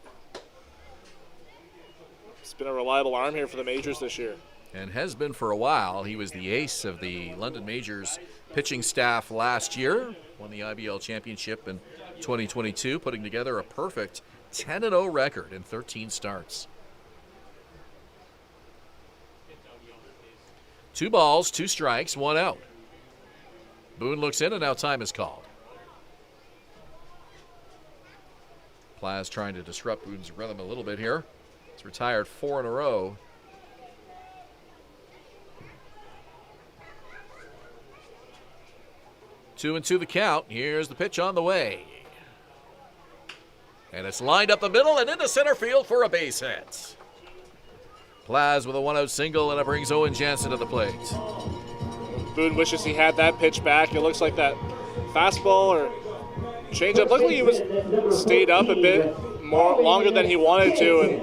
Speaker 3: It's been a reliable arm here for the Majors this year.
Speaker 2: And has been for a while. He was the ace of the London Majors pitching staff last year. Won the IBL championship in 2022, putting together a perfect 10-0 record in 13 starts. 2 balls, 2 strikes, 1 out. Boone looks in, and now time is called. Plaz trying to disrupt Boone's rhythm a little bit here. He's retired 4 in a row. Two and 2 the count. Here's the pitch on the way. And it's lined up the middle and into center field for a base hit. Plaz with a 1-out single, and it brings Owen Jansen to the plate.
Speaker 3: Boone wishes he had that pitch back. It looks like that fastball or changeup. Looked like he was stayed up a bit more longer than he wanted to, and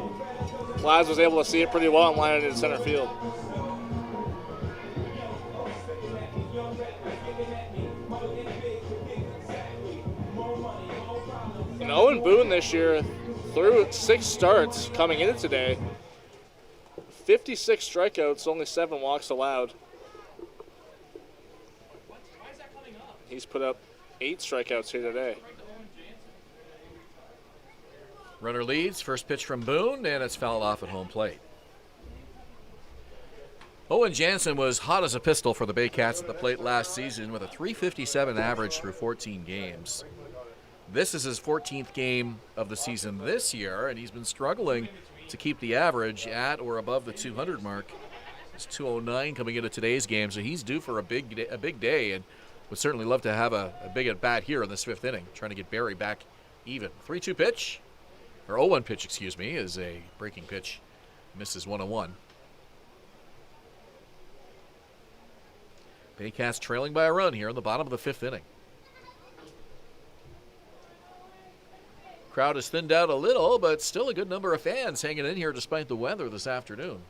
Speaker 3: Plaz was able to see it pretty well and line it into center field. And Owen Boone this year, through 6 starts coming into today, 56 strikeouts, only 7 walks allowed. He's put up 8 strikeouts here today.
Speaker 2: Runner leads, first pitch from Boone, and it's fouled off at home plate. Owen Jansen was hot as a pistol for the Baycats at the plate last season with a .357 average through 14 games. This is his 14th game of the season this year, and he's been struggling to keep the average at or above the 200 mark. It's 209 coming into today's game, so he's due for a big day, and would certainly love to have a big at bat here in this 5th inning, trying to get Barrie back even. 3-2 pitch, or 0-1 pitch, excuse me, is a breaking pitch. Misses 1-1. Baycats trailing by a run here in the bottom of the 5th inning. Crowd has thinned out a little, but still a good number of fans hanging in here despite the weather this afternoon.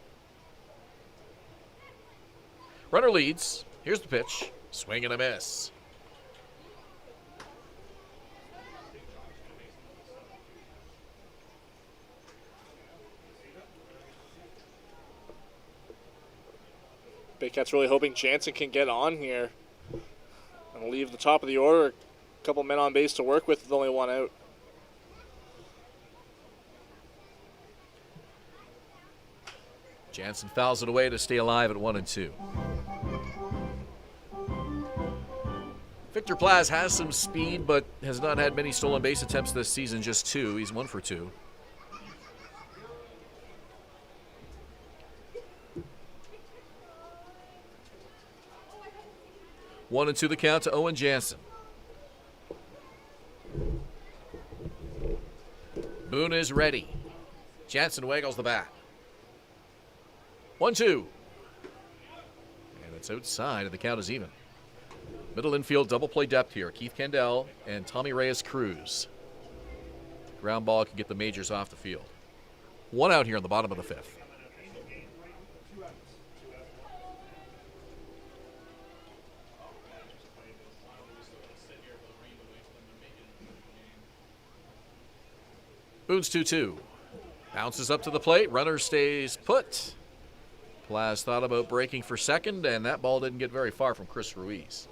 Speaker 2: Runner leads. Here's the pitch. Swing and a miss.
Speaker 3: Baycats really hoping Jansen can get on here and leave the top of the order. A couple men on base to work with only 1 out.
Speaker 2: Jansen fouls it away to stay alive at 1-2. Victor Plaz has some speed, but has not had many stolen base attempts this season, just 2. He's 1 for 2. One and 2 the count to Owen Jansen. Boone is ready. Jansen waggles the bat. 1-2. And it's outside, and the count is even. Middle infield double play depth here. Keith Kendall and Tommy Reyes Cruz. Ground ball can get the Majors off the field. One out here in the bottom of the fifth. Boone's 2-2. Bounces up to the plate. Runner stays put. Plaz thought about breaking for second, and that ball didn't get very far from Chris Ruiz.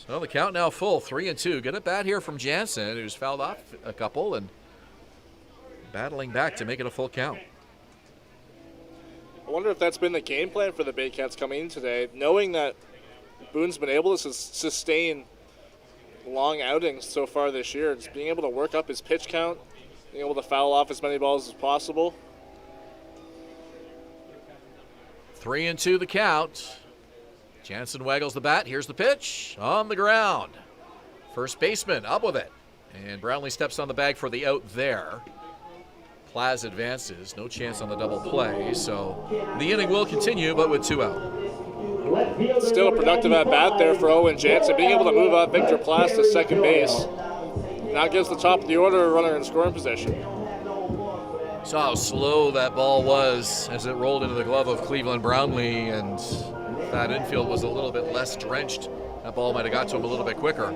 Speaker 2: So the count now full, 3-2. Good at bat here from Jansen, who's fouled off a couple and battling back to make it a full count.
Speaker 3: I wonder if that's been the game plan for the Baycats coming in today, knowing that Boone's been able to sustain long outings so far this year. Just being able to work up his pitch count, being able to foul off as many balls as possible.
Speaker 2: 3-2 the count. Jansen waggles the bat. Here's the pitch on the ground. First baseman up with it. And Brownlee steps on the bag for the out there. Plaz advances. No chance on the double play. So the inning will continue, but with 2 out.
Speaker 3: Still a productive at-bat there for Owen Jansen, being able to move up Victor Plaz to second base. Now gives the top of the order a runner in scoring position.
Speaker 2: Saw how slow that ball was as it rolled into the glove of Cleveland Brownlee, and if that infield was a little bit less drenched, that ball might have got to him a little bit quicker.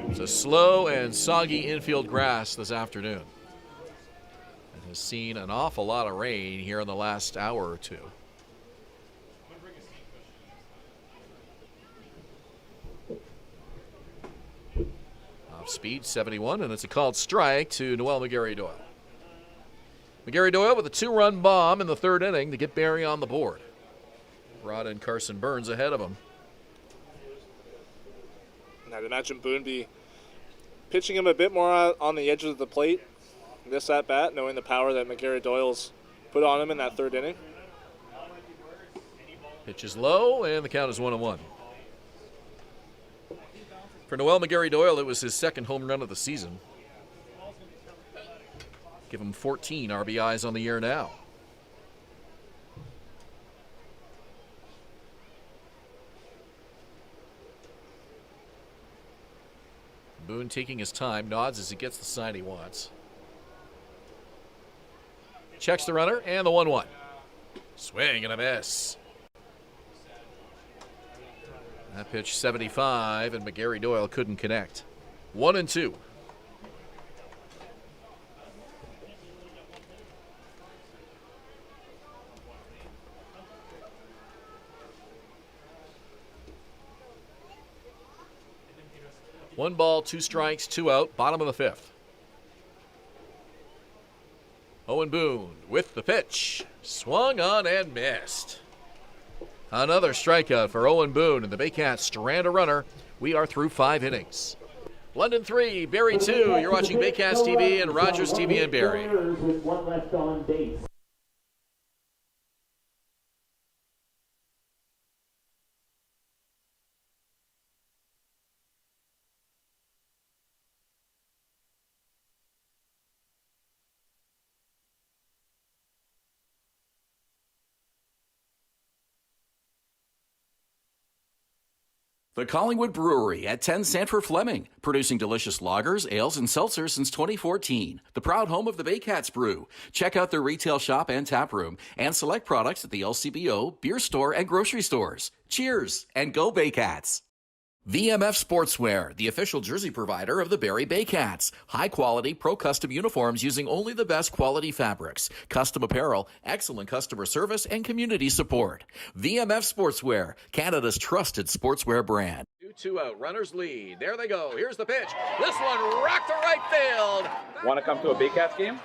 Speaker 2: It's a slow and soggy infield grass this afternoon. It has seen an awful lot of rain here in the last hour or two. Off speed, 71, and it's a called strike to Noel McGarry-Doyle. McGarry-Doyle with a 2-run bomb in the third inning to get Barrie on the board. Brought in Carson Burns ahead of him.
Speaker 3: And I'd imagine Boone be pitching him a bit more on the edges of the plate this at-bat, knowing the power that McGarry-Doyle's put on him in that third inning.
Speaker 2: Pitch is low, and the count is 1-1. For Noel McGarry-Doyle, it was his second home run of the season. Give him 14 RBIs on the year now. Boone taking his time, nods as he gets the sign he wants. Checks the runner, and the 1-1. Swing and a miss. That pitch 75, and McGarry-Doyle couldn't connect. 1-2. One ball, 2 strikes, 2 out, bottom of the fifth. Owen Boone with the pitch. Swung on and missed. Another strikeout for Owen Boone, and the Baycats strand a runner. We are through 5 innings. London 3, Barrie 2. You're watching Baycats TV and Rogers TV in Barrie.
Speaker 1: With 1 left on base.
Speaker 9: The Collingwood Brewery at 10 Sanford Fleming, producing delicious lagers, ales, and seltzers since 2014. The proud home of the Baycats Brew. Check out their retail shop and tap room, and select products at the LCBO, beer store, and grocery stores. Cheers, and go Baycats! VMF Sportswear, the official jersey provider of the Barrie Baycats. High-quality, pro-custom uniforms using only the best quality fabrics. Custom apparel, excellent customer service, and community support. VMF Sportswear, Canada's trusted sportswear brand.
Speaker 2: 2 out, runners lead. There they go. Here's the pitch. This one rocked to right field.
Speaker 5: Want to come to a Baycats game?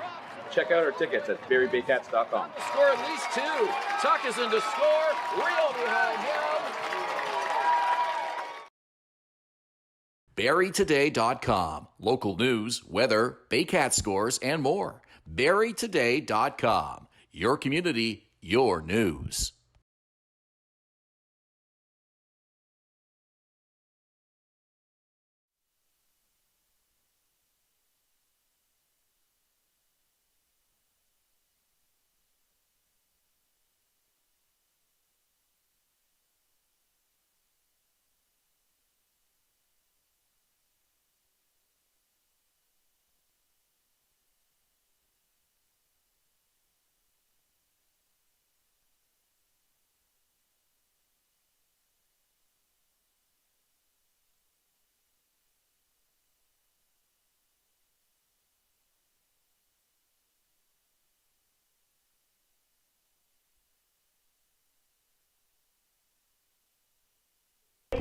Speaker 5: Check out our tickets at barriebaycats.com.
Speaker 2: Score at least 2. Tuck is in to score. Rio behind him.
Speaker 9: BarrieToday.com. Local news, weather, Baycat scores, and more. BarrieToday.com. Your community, your news.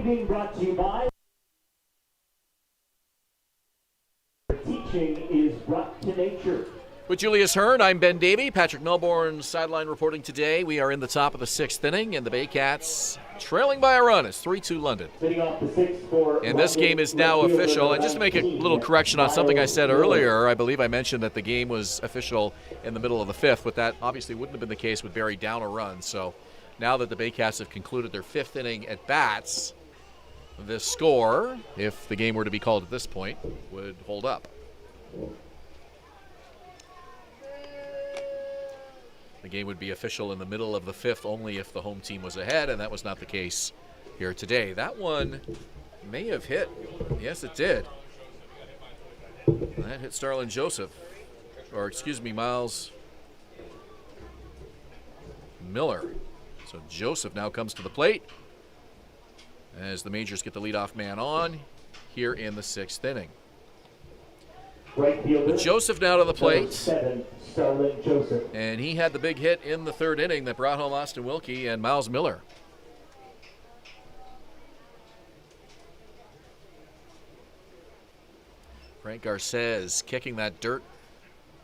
Speaker 1: being brought to you by Teaching is brought to nature.
Speaker 2: With Julius Hern, I'm Ben Davy. Patrick Melbourne sideline reporting today. We are in the top of the 6th inning, and the Baycats trailing by a run. It's 3-2 London. And this game is now official. And just to make a little correction on something I said earlier, I believe I mentioned that the game was official in the middle of the 5th, but that obviously wouldn't have been the case with Barrie down a run. So now that the Baycats have concluded their 5th inning at bats, this score, if the game were to be called at this point, would hold up. The game would be official in the middle of the 5th only if the home team was ahead, and that was not the case here today. That one may have hit. Yes, it did. That hit Starlin Joseph. Or, excuse me, Miles Miller. So Joseph now comes to the plate as the Majors get the leadoff man on here in the 6th inning. But Joseph now to the plate, and he had the big hit in the 3rd inning that brought home Austin Wilkie and Miles Miller. Frank Garces kicking that dirt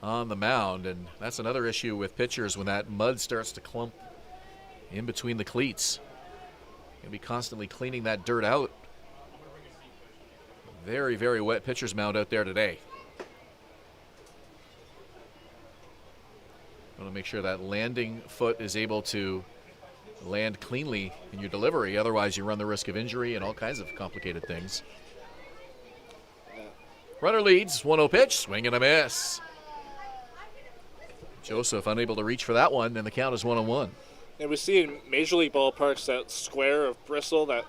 Speaker 2: on the mound, and that's another issue with pitchers when that mud starts to clump in between the cleats. You'll be constantly cleaning that dirt out. Very, very wet pitcher's mound out there today. Want to make sure that landing foot is able to land cleanly in your delivery. Otherwise, you run the risk of injury and all kinds of complicated things. Runner leads, 1-0 pitch, swing and a miss. Joseph unable to reach for that one, and the count is 1-1.
Speaker 3: And we see in Major League ballparks that square of bristle that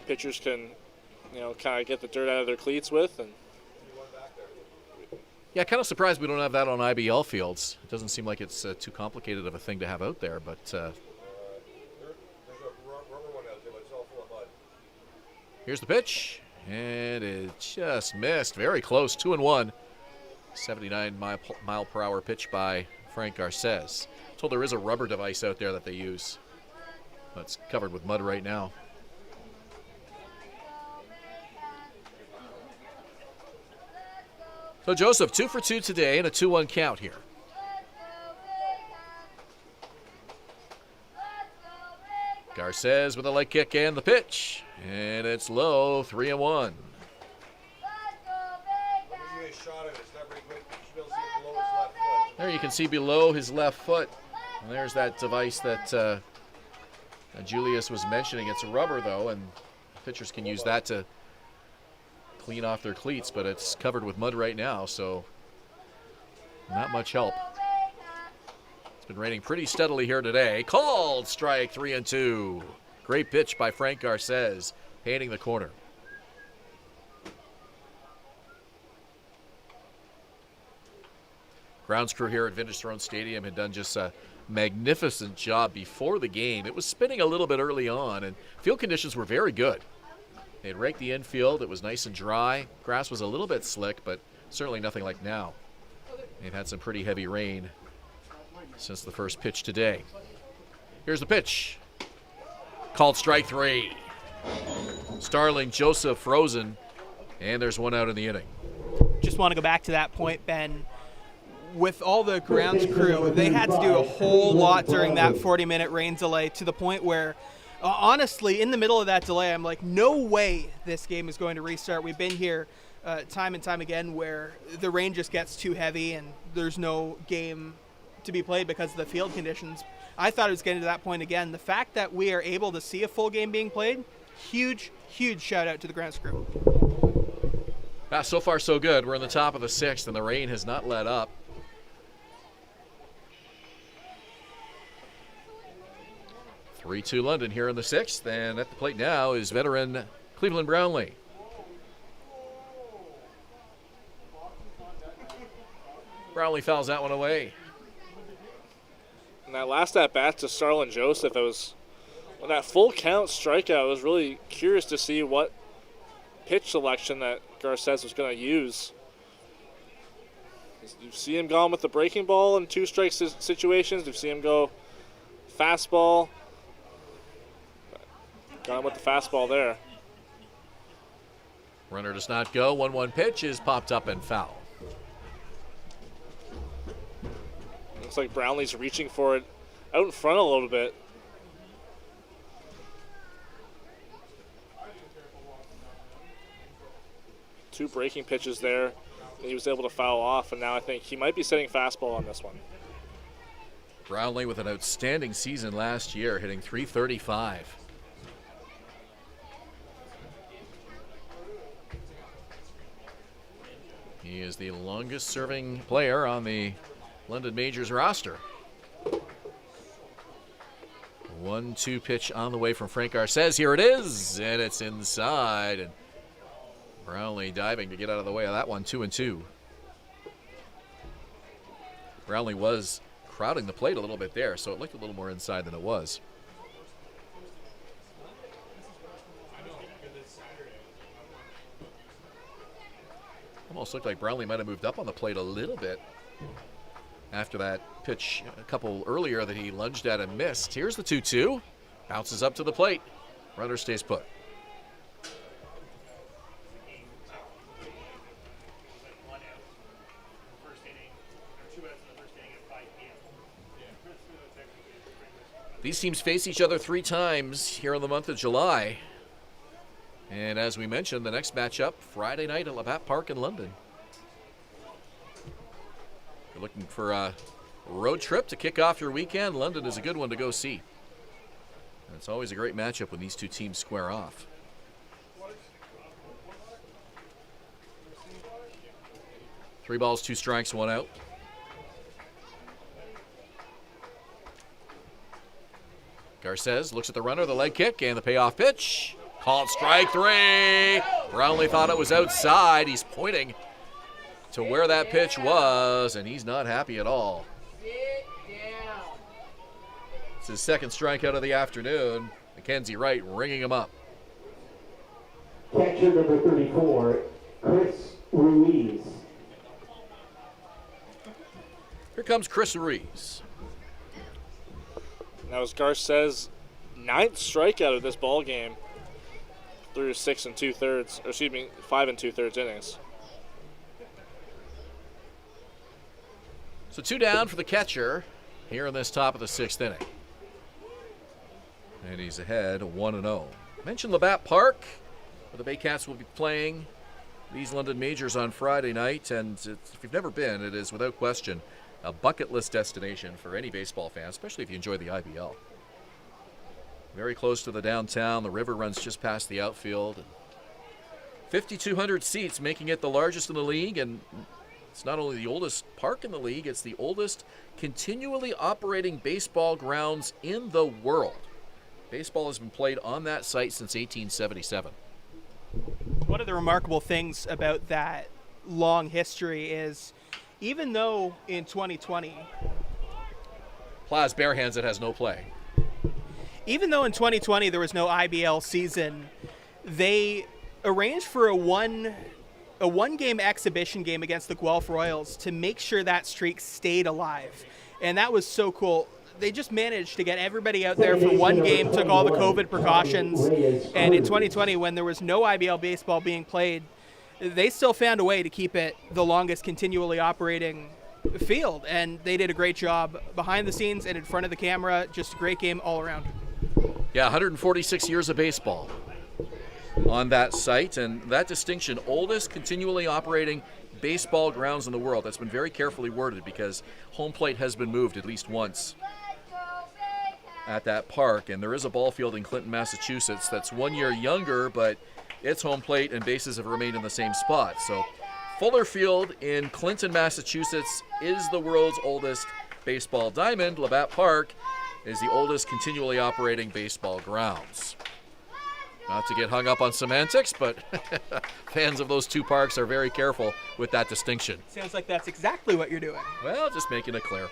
Speaker 3: pitchers can, kind of get the dirt out of their cleats with. And
Speaker 2: yeah, kind of surprised we don't have that on IBL fields. It doesn't seem like it's too complicated of a thing to have out there, but here's the pitch, and it just missed. Very close, 2-1. 79 mile per hour pitch by Frank Garces. Told there is a rubber device out there that they use. It's covered with mud right now. So Joseph, 2 for 2 today and a 2-1 count here. Garces with a leg kick and the pitch. And it's low, 3-1. There you can see below his left foot. And there's that device that Julius was mentioning. It's a rubber, though, and pitchers can use that to clean off their cleats, but it's covered with mud right now, so not much help. It's been raining pretty steadily here today. Called strike, 3-2. Great pitch by Frank Garces, painting the corner. Grounds crew here at Vintage Throne Stadium had done just a magnificent job before the game. It was spinning a little bit early on, and field conditions were very good. They had raked the infield. It was nice and dry. Grass was a little bit slick, but certainly nothing like now. They've had some pretty heavy rain since the first pitch today. Here's the pitch. Called strike 3. Starling Joseph frozen, and there's one out in the inning.
Speaker 8: Just want to go back to that point, Ben. With all the grounds crew, they had to do a whole lot during that 40-minute rain delay, to the point where honestly, in the middle of that delay, I'm like, no way this game is going to restart. We've been here time and time again where the rain just gets too heavy and there's no game to be played because of the field conditions. I thought it was getting to that point again. The fact that we are able to see a full game being played, huge, huge shout out to the grounds crew.
Speaker 2: So far, so good. We're in the top of the 6th, and the rain has not let up. (3-2) London here in the 6th, and at the plate now is veteran Cleveland Brownlee. Brownlee fouls that one away.
Speaker 3: And that last at-bat to Starlin Joseph, it was on that full count strikeout. I was really curious to see what pitch selection that Garces was going to use. You see him gone with the breaking ball in 2-strike situations. You see him go fastball. Gone with the fastball there.
Speaker 2: Runner does not go. 1-1 pitch is popped up and foul.
Speaker 3: Looks like Brownlee's reaching for it out in front a little bit. Two breaking pitches there that he was able to foul off, and now I think he might be setting fastball on this one.
Speaker 2: Brownlee with an outstanding season last year, hitting .335. He is the longest serving player on the London Majors roster. 1-2 pitch on the way from Frank Garces. Here it is, and it's inside. And Brownlee diving to get out of the way of that one. 2-2. Brownlee was crowding the plate a little bit there, so it looked a little more inside than it was. Almost looked like Brownlee might have moved up on the plate a little bit after that pitch a couple earlier that he lunged at and missed. Here's the 2-2. Bounces up to the plate. Runner stays put. These teams face each other 3 times here in the month of July. And as we mentioned, the next matchup, Friday night at Labatt Park in London. If you're looking for a road trip to kick off your weekend, London is a good one to go see. And it's always a great matchup when these two teams square off. Three balls, 2 strikes, 1 out. Garces looks at the runner, the leg kick, and the payoff pitch. Called strike 3. Brownlee thought it was outside. He's pointing to where that pitch was, and he's not happy at all. It's his second strikeout of the afternoon. Mackenzie Wright ringing him up.
Speaker 1: Catcher number 34, Chris Ruiz.
Speaker 2: Here comes Chris Ruiz.
Speaker 3: That was Garces' 9th strikeout of this ball game through 5 2/3 innings.
Speaker 2: So 2 down for the catcher here in this top of the 6th inning. And he's ahead 1-0. Mentioned Labatt Park, where the Baycats will be playing these London Majors on Friday night. And if you've never been, it is without question a bucket list destination for any baseball fan, especially if you enjoy the IBL. Very close to the downtown. The river runs just past the outfield. 5,200 seats, making it the largest in the league. And it's not only the oldest park in the league, it's the oldest continually operating baseball grounds in the world. Baseball has been played on that site since 1877.
Speaker 8: One of the remarkable things about that long history is, even though in 2020,
Speaker 2: Plaz barehands it has no play.
Speaker 8: Even though in 2020 there was no IBL season, they arranged for a one-game exhibition game against the Guelph Royals to make sure that streak stayed alive. And that was so cool. They just managed to get everybody out there for one game, took all the COVID precautions, and in 2020, when there was no IBL baseball being played, they still found a way to keep it the longest continually operating field, and they did a great job behind the scenes and in front of the camera. Just a great game all around.
Speaker 2: Yeah, 146 years of baseball on that site, and that distinction, oldest continually operating baseball grounds in the world. That's been very carefully worded because home plate has been moved at least once at that park, and there is a ball field in Clinton, Massachusetts that's 1 year younger, but its home plate and bases have remained in the same spot. So Fuller Field in Clinton, Massachusetts is the world's oldest baseball diamond. Labatt Park is the oldest continually operating baseball grounds. Not to get hung up on semantics, but fans of those two parks are very careful with that distinction.
Speaker 8: Sounds like that's exactly what you're doing.
Speaker 2: Well, just making it clear.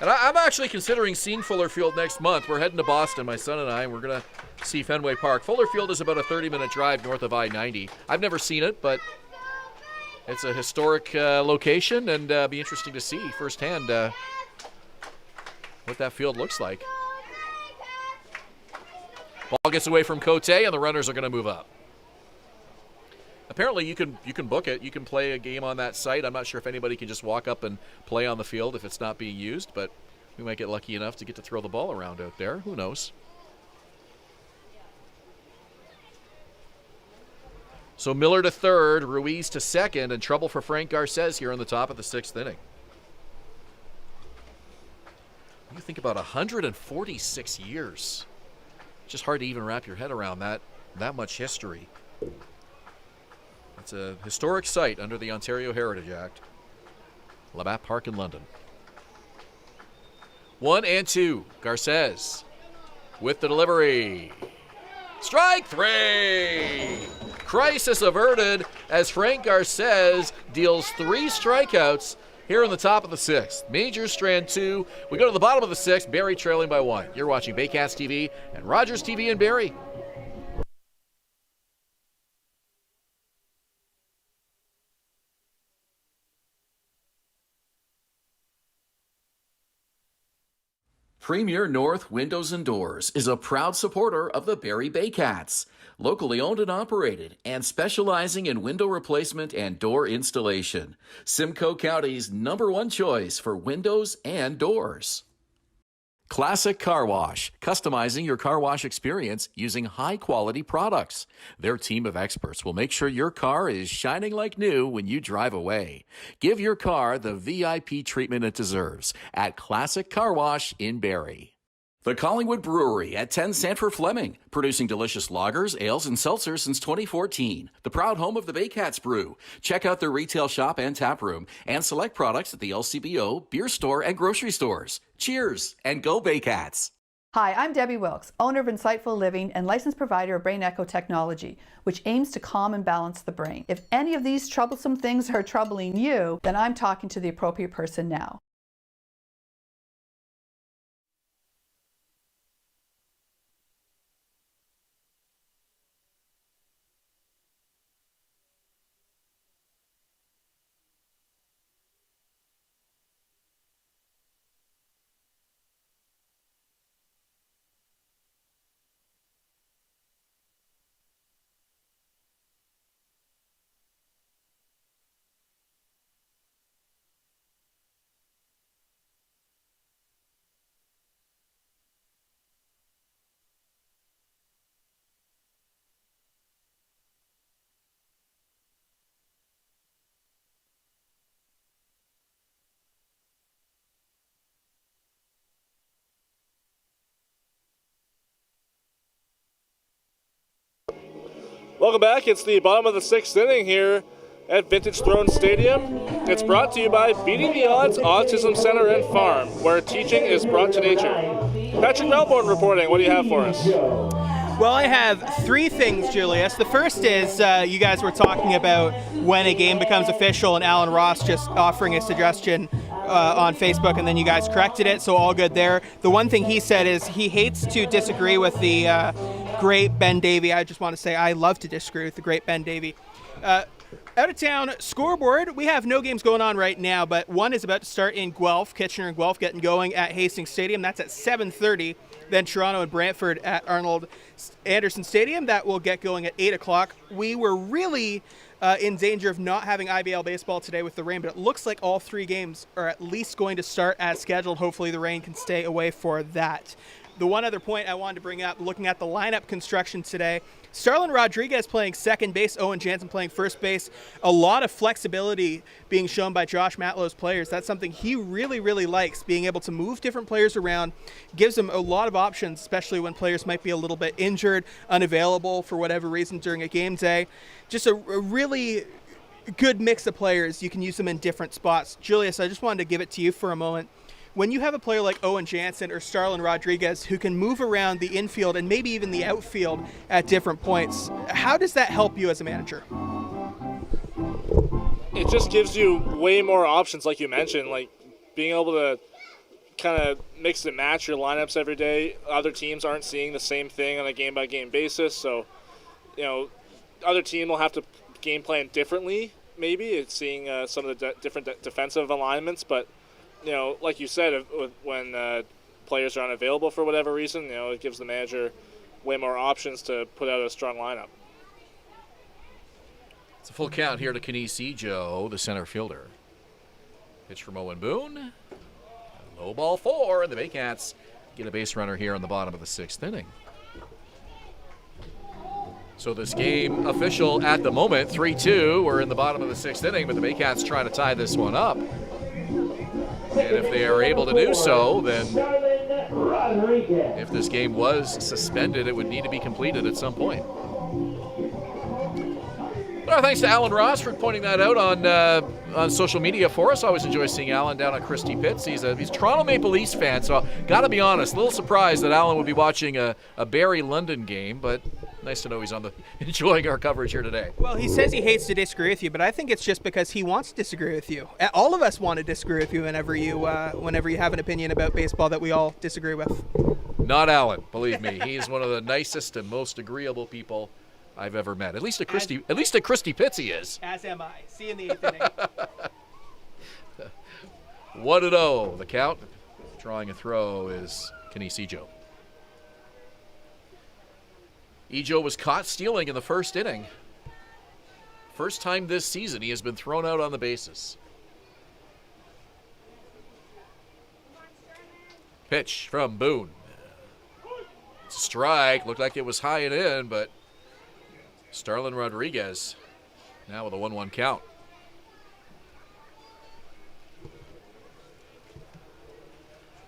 Speaker 2: And I'm actually considering seeing Fuller Field next month. We're heading to Boston, my son and I, and we're going to see Fenway Park. Fuller Field is about a 30-minute drive north of I-90. I've never seen it, but it's a historic location, and be interesting to see firsthand what that field looks like. Ball gets away from Cote, and the runners are going to move up. apparently you can book it. You can play a game on that site. I'm not sure if anybody can just walk up and play on the field if it's not being used, but we might get lucky enough to get to throw the ball around out there. Who knows? So Miller to third, Ruiz to second, and trouble for Frank Garces here in the top of the 6th inning. You think about 146 years. Just hard to even wrap your head around that much history. It's a historic site under the Ontario Heritage Act. Labatt Park in London. 1-2. Garces with the delivery. Strike 3. Crisis averted as Frank Garces deals 3 strikeouts here in the top of the 6th. Majors strand 2. We go to the bottom of the 6th. Barrie trailing by 1. You're watching Baycats TV and Rogers TV in Barrie.
Speaker 9: Premier North Windows and Doors is a proud supporter of the Barrie Baycats, locally owned and operated and specializing in window replacement and door installation. Simcoe County's #1 choice for windows and doors. Classic Car Wash, customizing your car wash experience using high-quality products. Their team of experts will make sure your car is shining like new when you drive away. Give your car the VIP treatment it deserves at Classic Car Wash in Barrie. The Collingwood Brewery at 10 Sanford Fleming, producing delicious lagers, ales, and seltzers since 2014. The proud home of the Baycats Brew. Check out their retail shop and tap room and select products at the LCBO, beer store, and grocery stores. Cheers and go Baycats!
Speaker 7: Hi, I'm Debbie Wilkes, owner of Insightful Living and licensed provider of Brain Echo Technology, which aims to calm and balance the brain. If any of these troublesome things are troubling you, then I'm talking to the appropriate person now.
Speaker 3: Welcome back. It's the bottom of the 6th inning here at Vintage Throne Stadium. It's brought to you by Beating the Odds Autism Center and Farm, where teaching is brought to nature. Patrick Melbourne reporting. What do you have for us?
Speaker 8: Well, I have 3 things, Julius. The first is you guys were talking about when a game becomes official, and Alan Ross just offering a suggestion on Facebook, and then you guys corrected it, so all good there. The one thing he said is he hates to disagree with the great Ben Davy. I just want to say I love to disagree with the great Ben Davy. Out of town scoreboard, we have no games going on right now, but one is about to start in Guelph. Kitchener and Guelph getting going at Hastings Stadium. That's at 7:30. Then Toronto and Brantford at Arnold Anderson Stadium. That will get going at 8 o'clock. We were really in danger of not having IBL baseball today with the rain, but it looks like all 3 games are at least going to start as scheduled. Hopefully the rain can stay away for that. The one other point I wanted to bring up, looking at the lineup construction today, Starlin Rodriguez playing second base, Owen Jansen playing first base. A lot of flexibility being shown by Josh Matlow's players. That's something he really, really likes, being able to move different players around. Gives him a lot of options, especially when players might be a little bit injured, unavailable for whatever reason during a game day. Just a really good mix of players. You can use them in different spots. Julius, I just wanted to give it to you for a moment. When you have a player like Owen Jansen or Starlin Rodriguez who can move around the infield and maybe even the outfield at different points, how does that help you as a manager?
Speaker 3: It just gives you way more options, like you mentioned, like being able to kind of mix and match your lineups every day. Other teams aren't seeing the same thing on a game-by-game basis, so, you know, other team will have to game plan differently, maybe. It's seeing some of the different defensive alignments, but you know, like you said, when players are unavailable for whatever reason, you know, it gives the manager way more options to put out a strong lineup.
Speaker 2: It's a full count here to Kinesi Joe, the center fielder. Pitch from Owen Boone. Low ball 4, and the Baycats get a base runner here in the bottom of the 6th inning. So this game official at the moment, 3-2. We're in the bottom of the 6th inning, but the Baycats trying to tie this one up. And if they are able to do so, then if this game was suspended, it would need to be completed at some point. Well, thanks to Alan Ross for pointing that out on social media for us. I always enjoy seeing Alan down at Christie Pitts. He's a Toronto Maple Leafs fan, so got to be honest, a little surprised that Alan would be watching a Barrie London game, but nice to know he's enjoying our coverage here today.
Speaker 8: Well, he says he hates to disagree with you, but I think it's just because he wants to disagree with you. All of us want to disagree with you whenever you have an opinion about baseball that we all disagree with.
Speaker 2: Not Alan, believe me. He's one of the nicest and most agreeable people I've ever met. At least at Christie Pitts he is.
Speaker 8: As am I. See you in the 8th inning.
Speaker 2: 1-0. The count. Drawing a throw is Kinesi Joe. Ejo was caught stealing in the 1st inning. First time this season he has been thrown out on the bases. Pitch from Boone. It's a strike. Looked like it was high and in, but Starlin Rodriguez now with a 1-1 count.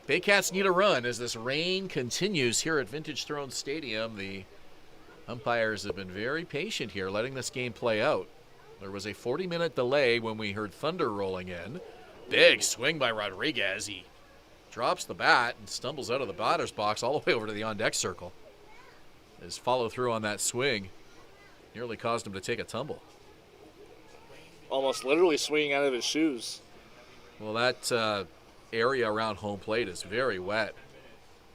Speaker 2: Baycats need a run as this rain continues here at Vintage Throne Stadium. The umpires have been very patient here, letting this game play out. There was a 40-minute delay when we heard thunder rolling in. Big swing by Rodriguez. He drops the bat and stumbles out of the batter's box all the way over to the on-deck circle. His follow-through on that swing nearly caused him to take a tumble.
Speaker 3: Almost literally swinging out of his shoes.
Speaker 2: Well, that area around home plate is very wet.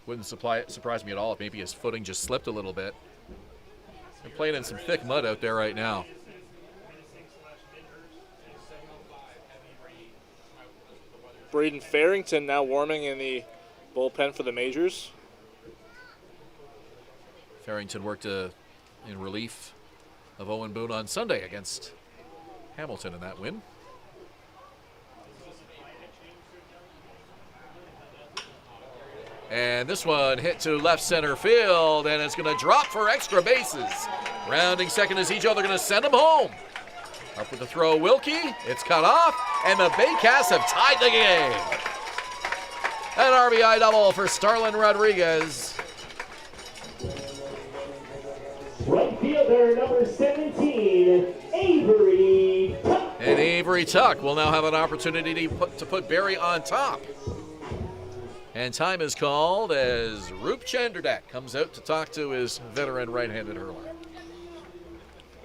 Speaker 2: Wouldn't surprise me at all if maybe his footing just slipped a little bit. They're playing in some thick mud out there right now.
Speaker 3: Braden Farrington now warming in the bullpen for the Majors.
Speaker 2: Farrington worked in relief of Owen Boone on Sunday against Hamilton in that win. And this one hit to left center field, and it's going to drop for extra bases. Rounding second is Ejo. They're going to send him home. Up with the throw, Wilkie. It's cut off, and the Baycats have tied the game. An RBI double for Starlin Rodriguez.
Speaker 1: Right fielder number 17, Avery Tuck.
Speaker 2: And Avery Tuck will now have an opportunity to put Barrie on top. And time is called as Roop Chanderdak comes out to talk to his veteran right-handed hurler.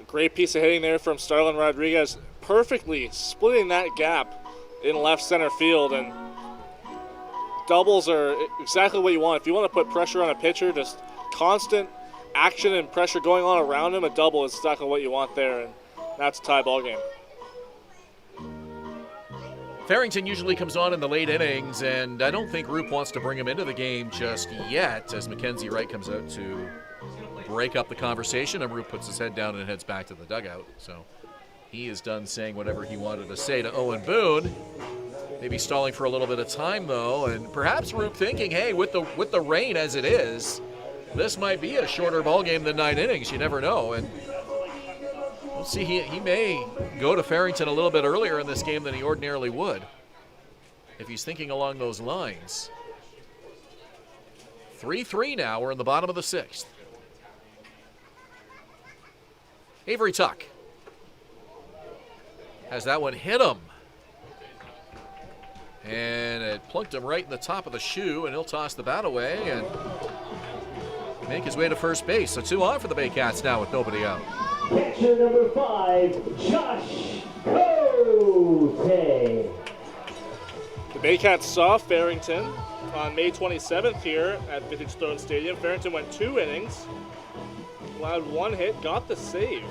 Speaker 3: Great piece of hitting there from Starlin Rodriguez, perfectly splitting that gap in left center field, and doubles are exactly what you want. If you want to put pressure on a pitcher, just constant action and pressure going on around him, a double is exactly what you want there, and that's a tie ball game.
Speaker 2: Farrington usually comes on in the late innings, and I don't think Roop wants to bring him into the game just yet, as Mackenzie Wright comes out to break up the conversation, and Roop puts his head down and heads back to the dugout. So he is done saying whatever he wanted to say to Owen Boone. Maybe stalling for a little bit of time, though, and perhaps Roop thinking, hey, with the rain as it is, this might be a shorter ball game than 9 innings. You never know, and we'll see. He may go to Farrington a little bit earlier in this game than he ordinarily would if he's thinking along those lines. 3-3 now. We're in the bottom of the 6th. Avery Tuck has that one hit him. And it plunked him right in the top of the shoe, and he'll toss the bat away and make his way to first base. So 2 on for the Baycats now with nobody out.
Speaker 1: Catcher number 5, Josh Cote.
Speaker 3: The Baycats saw Farrington on May 27th here at Vintage Throne Stadium. Farrington went 2 innings, allowed 1 hit, got the save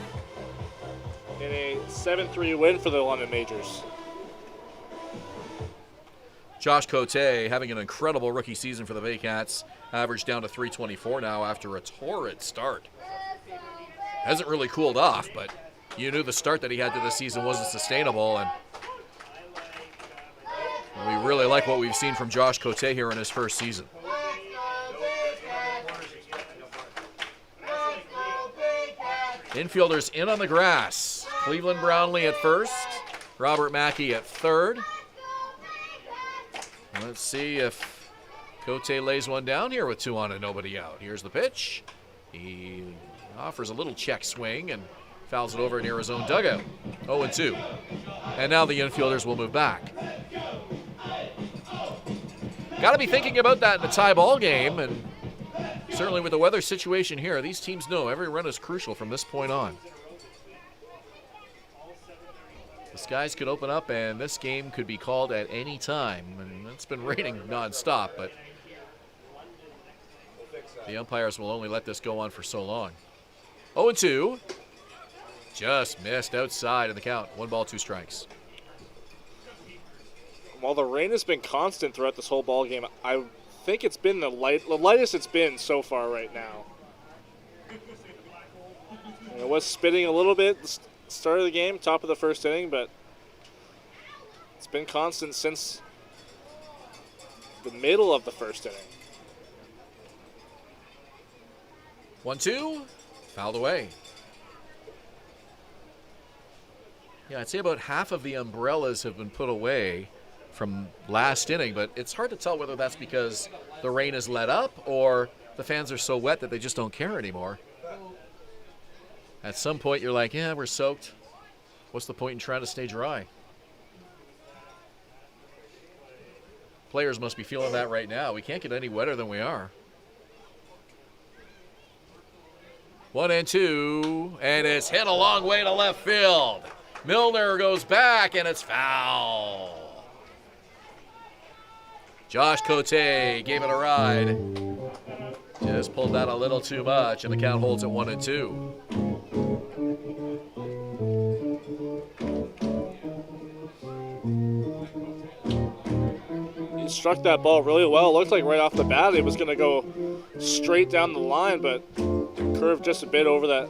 Speaker 3: in a 7-3 win for the London Majors.
Speaker 2: Josh Cote having an incredible rookie season for the Baycats, averaged down to .324 now after a torrid start. Hasn't really cooled off, but you knew the start that he had to the season wasn't sustainable, and we really like what we've seen from Josh Cote here in his first season. Infielders in on the grass. Cleveland Brownlee at first. Robert Mackey at third. Let's see if Cote lays one down here with 2 on and nobody out. Here's the pitch. He offers a little check swing and fouls it over near his own dugout. 0-2. And now the infielders will move back. Got to be thinking about that in a tie ball game, and certainly with the weather situation here, these teams know every run is crucial from this point on. The skies could open up and this game could be called at any time. And it's been raining nonstop, but the umpires will only let this go on for so long. 0-2. Just missed outside in the count. 1 ball, 2 strikes.
Speaker 3: While the rain has been constant throughout this whole ball game, I think it's been the lightest it's been so far right now. It was spitting a little bit at the start of the game, top of the first inning, but it's been constant since the middle of the first inning.
Speaker 2: 1-2, fouled away. Yeah, I'd say about half of the umbrellas have been put away from last inning, but it's hard to tell whether that's because the rain has let up or the fans are so wet that they just don't care anymore. At some point you're like, yeah, we're soaked. What's the point in trying to stay dry? Players must be feeling that right now. We can't get any wetter than we are. 1-2, and it's hit a long way to left field. Milner goes back, and it's foul. Josh Cote gave it a ride. Just pulled that a little too much, and the count holds at 1-2.
Speaker 3: He struck that ball really well. It looked like right off the bat it was going to go straight down the line, but curved just a bit over that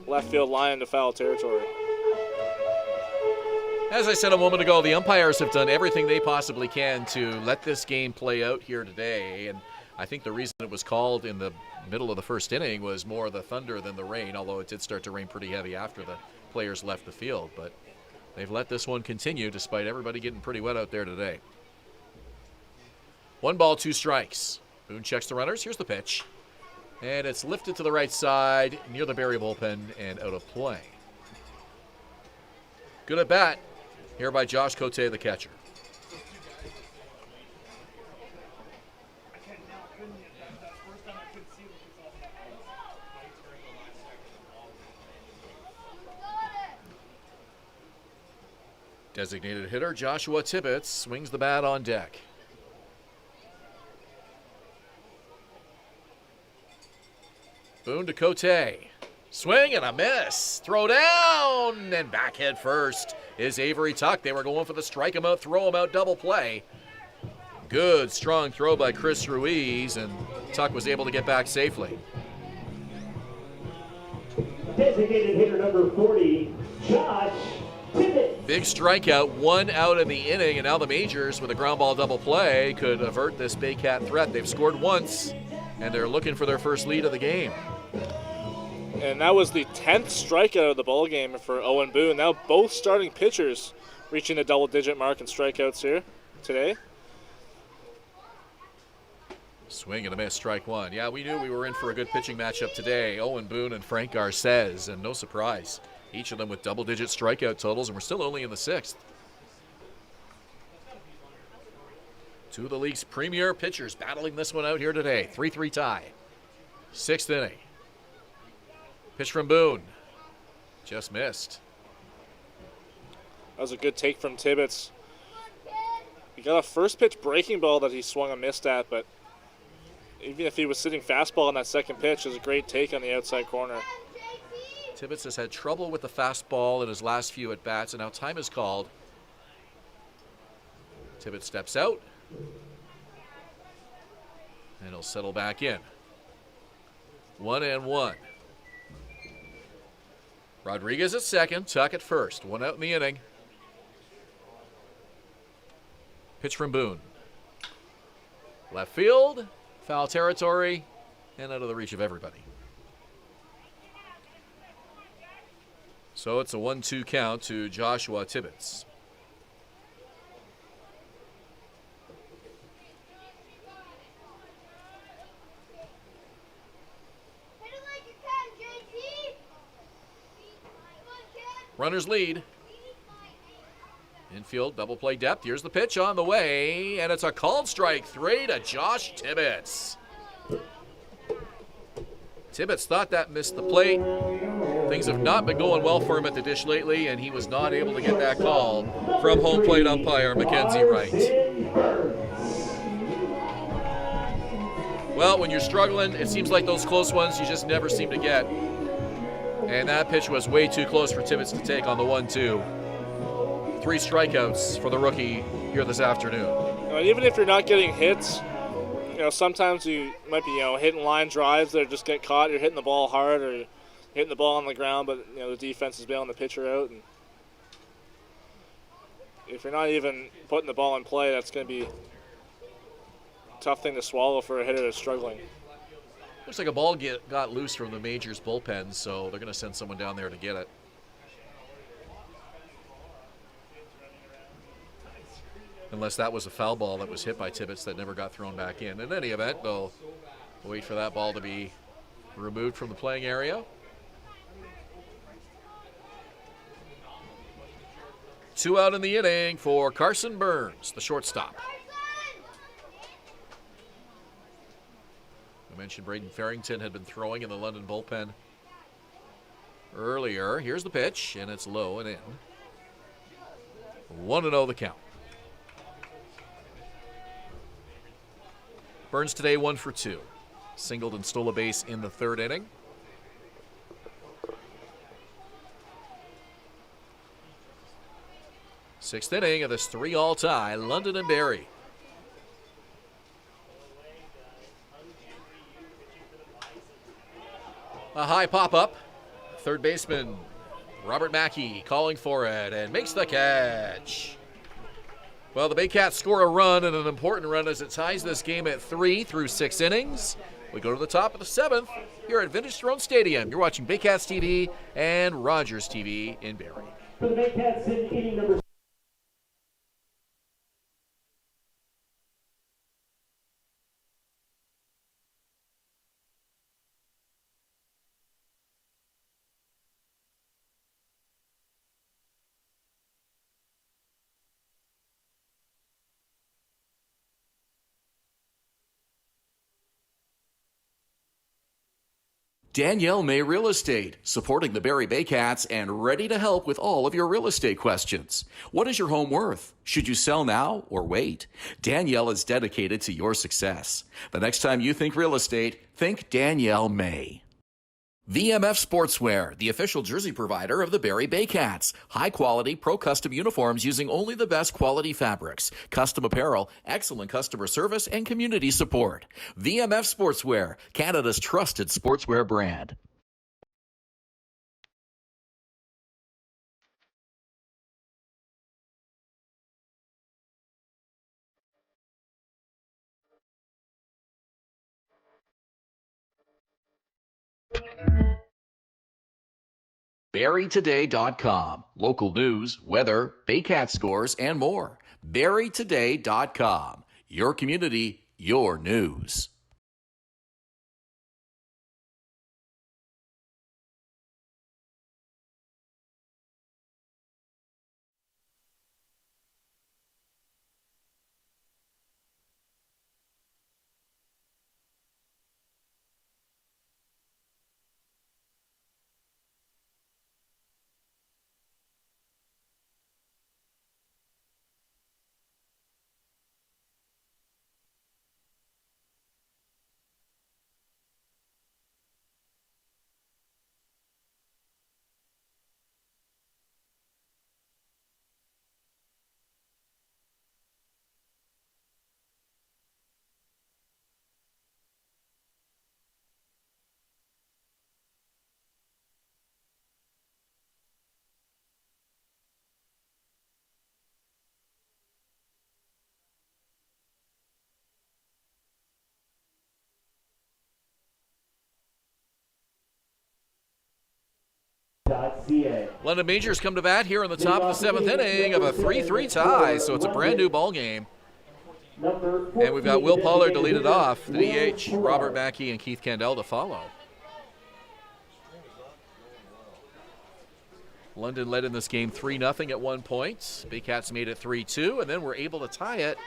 Speaker 3: left field line into foul territory.
Speaker 2: As I said a moment ago, the umpires have done everything they possibly can to let this game play out here today, and I think the reason it was called in the middle of the first inning was more the thunder than the rain, although it did start to rain pretty heavy after the players left the field. But they've let this one continue despite everybody getting pretty wet out there today. 1 ball, 2 strikes. Boone checks the runners. Here's the pitch. And it's lifted to the right side near the Barrie bullpen and out of play. Good at bat here by Josh Cote, the catcher. Designated hitter Joshua Tibbetts swings the bat on deck. Boone to Cote. Swing and a miss. Throw down and back head first is Avery Tuck. They were going for the strike him out, throw him out double play. Good, strong throw by Chris Ruiz, and Tuck was able to get back safely.
Speaker 1: Designated hitter number 40, Josh Tibbetts.
Speaker 2: Big strikeout, 1 out in the inning, and now the Majors with a ground ball double play could avert this Baycat threat. They've scored once, and they're looking for their first lead of the game.
Speaker 3: And that was the 10th strikeout of the ball game for Owen Boone. Now both starting pitchers reaching the double-digit mark in strikeouts here today.
Speaker 2: Swing and a miss, strike 1. Yeah, we knew we were in for a good pitching matchup today. Owen Boone and Frank Garces, and no surprise. Each of them with double-digit strikeout totals, and we're still only in the 6th. 2 of the league's premier pitchers battling this one out here today. 3-3 tie. 6th inning. Pitch from Boone. Just missed.
Speaker 3: That was a good take from Tibbetts. He got a first pitch breaking ball that he swung and missed at, but even if he was sitting fastball on that second pitch, it was a great take on the outside corner.
Speaker 2: Tibbetts has had trouble with the fastball in his last few at-bats, and now time is called. Tibbetts steps out, and he'll settle back in. 1-1. Rodriguez at second, Tuck at first. One out in the inning. Pitch from Boone. Left field, foul territory, and out of the reach of everybody. So it's a 1-2 count to Joshua Tibbetts. Runners lead. Infield, double play depth. Here's the pitch on the way, and it's a called strike 3 to Josh Tibbetts. Tibbetts thought that missed the plate. Things have not been going well for him at the dish lately, and he was not able to get that call from home plate umpire Mackenzie Wright. Well, when you're struggling, it seems like those close ones you just never seem to get. And that pitch was way too close for Tibbetts to take on the 1-2. 3 strikeouts for the rookie here this afternoon.
Speaker 3: Even if you're not getting hits, sometimes you might be, hitting line drives that just get caught. You're hitting the ball hard or hitting the ball on the ground, but, the defense is bailing the pitcher out. And if you're not even putting the ball in play, that's going to be a tough thing to swallow for a hitter that's struggling.
Speaker 2: Looks like a ball got loose from the Majors bullpen, so they're going to send someone down there to get it. Unless that was a foul ball that was hit by Tibbetts that never got thrown back in. In any event, they'll wait for that ball to be removed from the playing area. 2 out in the inning for Carson Burns, the shortstop. I mentioned Braden Farrington had been throwing in the London bullpen earlier. Here's the pitch, and it's low and in. 1-0 the count. Burns today 1 for 2. Singled and stole a base in the 3rd inning. Sixth inning of this 3-all tie, London and Barrie. A high pop-up. Third baseman Robert Mackey calling for it and makes the catch. Well, the Baycats score a run, and an important run as it ties this game at 3 through 6 innings. We go to the top of the 7th here at Vintage Throne Stadium. You're watching Baycats TV and Rogers TV in Barrie.
Speaker 1: For the Baycats in inning number
Speaker 9: Danielle May Real Estate, supporting the Barrie Baycats and ready to help with all of your real estate questions. What is your home worth? Should you sell now or wait? Danielle is dedicated to your success. The next time you think real estate, think Danielle May. VMF Sportswear, the official jersey provider of the Barrie Baycats. High-quality, pro-custom uniforms using only the best quality fabrics. Custom apparel, excellent customer service, and community support. VMF Sportswear, Canada's trusted sportswear brand. BarrieToday.com. Local news, weather, Baycat scores, and more. BarrieToday.com. Your community, your news.
Speaker 2: London Majors come to bat here in the top of the 7th inning of a 3-3 tie, so it's a brand new ball game. And we've got Will Pollard to lead it off, the DH, Robert Mackey and Keith Candell to follow. London led in this game 3-0 at one point. Baycats made it 3-2, and then were able to tie it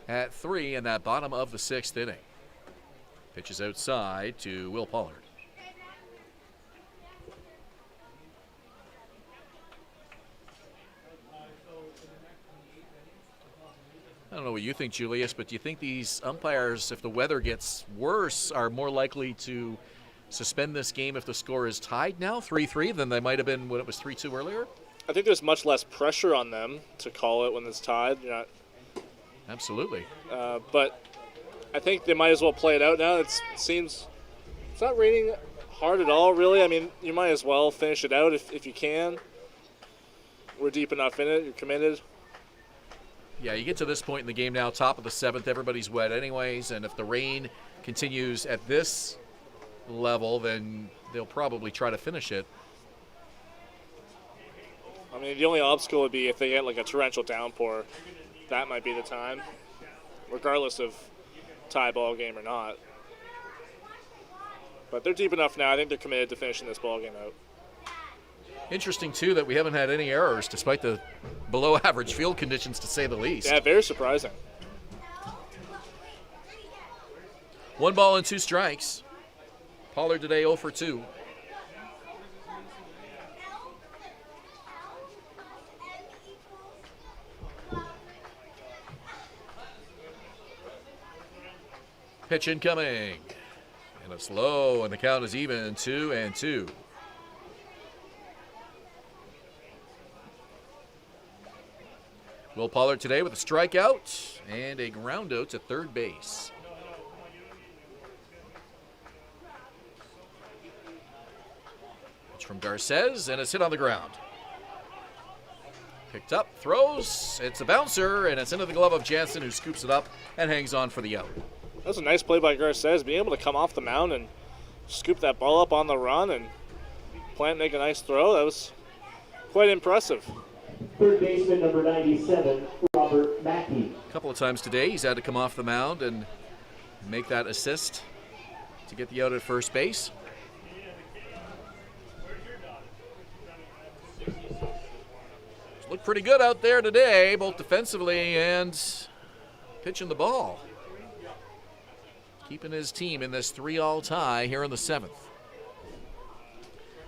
Speaker 2: at 3 in that bottom of the 6th inning. Pitches outside to Will Pollard. I don't know what you think, Julius, but do you think these umpires, if the weather gets worse, are more likely to suspend this game if the score is tied now, 3-3, than they might have been when it was 3-2 earlier?
Speaker 3: I think there's much less pressure on them to call it when it's tied. You're not,
Speaker 2: Absolutely.
Speaker 3: but I think they might as well play it out now. It's not raining hard at all, really. I mean, you might as well finish it out if you can. We're deep enough in it. You're committed.
Speaker 2: Yeah, you get to this point in the game now, top of the 7th, everybody's wet anyways, and if the rain continues at this level, then they'll probably try to finish it.
Speaker 3: I mean, the only obstacle would be if they get like a torrential downpour. That might be the time, regardless of tie ball game or not. But they're deep enough now. I think they're committed to finishing this ball game out.
Speaker 2: Interesting, too, that we haven't had any errors despite the below-average field conditions, to say the least.
Speaker 3: Yeah, very surprising.
Speaker 2: 1 ball and 2 strikes. Pollard today 0 for 2. Pitch incoming. And it's low, and the count is even, 2-2. Will Pollard today with a strikeout and a ground out to third base. Pitch from Garces, and it's hit on the ground. Picked up, throws, it's a bouncer, and it's into the glove of Jansen, who scoops it up and hangs on for the out.
Speaker 3: That was a nice play by Garces, being able to come off the mound and scoop that ball up on the run and make a nice throw. That was quite impressive.
Speaker 1: Third baseman number 97, Robert Mackey.
Speaker 2: A couple of times today he's had to come off the mound and make that assist to get the out at first base. Looked pretty good out there today, both defensively and pitching the ball. Keeping his team in this 3-all tie here in the 7th.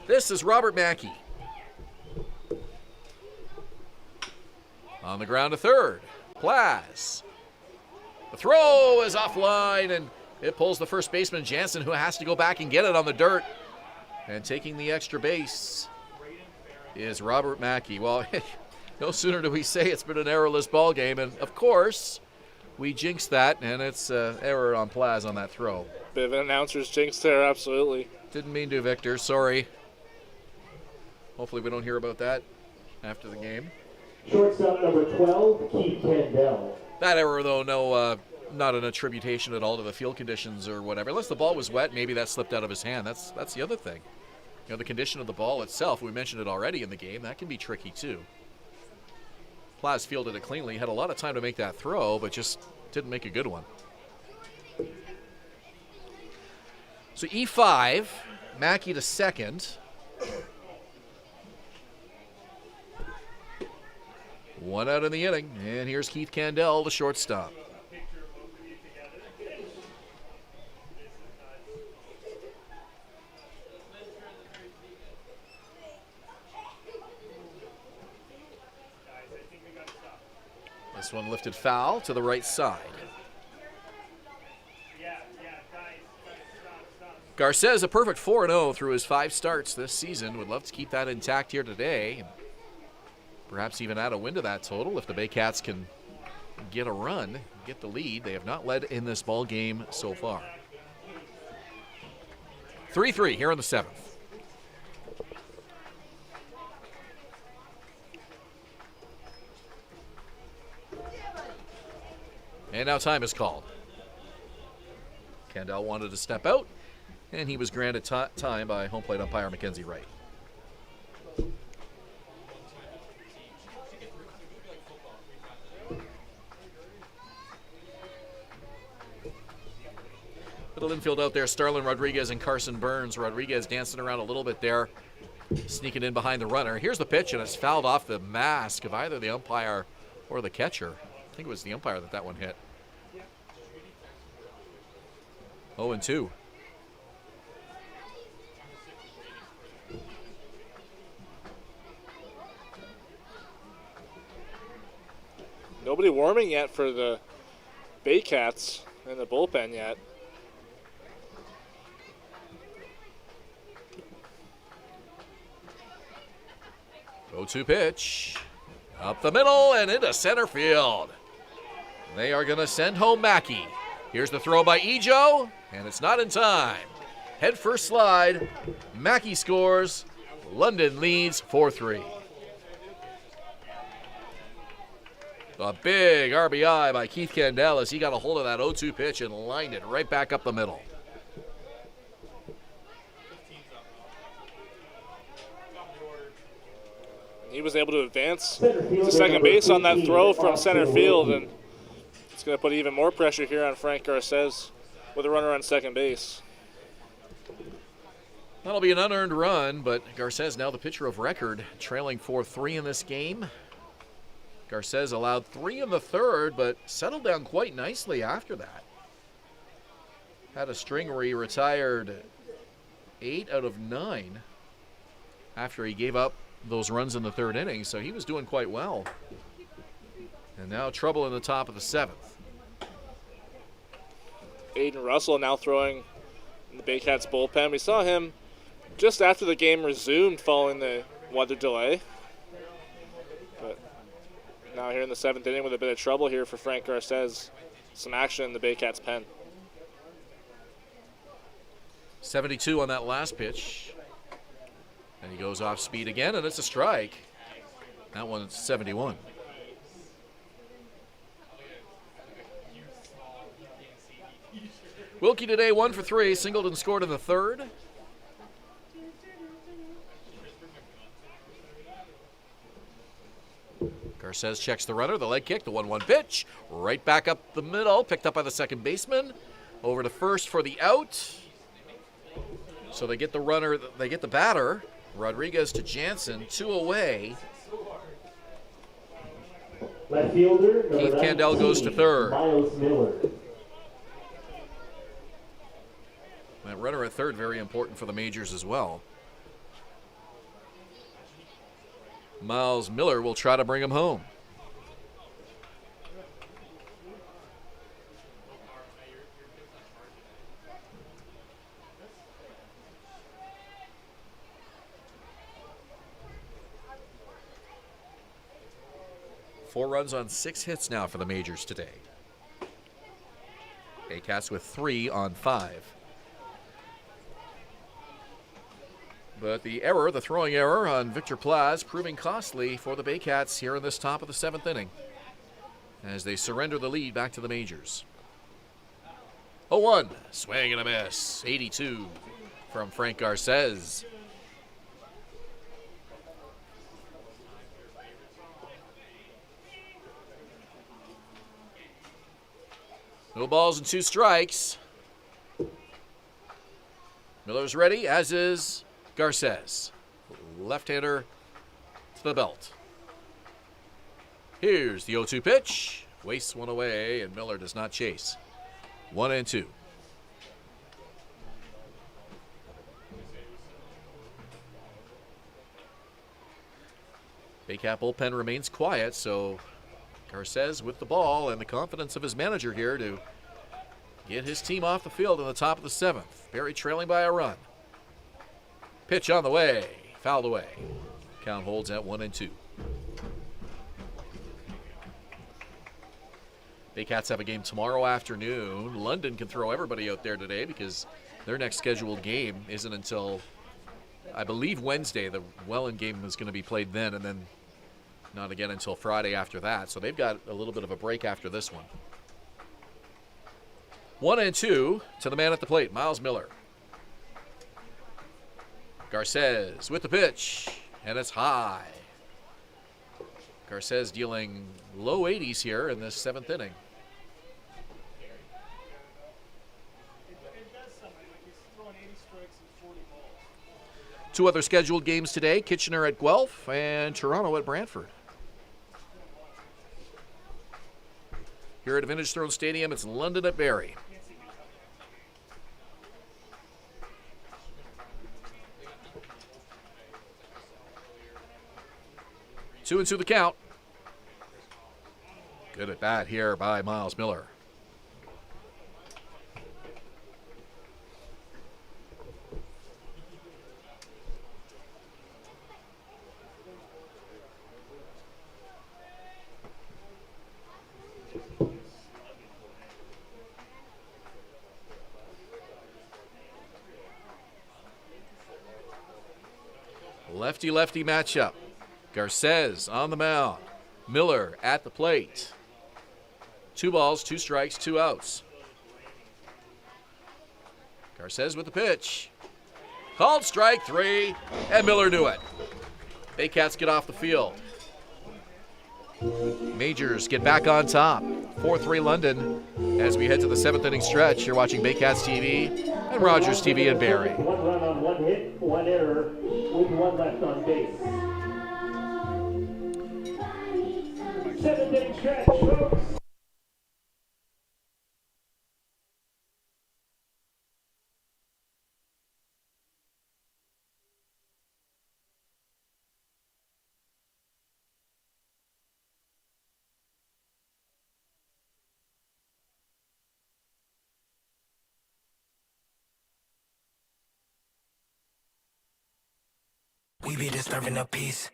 Speaker 2: This is Robert Mackey. On the ground to third. Plaz. The throw is offline, and it pulls the first baseman, Jansen, who has to go back and get it on the dirt. And taking the extra base is Robert Mackey. Well, no sooner do we say it's been an errorless ball game, and of course, we jinxed that, and it's error on Plaz on that throw.
Speaker 3: Bit of an announcer's jinx there, absolutely.
Speaker 2: Didn't mean to, Victor. Sorry. Hopefully we don't hear about that after the game.
Speaker 1: Shortstop number 12, Keith Candell.
Speaker 2: That error, though, not an attribution at all to the field conditions or whatever. Unless the ball was wet, maybe that slipped out of his hand. That's the other thing. You know, the condition of the ball itself, we mentioned it already in the game, that can be tricky too. Plaz fielded it cleanly, had a lot of time to make that throw, but just didn't make a good one. So E5, Mackey to second. One out in the inning, and here's Keith Candell, the shortstop. This one lifted foul to the right side. Garces, a perfect 4-0 through his 5 starts this season. Would love to keep that intact here today. Perhaps even add a win to that total if the Baycats can get a run, get the lead. They have not led in this ball game so far. 3-3 here in the 7th. And now time is called. Candell wanted to step out, and he was granted time by home plate umpire Mackenzie Wright. Little infield out there, Starlin Rodriguez and Carson Burns. Rodriguez dancing around a little bit there, sneaking in behind the runner. Here's the pitch, and it's fouled off the mask of either the umpire or the catcher. I think it was the umpire that one hit. 0-2.
Speaker 3: Nobody warming yet for the Baycats in the bullpen yet.
Speaker 2: Go-to pitch. Up the middle and into center field. They are going to send home Mackey. Here's the throw by Ejo, and it's not in time. Head first slide. Mackey scores. London leads 4-3. A big RBI by Keith Candell as he got a hold of that 0-2 pitch and lined it right back up the middle.
Speaker 3: He was able to advance to second base on that throw from center field, and it's going to put even more pressure here on Frank Garces with a runner on second base.
Speaker 2: That'll be an unearned run, but Garces now the pitcher of record, trailing 4-3 in this game. Garces allowed 3 in the third, but settled down quite nicely after that. Had a string where he retired 8 out of 9 after he gave up those runs in the third inning, so he was doing quite well. And now trouble in the top of the 7th.
Speaker 3: Aiden Russell now throwing in the Baycats bullpen. We saw him just after the game resumed following the weather delay. But now here in the 7th inning with a bit of trouble here for Frank Garces. Some action in the Baycats pen.
Speaker 2: 72 on that last pitch. And he goes off speed again, and it's a strike. That one's 71. Wilkie today 1 for 3. Singleton scored in the third. Garces checks the runner, the leg kick, the 1-1 pitch. Right back up the middle, picked up by the second baseman. Over to first for the out. So they get the runner, they get the batter. Rodriguez to Jansen, 2 away.
Speaker 1: Left fielder,
Speaker 2: Keith Candell goes to third.
Speaker 1: Miles Miller.
Speaker 2: That runner at third, very important for the majors as well. Miles Miller will try to bring him home. Four runs on 6 hits now for the majors today. Baycats with 3 on 5. But the error, the throwing error on Victor Plaz, proving costly for the Baycats here in this top of the 7th inning as they surrender the lead back to the majors. 0-1, swing and a miss. 82 from Frank Garces. No balls and 2 strikes. Miller's ready, as is Garces. Left-hander to the belt. Here's the 0-2 pitch. Wastes one away, and Miller does not chase. 1-2. Baycat bullpen remains quiet, so Garces with the ball and the confidence of his manager here to get his team off the field in the top of the 7th. Barrie trailing by a run. Pitch on the way, fouled away. Count holds at 1-2. Baycats have a game tomorrow afternoon. London can throw everybody out there today because their next scheduled game isn't until, I believe, Wednesday. The Welland game is going to be played then, and then not again until Friday after that. So they've got a little bit of a break after this one. 1-2 to the man at the plate, Miles Miller. Garces with the pitch, and it's high. Garces dealing low 80s here in this 7th inning. 2 other scheduled games today, Kitchener at Guelph and Toronto at Brantford. Here at Vintage Throne Stadium, it's London at Barrie. Two and two the count. Good at bat here by Miles Miller. Lefty-lefty matchup. Garces on the mound. Miller at the plate. 2 balls, 2 strikes, 2 outs. Garces with the pitch. Called strike 3, and Miller knew it. Baycats get off the field. Majors get back on top. 4-3 London as we head to the 7th inning stretch. You're watching Baycats TV and Rogers TV in Barrie.
Speaker 1: 1 run on 1 hit, 1 error, with 1 left on base. 7th inning stretch, folks.
Speaker 4: We be disturbing the peace.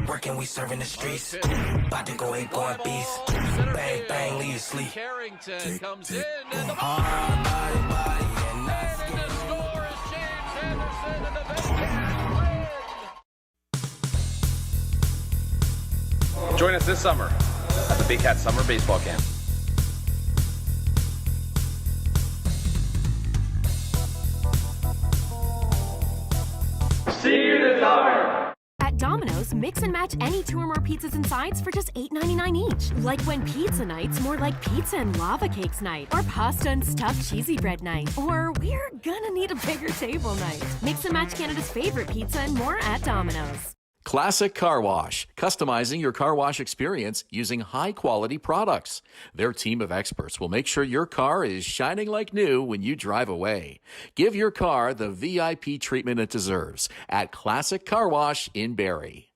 Speaker 4: Working, we serving the streets. About to go 8 going beast. Bang, bang, leave you sleep.
Speaker 2: Carrington comes in, and the
Speaker 4: Hard body, and not scared.
Speaker 2: score is James Anderson, and the Baycats win.
Speaker 5: Join us this summer at the Baycats Summer Baseball Camp. See you this summer!
Speaker 6: At Domino's, mix and match any 2 or more pizzas and sides for just $8.99 each. Like when pizza night's more like pizza and lava cakes night, or pasta and stuffed cheesy bread night, or we're gonna need a bigger table night. Mix and match Canada's favorite pizza and more at Domino's.
Speaker 9: Classic Car Wash, customizing your car wash experience using high-quality products. Their team of experts will make sure your car is shining like new when you drive away. Give your car the VIP treatment it deserves at Classic Car Wash in Barrie.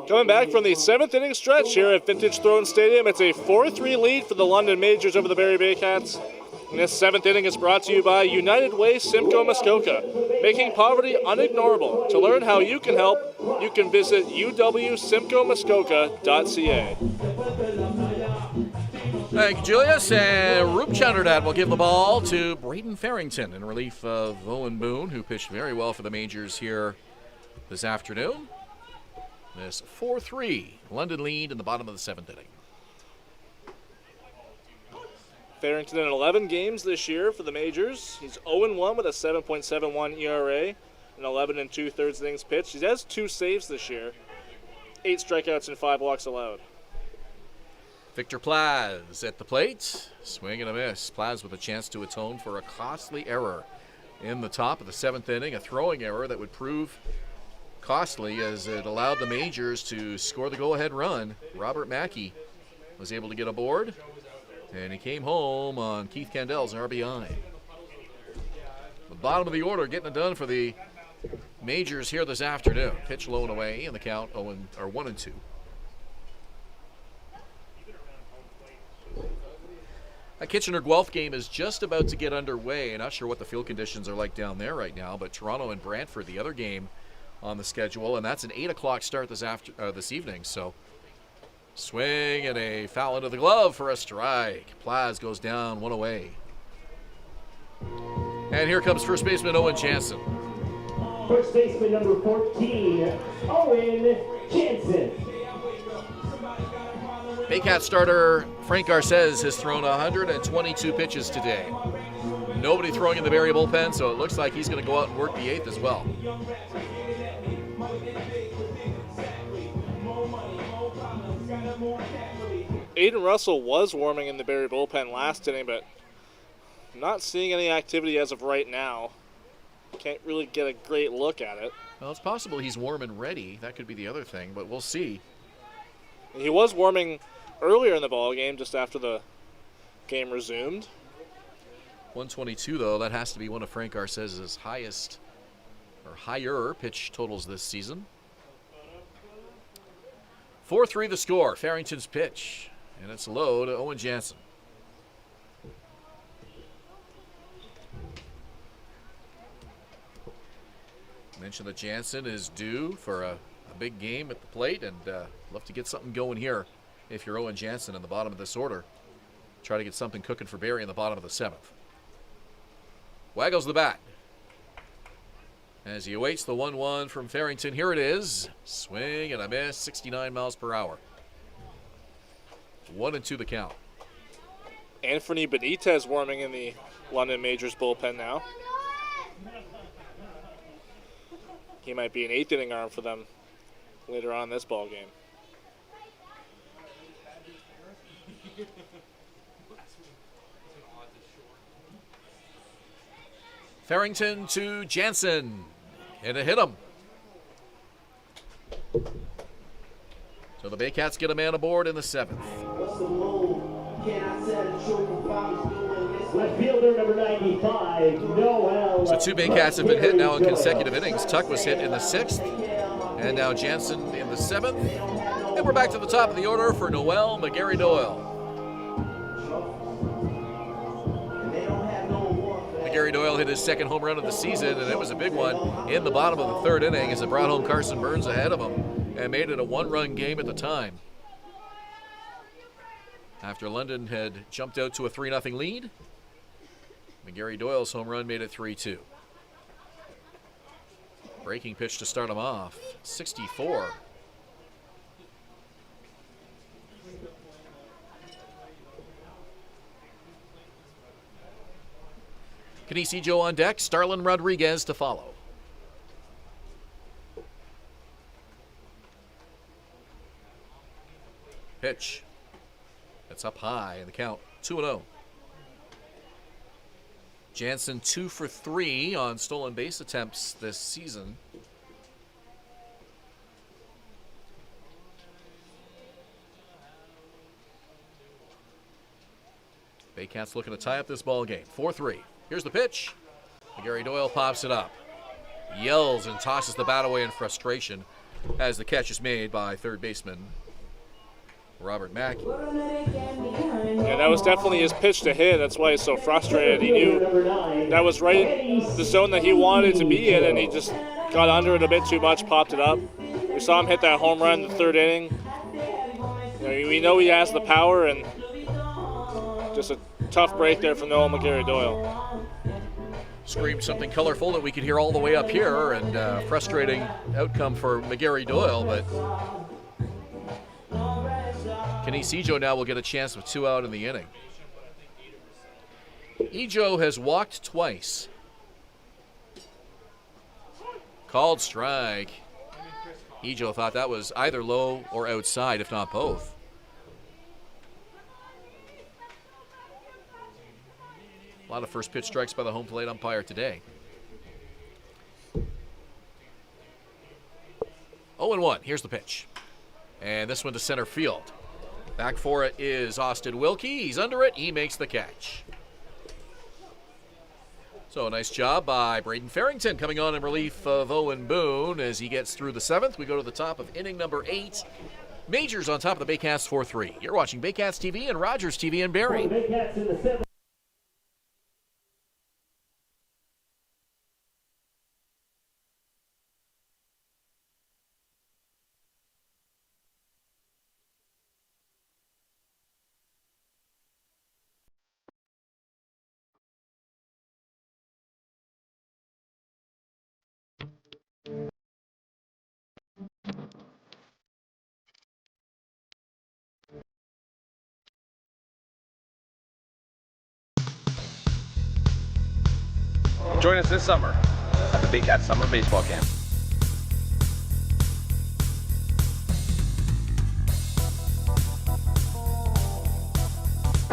Speaker 3: Coming back from the 7th inning stretch here at Vintage Throne Stadium, it's a 4-3 lead for the London Majors over the Barrie Baycats. And this 7th inning is brought to you by United Way Simcoe Muskoka, making poverty unignorable. To learn how you can help, you can visit uwsimcoemuskoka.ca.
Speaker 2: Thank you, Julius. And Rube Chunderdad will give the ball to Braden Farrington in relief of Owen Boone, who pitched very well for the Majors here this afternoon. This 4-3 London lead in the bottom of the 7th inning.
Speaker 3: Farrington in 11 games this year for the Majors. He's 0-1 with a 7.71 ERA and 11 2/3 innings pitched. He has 2 saves this year, 8 strikeouts and 5 walks allowed.
Speaker 2: Victor Plaz at the plate. Swing and a miss. Plaz with a chance to atone for a costly error in the top of the 7th inning, a throwing error that would prove costly as it allowed the Majors to score the go-ahead run. Robert Mackey was able to get aboard, and he came home on Keith Candel's RBI. The bottom of the order getting it done for the Majors here this afternoon. Pitch low and away in the count 1-2. A Kitchener-Guelph game is just about to get underway. Not sure what the field conditions are like down there right now, but Toronto and Brantford, the other game on the schedule, and that's an 8 o'clock start this evening. So swing and a foul into the glove for a strike. Plaz goes down, one away. And here comes first baseman Owen Jansen.
Speaker 1: First baseman number 14, Owen Jansen.
Speaker 2: Baycats starter Frank Garces has thrown 122 pitches today. Nobody throwing in the Barrie bullpen, so it looks like he's going to go out and work the 8th as well.
Speaker 3: Aiden Russell was warming in the Barrie bullpen last inning, but not seeing any activity as of right now. Can't really get a great look at it.
Speaker 2: Well, it's possible he's warm and ready. That could be the other thing, but we'll see.
Speaker 3: He was warming earlier in the ball game, just after the game resumed.
Speaker 2: 122, though, that has to be one of Frank Garces's highest or higher pitch totals this season. 4-3 the score. Farrington's pitch, and it's low to Owen Jansen. Mentioned that Jansen is due for a big game at the plate, and love to get something going here if you're Owen Jansen in the bottom of this order. Try to get something cooking for Barrie in the bottom of the 7th. Waggles the bat as he awaits the 1-1 from Farrington. Here it is. Swing and a miss, 69 miles per hour. 1-2 the count.
Speaker 3: Anthony Benitez warming in the London Majors bullpen now. He might be an 8th inning arm for them later on in this ball game.
Speaker 2: Farrington to Jansen, and it hit him. So the Baycats get a man aboard in the 7th.
Speaker 1: Left fielder number 95, Noel.
Speaker 2: So 2 Baycats have been hit now in consecutive innings. Tuck was hit in the 6th, and now Jansen in the 7th. And we're back to the top of the order for Noel McGarry-Doyle. McGarry-Doyle hit his 2nd home run of the season, and it was a big one in the bottom of the 3rd inning as it brought home Carson Burns ahead of him and made it a 1-run game at the time. After London had jumped out to a 3-0 lead, McGarry-Doyle's home run made it 3-2. Breaking pitch to start him off, 64. Canisijo on deck, Starlin Rodriguez to follow. Pitch. That's up high in the count, 2-0. Jansen 2 for 3 on stolen base attempts this season. Baycats looking to tie up this ball game, 4-3. Here's the pitch. McGarry-Doyle pops it up. Yells and tosses the bat away in frustration as the catch is made by third baseman Robert Mackey.
Speaker 3: Yeah, that was definitely his pitch to hit. That's why he's so frustrated. He knew that was right the zone that he wanted to be in, and he just got under it a bit too much, popped it up. We saw him hit that home run in the 3rd inning. We know he has the power, and just a tough break there from Noel McGarry-Doyle.
Speaker 2: Screamed something colorful that we could hear all the way up here, and frustrating outcome for McGarry-Doyle, but Canisijo now will get a chance with 2 out in the inning. Ejo has walked twice. Called strike. Ejo thought that was either low or outside, if not both. A lot of first pitch strikes by the home plate umpire today. 0-1, here's the pitch. And this one to center field. Back for it is Austin Wilkie. He's under it, he makes the catch. So a nice job by Braden Farrington coming on in relief of Owen Boone as he gets through the 7th. We go to the top of inning number 8. Majors on top of the Baycats 4-3. You're watching Baycats TV and Rogers TV in Barrie.
Speaker 1: The Baycats in the 7th.
Speaker 5: Join us this summer at the Baycats Summer Baseball Camp.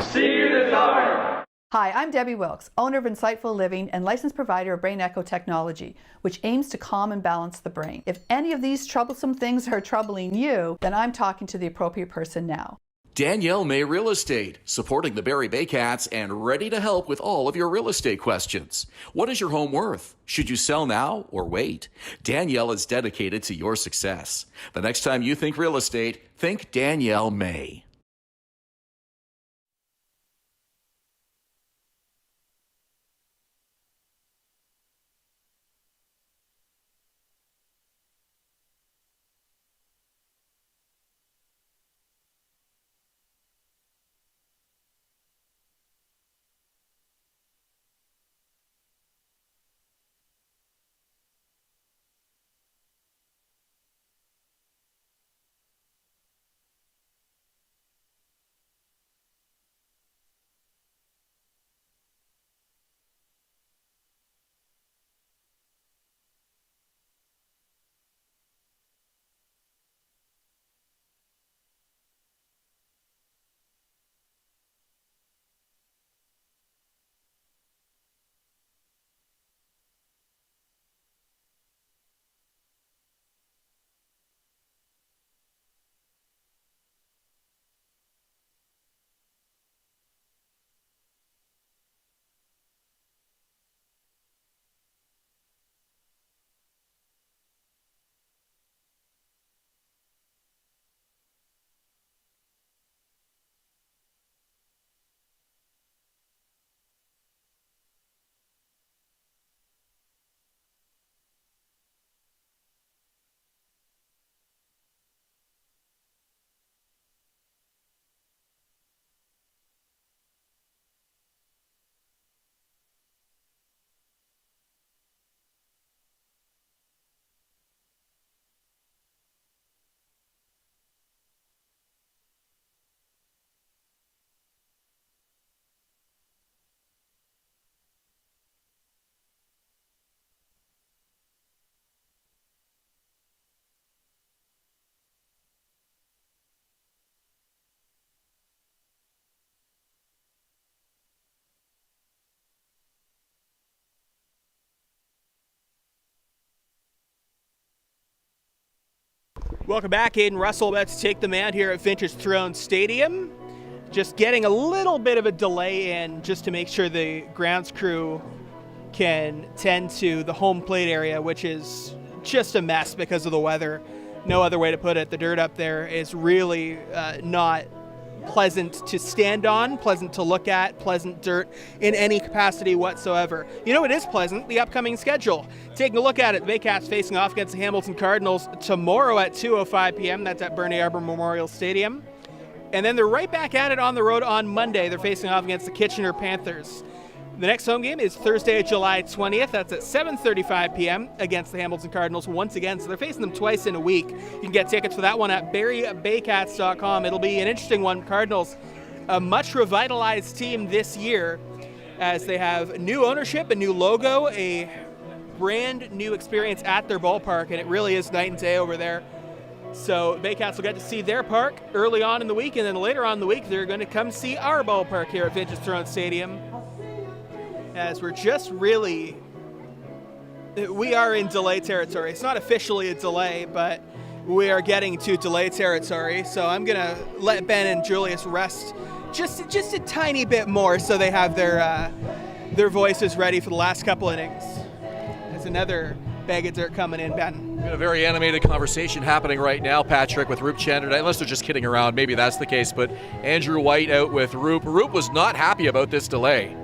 Speaker 5: See you this summer!
Speaker 7: Hi, I'm Debbie Wilkes, owner of Insightful Living and licensed provider of Brain Echo technology, which aims to calm and balance the brain. If any of these troublesome things are troubling you, then I'm talking to the appropriate person now.
Speaker 9: Danielle May Real Estate, supporting the Barrie Baycats and ready to help with all of your real estate questions. What is your home worth? Should you sell now or wait? Danielle is dedicated to your success. The next time you think real estate, think Danielle May.
Speaker 8: Welcome back. Aiden Russell about to take the mound here at Vintage Throne Stadium. Just getting a little bit of a delay in just to make sure the grounds crew can tend to the home plate area, which is just a mess because of the weather. No other way to put it. The dirt up there is really not pleasant to stand on, pleasant to look at, pleasant dirt in any capacity whatsoever. You know, it is pleasant, the upcoming schedule. Taking a look at it, the Baycats facing off against the Hamilton Cardinals tomorrow at 2:05 p.m. That's at Bernie Arbor Memorial Stadium. And then they're right back at it on the road on Monday. They're facing off against the Kitchener Panthers. The next home game is Thursday, July 20th. That's at 7:35 p.m. against the Hamilton Cardinals once again. So they're facing them twice in a week. You can get tickets for that one at barriebaycats.com. It'll be an interesting one. Cardinals, a much revitalized team this year as they have new ownership, a new logo, a brand new experience at their ballpark, and it really is night and day over there. So Baycats will get to see their park early on in the week, and then later on in the week they're going to come see our ballpark here at Vintage Throne Stadium. As we're just really, we are in delay territory. It's not officially a delay, but we are getting to delay territory. So I'm going to let Ben and Julius rest just a tiny bit more so they have their their voices ready for the last couple innings. There's another bag of dirt coming in, Ben.
Speaker 2: A very animated conversation happening right now, Patrick, with Roop Chandra, unless they're just kidding around. Maybe that's the case, but Andrew White out with Roop. Roop was not happy about this delay.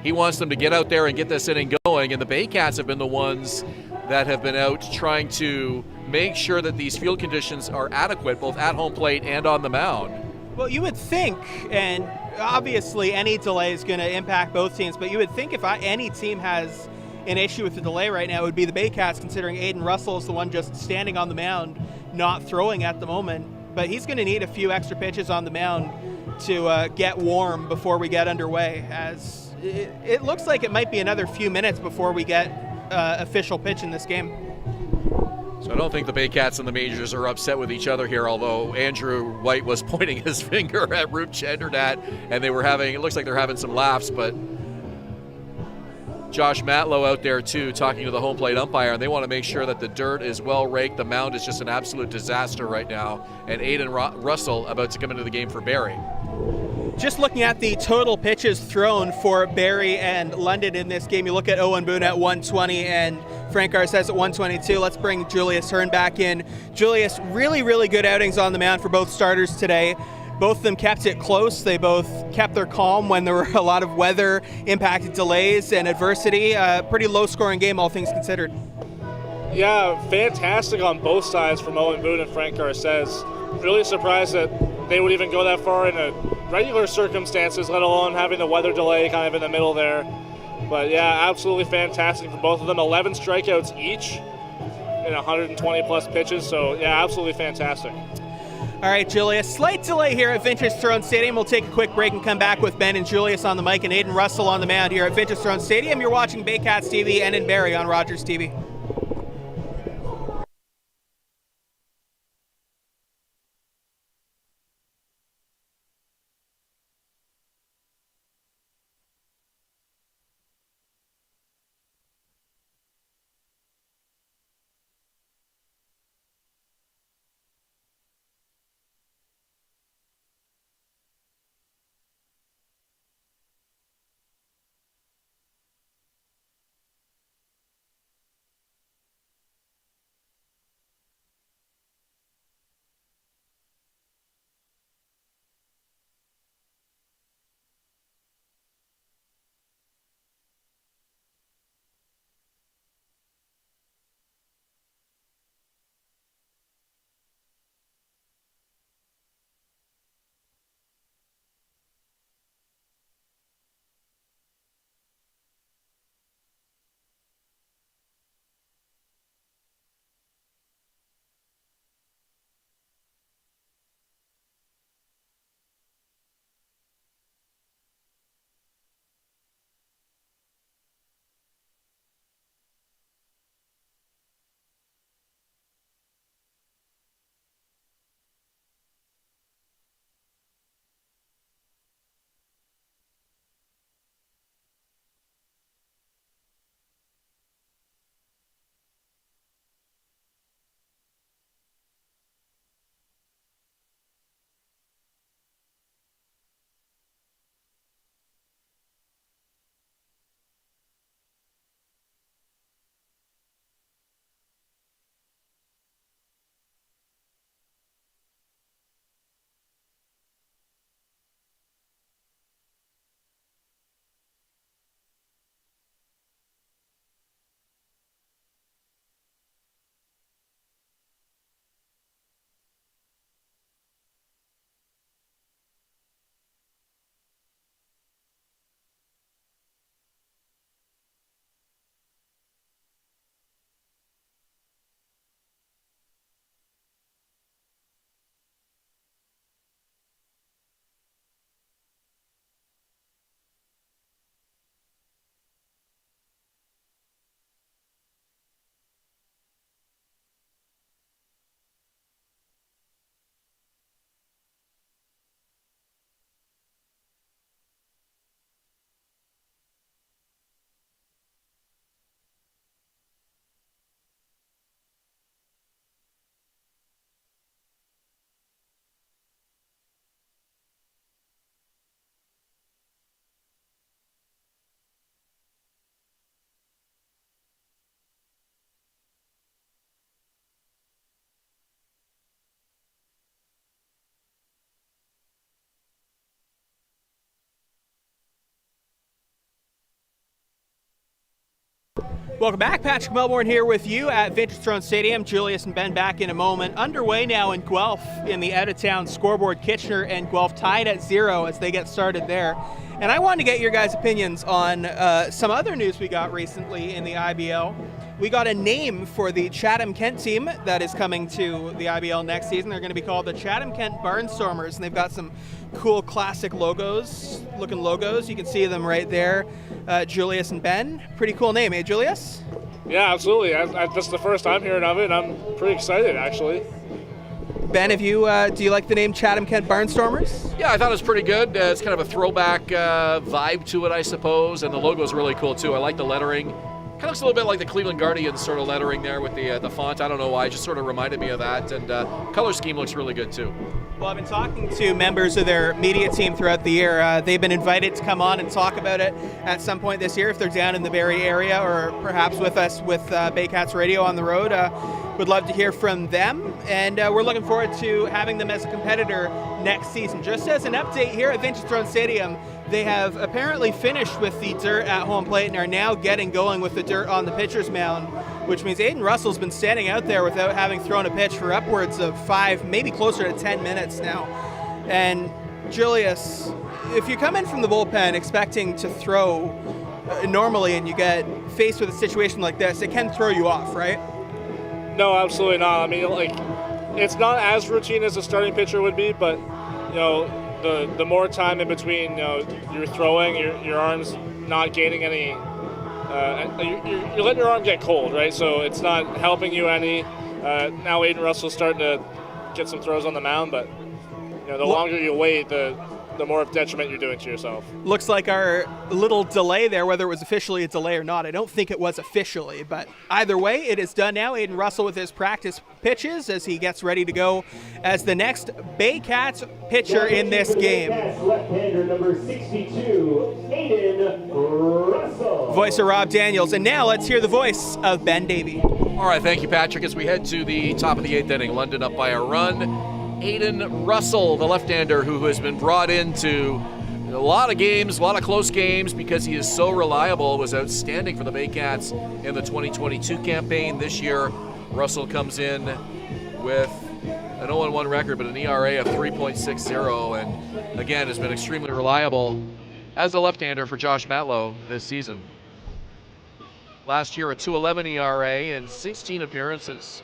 Speaker 2: He wants them to get out there and get this inning going, and the Baycats have been the ones that have been out trying to make sure that these field conditions are adequate, both at home plate and on the mound.
Speaker 8: Well, you would think, and obviously any delay is going to impact both teams, but you would think if any team has an issue with the delay right now, it would be the Baycats, considering Aiden Russell is the one just standing on the mound, not throwing at the moment. But he's going to need a few extra pitches on the mound to get warm before we get underway, as it looks like it might be another few minutes before we get official pitch in this game.
Speaker 2: So I don't think the Baycats and the Majors are upset with each other here, although Andrew White was pointing his finger at Roop Chandernat, and it looks like they're having some laughs, but Josh Matlow out there too, talking to the home plate umpire, and they want to make sure that the dirt is well raked. The mound is just an absolute disaster right now, and Aiden Russell about to come into the game for Barrie.
Speaker 8: Just looking at the total pitches thrown for Barrie and London in this game, you look at Owen Boone at 120 and Frank Garces at 122. Let's bring Julius Hern back in. Julius, really, really good outings on the mound for both starters today. Both of them kept it close. They both kept their calm when there were a lot of weather-impacted delays and adversity. Pretty low-scoring game, all things considered.
Speaker 3: Yeah, fantastic on both sides from Owen Boone and Frank Garces. Really surprised that they would even go that far in regular circumstances, let alone having the weather delay kind of in the middle there. But yeah, absolutely fantastic for both of them. 11 strikeouts each in 120-plus pitches, so yeah, absolutely fantastic.
Speaker 8: All right, Julius, slight delay here at Vintage Throne Stadium. We'll take a quick break and come back with Ben and Julius on the mic and Aiden Russell on the mound here at Vintage Throne Stadium. You're watching Baycats TV and in Barrie on Rogers TV. Welcome back. Patrick Melbourne here with you at Vintage Throne Stadium. Julius and Ben back in a moment. Underway now in Guelph in the out-of-town scoreboard. Kitchener and Guelph tied at 0 as they get started there. And I wanted to get your guys' opinions on some other news we got recently in the IBL. We got a name for the Chatham-Kent team that is coming to the IBL next season. They're going to be called the Chatham-Kent Barnstormers, and they've got some cool classic looking logos. You can see them right there. Julius and Ben. Pretty cool name, eh, Julius?
Speaker 3: Yeah, absolutely. This is the first I'm hearing of it. I'm pretty excited, actually.
Speaker 8: Ben, do you like the name Chatham-Kent Barnstormers?
Speaker 2: Yeah, I thought it was pretty good. It's kind of a throwback vibe to it, I suppose, and the logo is really cool too. I like the lettering. Kind of looks a little bit like the Cleveland Guardians sort of lettering there with the font. I don't know why, it just sort of reminded me of that, and color scheme looks really good too.
Speaker 8: Well, I've been talking to members of their media team throughout the year. They've been invited to come on and talk about it at some point this year if they're down in the Barrie area or perhaps with us with Baycats Radio on the road. Would love to hear from them, and we're looking forward to having them as a competitor next season. Just as an update here at Vintage Throne Stadium, they have apparently finished with the dirt at home plate and are now getting going with the dirt on the pitcher's mound, which means Aiden Russell's been standing out there without having thrown a pitch for upwards of 5, maybe closer to 10 minutes now. And Julius, if you come in from the bullpen expecting to throw normally and you get faced with a situation like this, it can throw you off, right?
Speaker 3: No, absolutely not. I mean, like, it's not as routine as a starting pitcher would be, but, you know, the more time in between, you know, you're throwing, your arm's not gaining any, you're letting your arm get cold, right? So it's not helping you any. Now Aiden Russell's starting to get some throws on the mound, but, you know, the longer you wait, the more of detriment you're doing to yourself.
Speaker 8: Looks like our little delay there, whether it was officially a delay or not, I don't think it was officially, but either way, it is done now. Aiden Russell with his practice pitches as he gets ready to go as the next Baycats pitcher in this game.
Speaker 1: Left-hander number 62, Aiden Russell.
Speaker 8: Voice of Rob Daniels, and now let's hear the voice of Ben Davy.
Speaker 2: All right, thank you, Patrick. As we head to the top of the 8th inning, London up by a run. Aiden Russell, the left-hander who has been brought into a lot of games, a lot of close games because he is so reliable, was outstanding for the Baycats in the 2022 campaign. This year, Russell comes in with an 0-1 record, but an ERA of 3.60, and again has been extremely reliable as a left-hander for Josh Matlow this season. Last year, a 2.11 ERA in 16 appearances.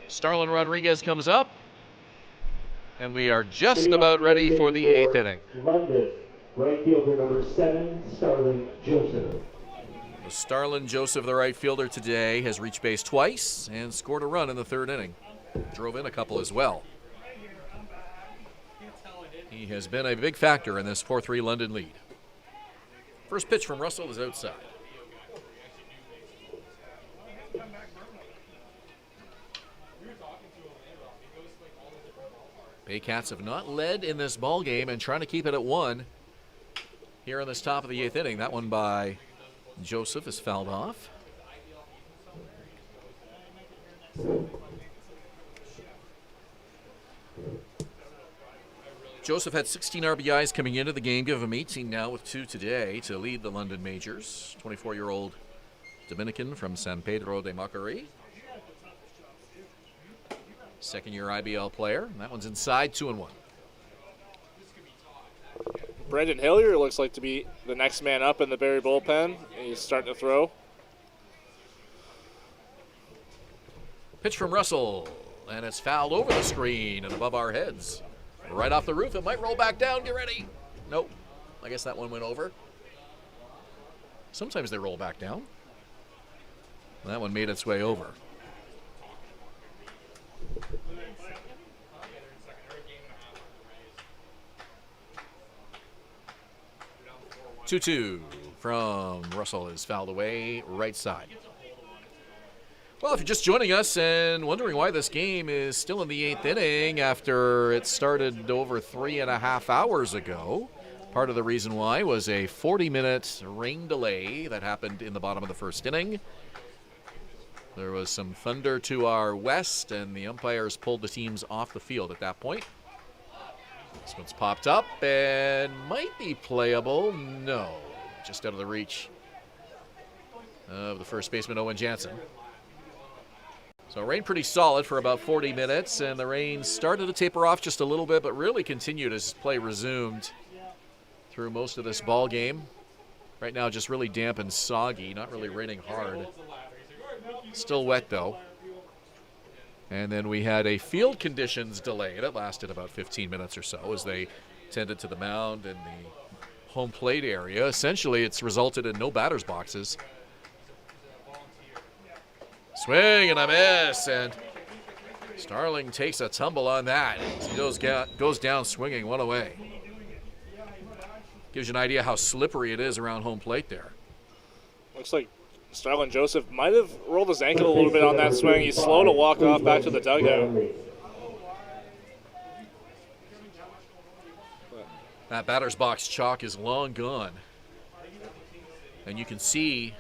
Speaker 2: Starlin Rodriguez comes up, and we are just about ready for the 8th inning.
Speaker 1: London, right fielder number 7, Starlin Joseph.
Speaker 2: Starlin Joseph, the right fielder today, has reached base twice and scored a run in the 3rd inning. Drove in a couple as well. He has been a big factor in this 4-3 London lead. First pitch from Russell is outside. Baycats have not led in this ball game and trying to keep it at 1 here in this top of the 8th inning. That one by Joseph is fouled off. Joseph had 16 RBIs coming into the game, give him 18 now with 2 today to lead the London Majors. 24-year-old Dominican from San Pedro de Macorís. Second-year IBL player. That one's inside, 2-1.
Speaker 3: Brendan Hillier looks like to be the next man up in the Barrie bullpen. He's starting to throw.
Speaker 2: Pitch from Russell, and it's fouled over the screen and above our heads. Right off the roof, it might roll back down. Get ready. Nope. I guess that one went over. Sometimes they roll back down. That one made its way over. Two from Russell is fouled away, right side. Well, if you're just joining us and wondering why this game is still in the 8th inning after it started over 3.5 hours ago, part of the reason why was a 40-minute rain delay that happened in the bottom of the 1st inning. There was some thunder to our west, and the umpires pulled the teams off the field at that point. This one's popped up and might be playable. No, just out of the reach of the first baseman, Owen Jansen. So rain pretty solid for about 40 minutes, and the rain started to taper off just a little bit, but really continued as play resumed through most of this ball game. Right now just really damp and soggy, not really raining hard. Still wet though. And then we had a field conditions delay that lasted about 15 minutes or so as they tended to the mound and the home plate area. Essentially, it's resulted in no batter's boxes. Swing and a miss, and Starling takes a tumble on that. He goes down swinging one away. Gives you an idea how slippery it is around home plate there.
Speaker 3: Looks like Starlin Joseph might have rolled his ankle a little bit on that swing. He's slow to walk off back to the dugout.
Speaker 2: That batter's box chalk is long gone. And you can see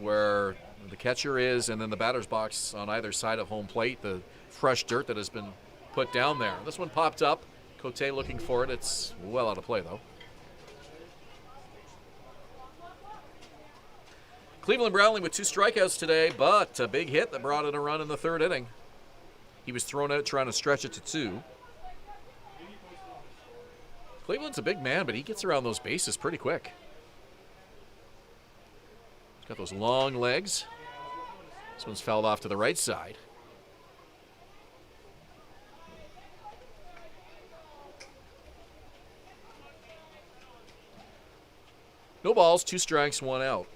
Speaker 2: where the catcher is and then the batter's box on either side of home plate, the fresh dirt that has been put down there. This one popped up. Cote looking for it. It's well out of play, though. Cleveland Brownlee with 2 strikeouts today, but a big hit that brought in a run in the 3rd inning. He was thrown out trying to stretch it to 2. Cleveland's a big man, but he gets around those bases pretty quick. He's got those long legs. This one's fouled off to the right side. No balls, 2 strikes, 1 out.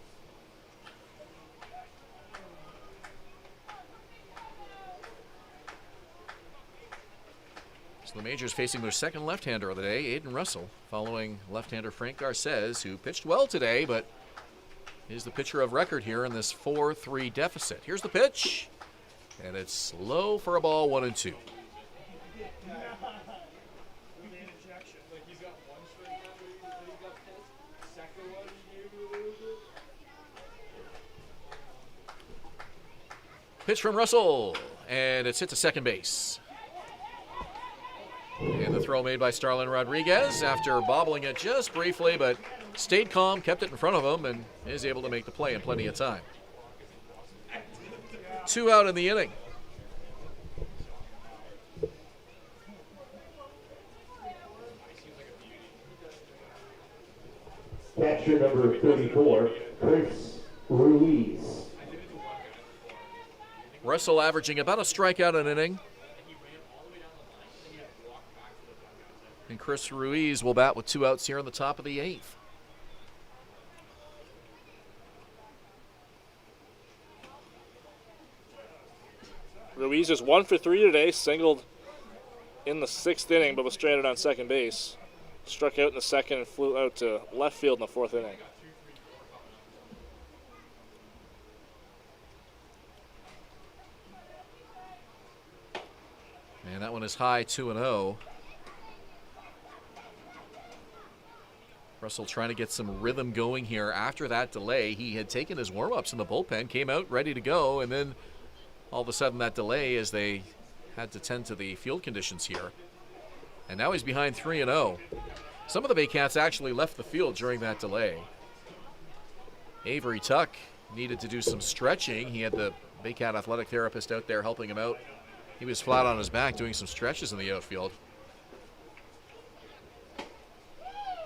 Speaker 2: So the Majors facing their second left-hander of the day, Aiden Russell, following left-hander Frank Garces, who pitched well today, but is the pitcher of record here in this 4-3 deficit. Here's the pitch, and it's low for a ball, 1-2. Pitch from Russell, and it's hit to second base. And the throw made by Starlin Rodriguez after bobbling it just briefly, but stayed calm, kept it in front of him, and is able to make the play in plenty of time. 2 out in the inning.
Speaker 1: Catcher number 34, Chris Ruiz.
Speaker 2: Russell averaging about a strikeout an inning. And Chris Ruiz will bat with 2 outs here in the top of the 8th.
Speaker 3: Ruiz is 1 for 3 today, singled in the 6th inning, but was stranded on second base. Struck out in the 2nd and flew out to left field in the 4th inning.
Speaker 2: And that one is high, 2-0. Russell trying to get some rhythm going here after that delay. He had taken his warm-ups in the bullpen, came out ready to go, and then all of a sudden that delay as they had to tend to the field conditions here. And now he's behind 3-0. Some of the Baycats actually left the field during that delay. Avery Tuck needed to do some stretching. He had the Baycat athletic therapist out there helping him out. He was flat on his back doing some stretches in the outfield.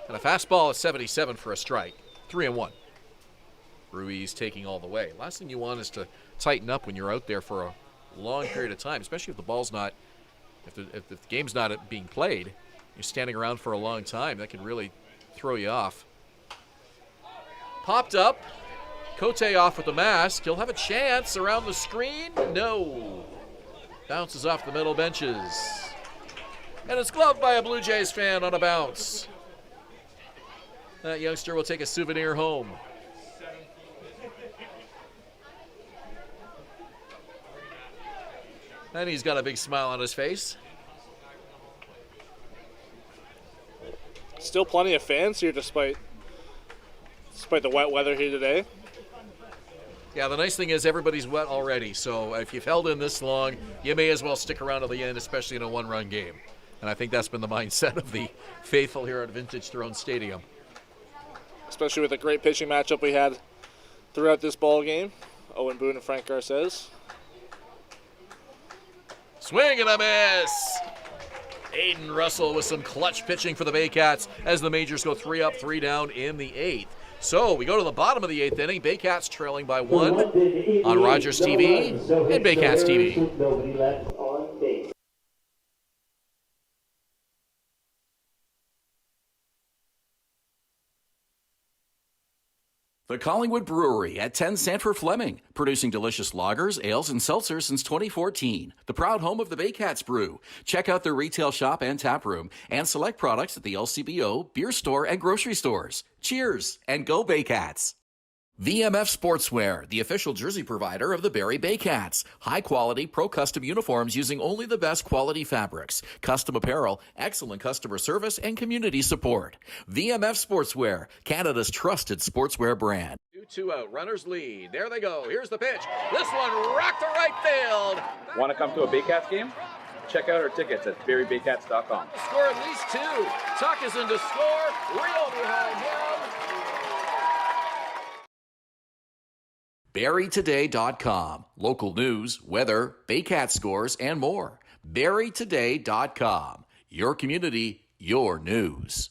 Speaker 2: And a fastball at 77 for a strike. 3-1. Ruiz taking all the way. Last thing you want is to tighten up when you're out there for a long period of time, especially if the ball's not, if the game's not being played. You're standing around for a long time. That can really throw you off. Popped up. Cote off with the mask. He'll have a chance around the screen. No. Bounces off the middle benches. And it's gloved by a Blue Jays fan on a bounce. That youngster will take a souvenir home. And he's got a big smile on his face.
Speaker 3: Still plenty of fans here despite the wet weather here today.
Speaker 2: Yeah, the nice thing is everybody's wet already, so if you've held in this long, you may as well stick around to the end, especially in a one-run game. And I think that's been the mindset of the faithful here at Vintage Throne Stadium.
Speaker 3: Especially with the great pitching matchup we had throughout this ball game. Owen Boone and Frank Garces.
Speaker 2: Swing and a miss. Aiden Russell with some clutch pitching for the Baycats as the Majors go 3 up, 3 down in the 8th. So we go to the bottom of the 8th inning. Baycats trailing by 1 on Rogers TV and Baycats TV.
Speaker 1: Nobody left on base.
Speaker 9: The Collingwood Brewery at 10 Sanford Fleming, producing delicious lagers, ales, and seltzers since 2014. The proud home of the Baycats Brew. Check out their retail shop and tap room, and select products at the LCBO, beer store, and grocery stores. Cheers, and go Baycats! VMF Sportswear, the official jersey provider of the Barrie Baycats. High-quality, pro-custom uniforms using only the best quality fabrics. Custom apparel, excellent customer service, and community support. VMF Sportswear, Canada's trusted sportswear brand.
Speaker 2: 2 out, runners lead. There they go. Here's the pitch. This one rocked to right field.
Speaker 5: Want to come to a Baycats game? Check out our tickets at barriebaycats.com.
Speaker 2: Score at least 2. Tuck is in to score. Real behind him.
Speaker 9: BarrieToday.com. Local news, weather, Baycat scores, and more. BarrieToday.com. Your community, your news.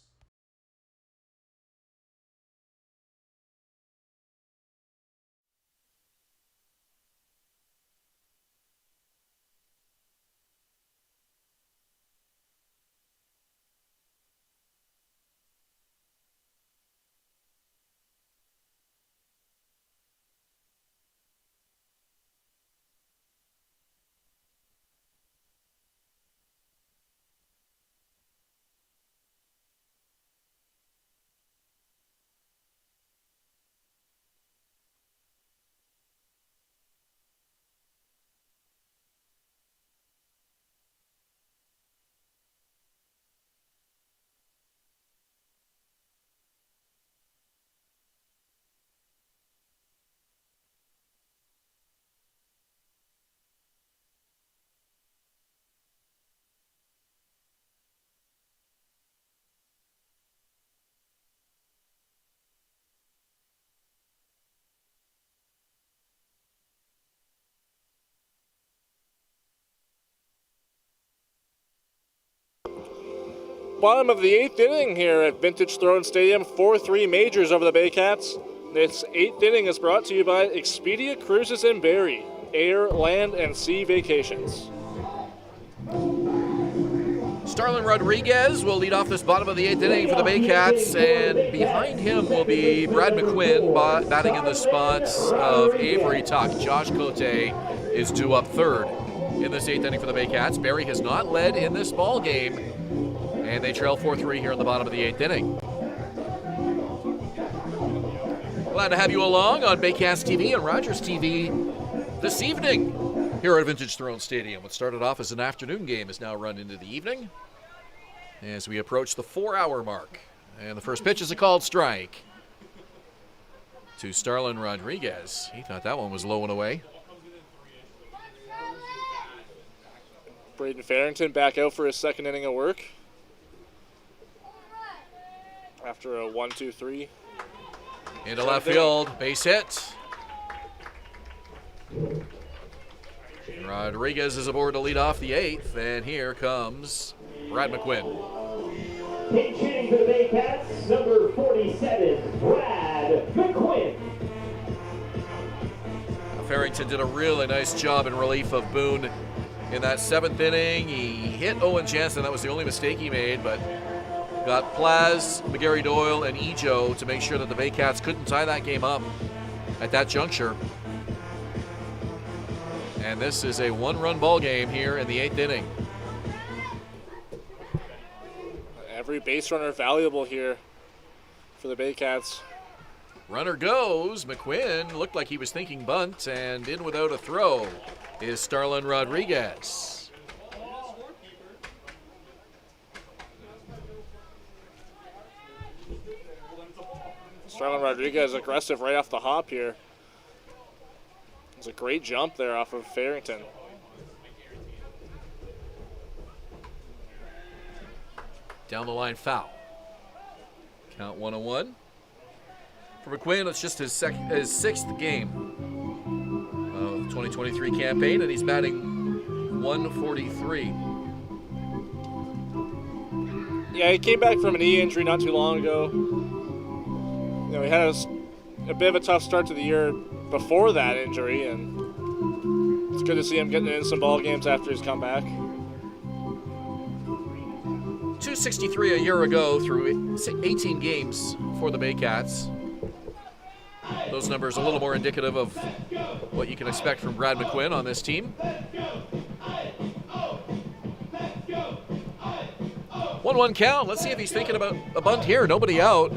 Speaker 3: Bottom of the 8th inning here at Vintage Throne Stadium. 4-3 Majors over the Baycats. This 8th inning is brought to you by Expedia Cruises in Barrie. Air, land, and sea vacations.
Speaker 2: Starlin Rodriguez will lead off this bottom of the 8th inning for the Baycats, and behind him will be Brad McQuinn batting in the spots of Avery Tuck. Josh Cote is due up 3rd in this 8th inning for the Baycats. Barrie has not led in this ball game, and they trail 4-3 here in the bottom of the 8th inning. Glad to have you along on Baycats TV and Rogers TV this evening here at Vintage Throne Stadium. What started off as an afternoon game is now run into the evening as we approach the 4-hour mark. And the first pitch is a called strike to Starlin Rodriguez. He thought that one was low and away.
Speaker 3: Braden Farrington back out for his second inning of work after a 1-2-3.
Speaker 2: Into left field, base hit. Rodriguez is aboard to lead off the 8th, and here comes Brad McQuinn.
Speaker 1: Pinch hitting for the Baycats, number 47, Brad McQuinn.
Speaker 2: Farrington did a really nice job in relief of Boone in that 7th inning. He hit Owen Jansen. That was the only mistake he made, but got Plaz, McGarry Doyle, and Ejo to make sure that the Baycats couldn't tie that game up at that juncture. And this is a 1-run ball game here in the 8th inning.
Speaker 3: Every base runner valuable here for the Baycats.
Speaker 2: Runner goes. McQuinn looked like he was thinking bunt, and in without a throw is Starlin Rodriguez.
Speaker 3: Starlin Rodriguez aggressive right off the hop here. It's a great jump there off of Farrington.
Speaker 2: Down the line foul. Count 1-1. For McQuinn, it's just his sixth game of the 2023 campaign, and he's batting 143.
Speaker 3: Yeah, he came back from an knee injury not too long ago. He had a bit of a tough start to the year before that injury, and it's good to see him getting in some ball games after his comeback.
Speaker 2: 263 a year ago through 18 games for the Baycats. Those numbers a little more indicative of what you can expect from Brad McQuinn on this team. 1-1 count. Let's see if he's thinking about a bunt here. Nobody out.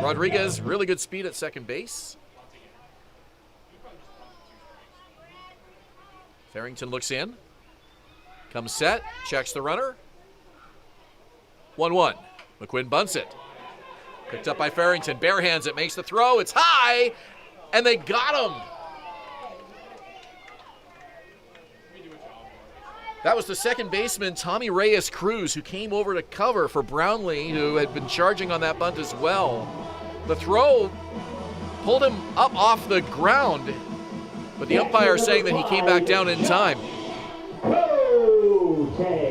Speaker 2: Rodriguez, really good speed at second base. Farrington looks in. Comes set. Checks the runner. 1-1. McQuinn bunts it. Picked up by Farrington. Barehands it. Makes the throw. It's high. And they got him. That was the second baseman, Tommy Reyes-Cruz, who came over to cover for Brownlee, who had been charging on that bunt as well. The throw pulled him up off the ground, but the umpire saying that he came back down in time.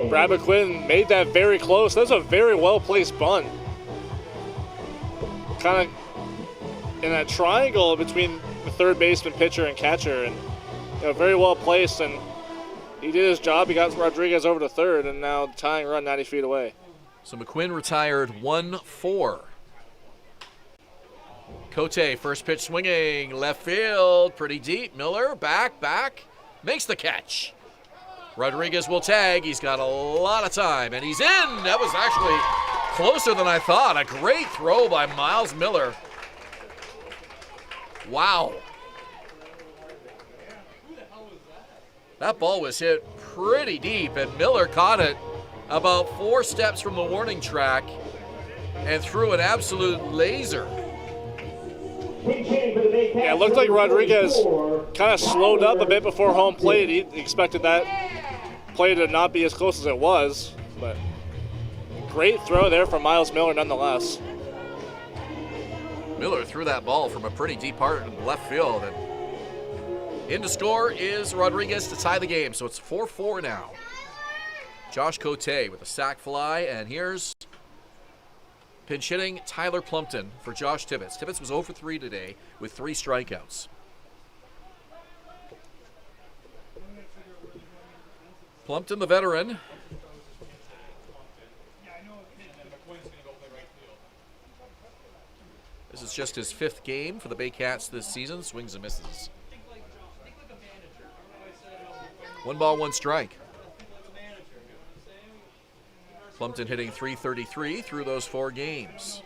Speaker 3: Brad McQuinn made that very close. That's a very well-placed bunt. Kind of in that triangle between the third baseman, pitcher, and catcher, and very well placed. And he did his job. He got Rodriguez over to third, and now tying run 90 feet away.
Speaker 2: So McQuinn retired 1-4. Cote, first pitch swinging, left field, pretty deep. Miller, back, makes the catch. Rodriguez will tag. He's got a lot of time, and he's in. That was actually closer than I thought. A great throw by Miles Miller. Wow. That ball was hit pretty deep, and Miller caught it about 4 steps from the warning track and threw an absolute laser.
Speaker 3: Yeah, it looked like Rodriguez kind of slowed up a bit before home plate. He expected that play to not be as close as it was, but great throw there from Miles Miller nonetheless.
Speaker 2: Miller threw that ball from a pretty deep part in left field, and in to score is Rodriguez to tie the game, so it's 4-4 now. Josh Cote with a sac fly, and here's pinch hitting Tyler Plumpton for Josh Tibbetts. Tibbetts was 0 for 3 today with 3 strikeouts. Plumpton, the veteran. This is just his 5th game for the Baycats this season. Swings and misses. 1 ball, 1 strike. Plumpton hitting .333 through those 4 games.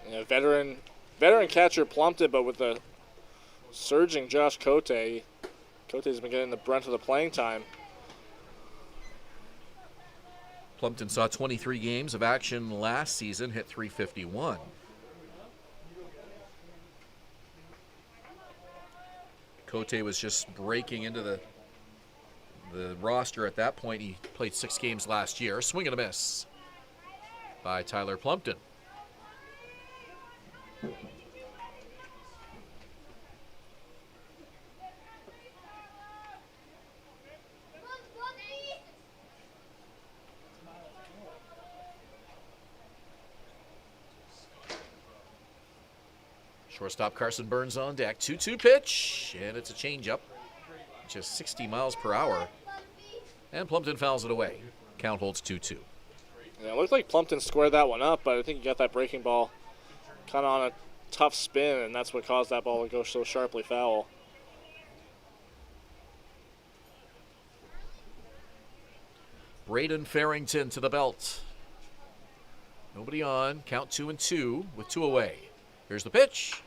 Speaker 3: Yeah, veteran catcher Plumpton, but with the surging Josh Cote. Cote's been getting the brunt of the playing time.
Speaker 2: Plumpton saw 23 games of action last season, hit .351. Cote was just breaking into the roster at that point. He played 6 games last year. Swing and a miss by Tyler Plumpton. Shortstop Carson Burns on deck. 2-2 pitch, and it's a changeup. Just 60 miles per hour. And Plumpton fouls it away. Count holds 2-2.
Speaker 3: Yeah, it looked like Plumpton squared that one up, but I think he got that breaking ball kind of on a tough spin, and that's what caused that ball to go so sharply foul.
Speaker 2: Braden Farrington to the belt. Nobody on. Count 2-2 with 2 away. Here's the pitch.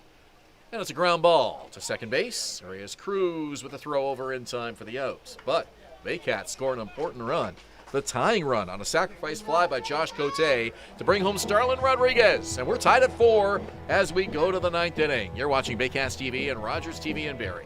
Speaker 2: And it's a ground ball to second base. Reyes-Cruz with a throw over in time for the out. But Baycats score an important run. The tying run on a sacrifice fly by Josh Cote to bring home Starlin Rodriguez. And we're tied at 4 as we go to the 9th inning. You're watching Baycats TV and Rogers TV in Barrie.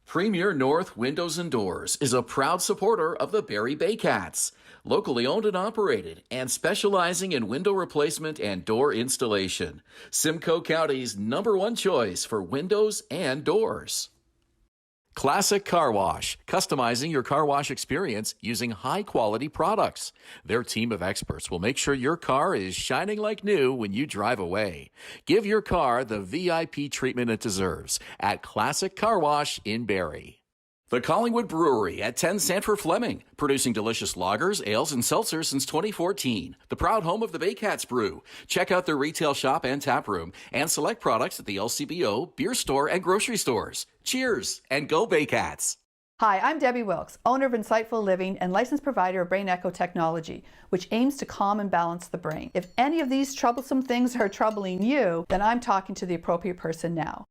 Speaker 9: Premier North Windows and Doors is a proud supporter of the Barrie Baycats, locally owned and operated and specializing in window replacement and door installation. Simcoe County's #1 choice for windows and doors. Classic Car Wash, customizing your car wash experience using high-quality products. Their team of experts will make sure your car is shining like new when you drive away. Give your car the VIP treatment it deserves at Classic Car Wash in Barrie. The Collingwood Brewery at 10 Sanford Fleming, producing delicious lagers, ales, and seltzers since 2014. The proud home of the Baycats Brew. Check out their retail shop and tap room and select products at the LCBO, beer store, and grocery stores. Cheers and go Baycats!
Speaker 7: Hi, I'm Debbie Wilkes, owner of Insightful Living and licensed provider of Brain Echo Technology, which aims to calm and balance the brain. If any of these troublesome things are troubling you, then I'm talking to the appropriate person now.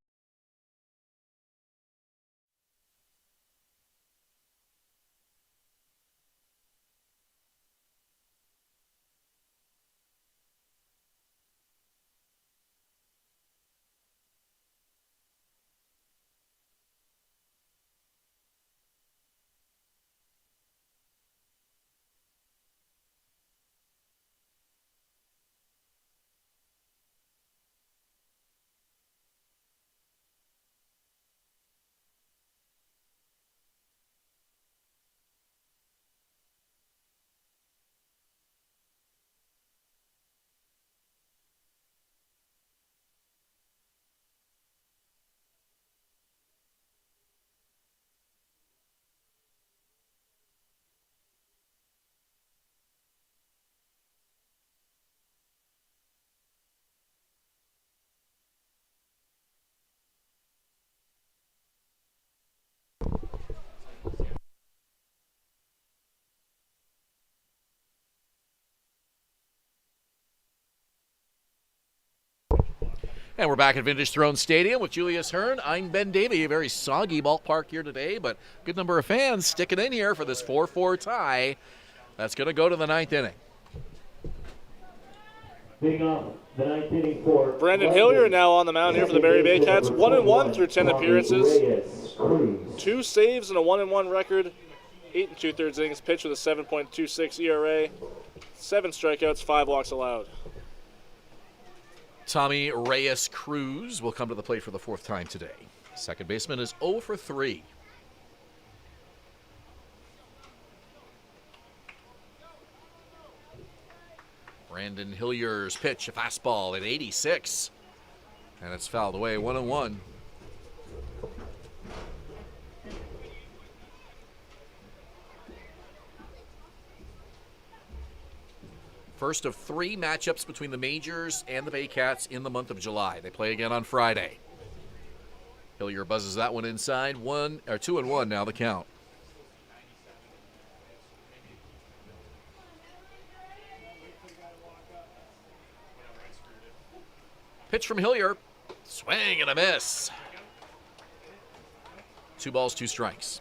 Speaker 2: And we're back at Vintage Throne Stadium with Julius Hern. I'm Ben Davy. A very soggy ballpark here today, but good number of fans sticking in here for this 4-4 tie. That's going to go to the 9th inning.
Speaker 1: Leading off the 9th inning for
Speaker 3: Brandon Hillier now on the mound here for the Barrie Baycats. 1-1 through 10 appearances. 2 saves and a 1-1 record. 8 2/3 innings pitched with a 7.26 ERA. 7 strikeouts, 5 walks allowed.
Speaker 2: Tommy Reyes Cruz will come to the plate for the 4th time today. Second baseman is 0 for 3. Brandon Hillier's pitch, a fastball at 86. And it's fouled away, 1-1. First of 3 matchups between the Majors and the Baycats in the month of July. They play again on Friday. Hillier buzzes that one inside. 2-1 now the count. Pitch from Hillier. Swing and a miss. 2 balls, 2 strikes.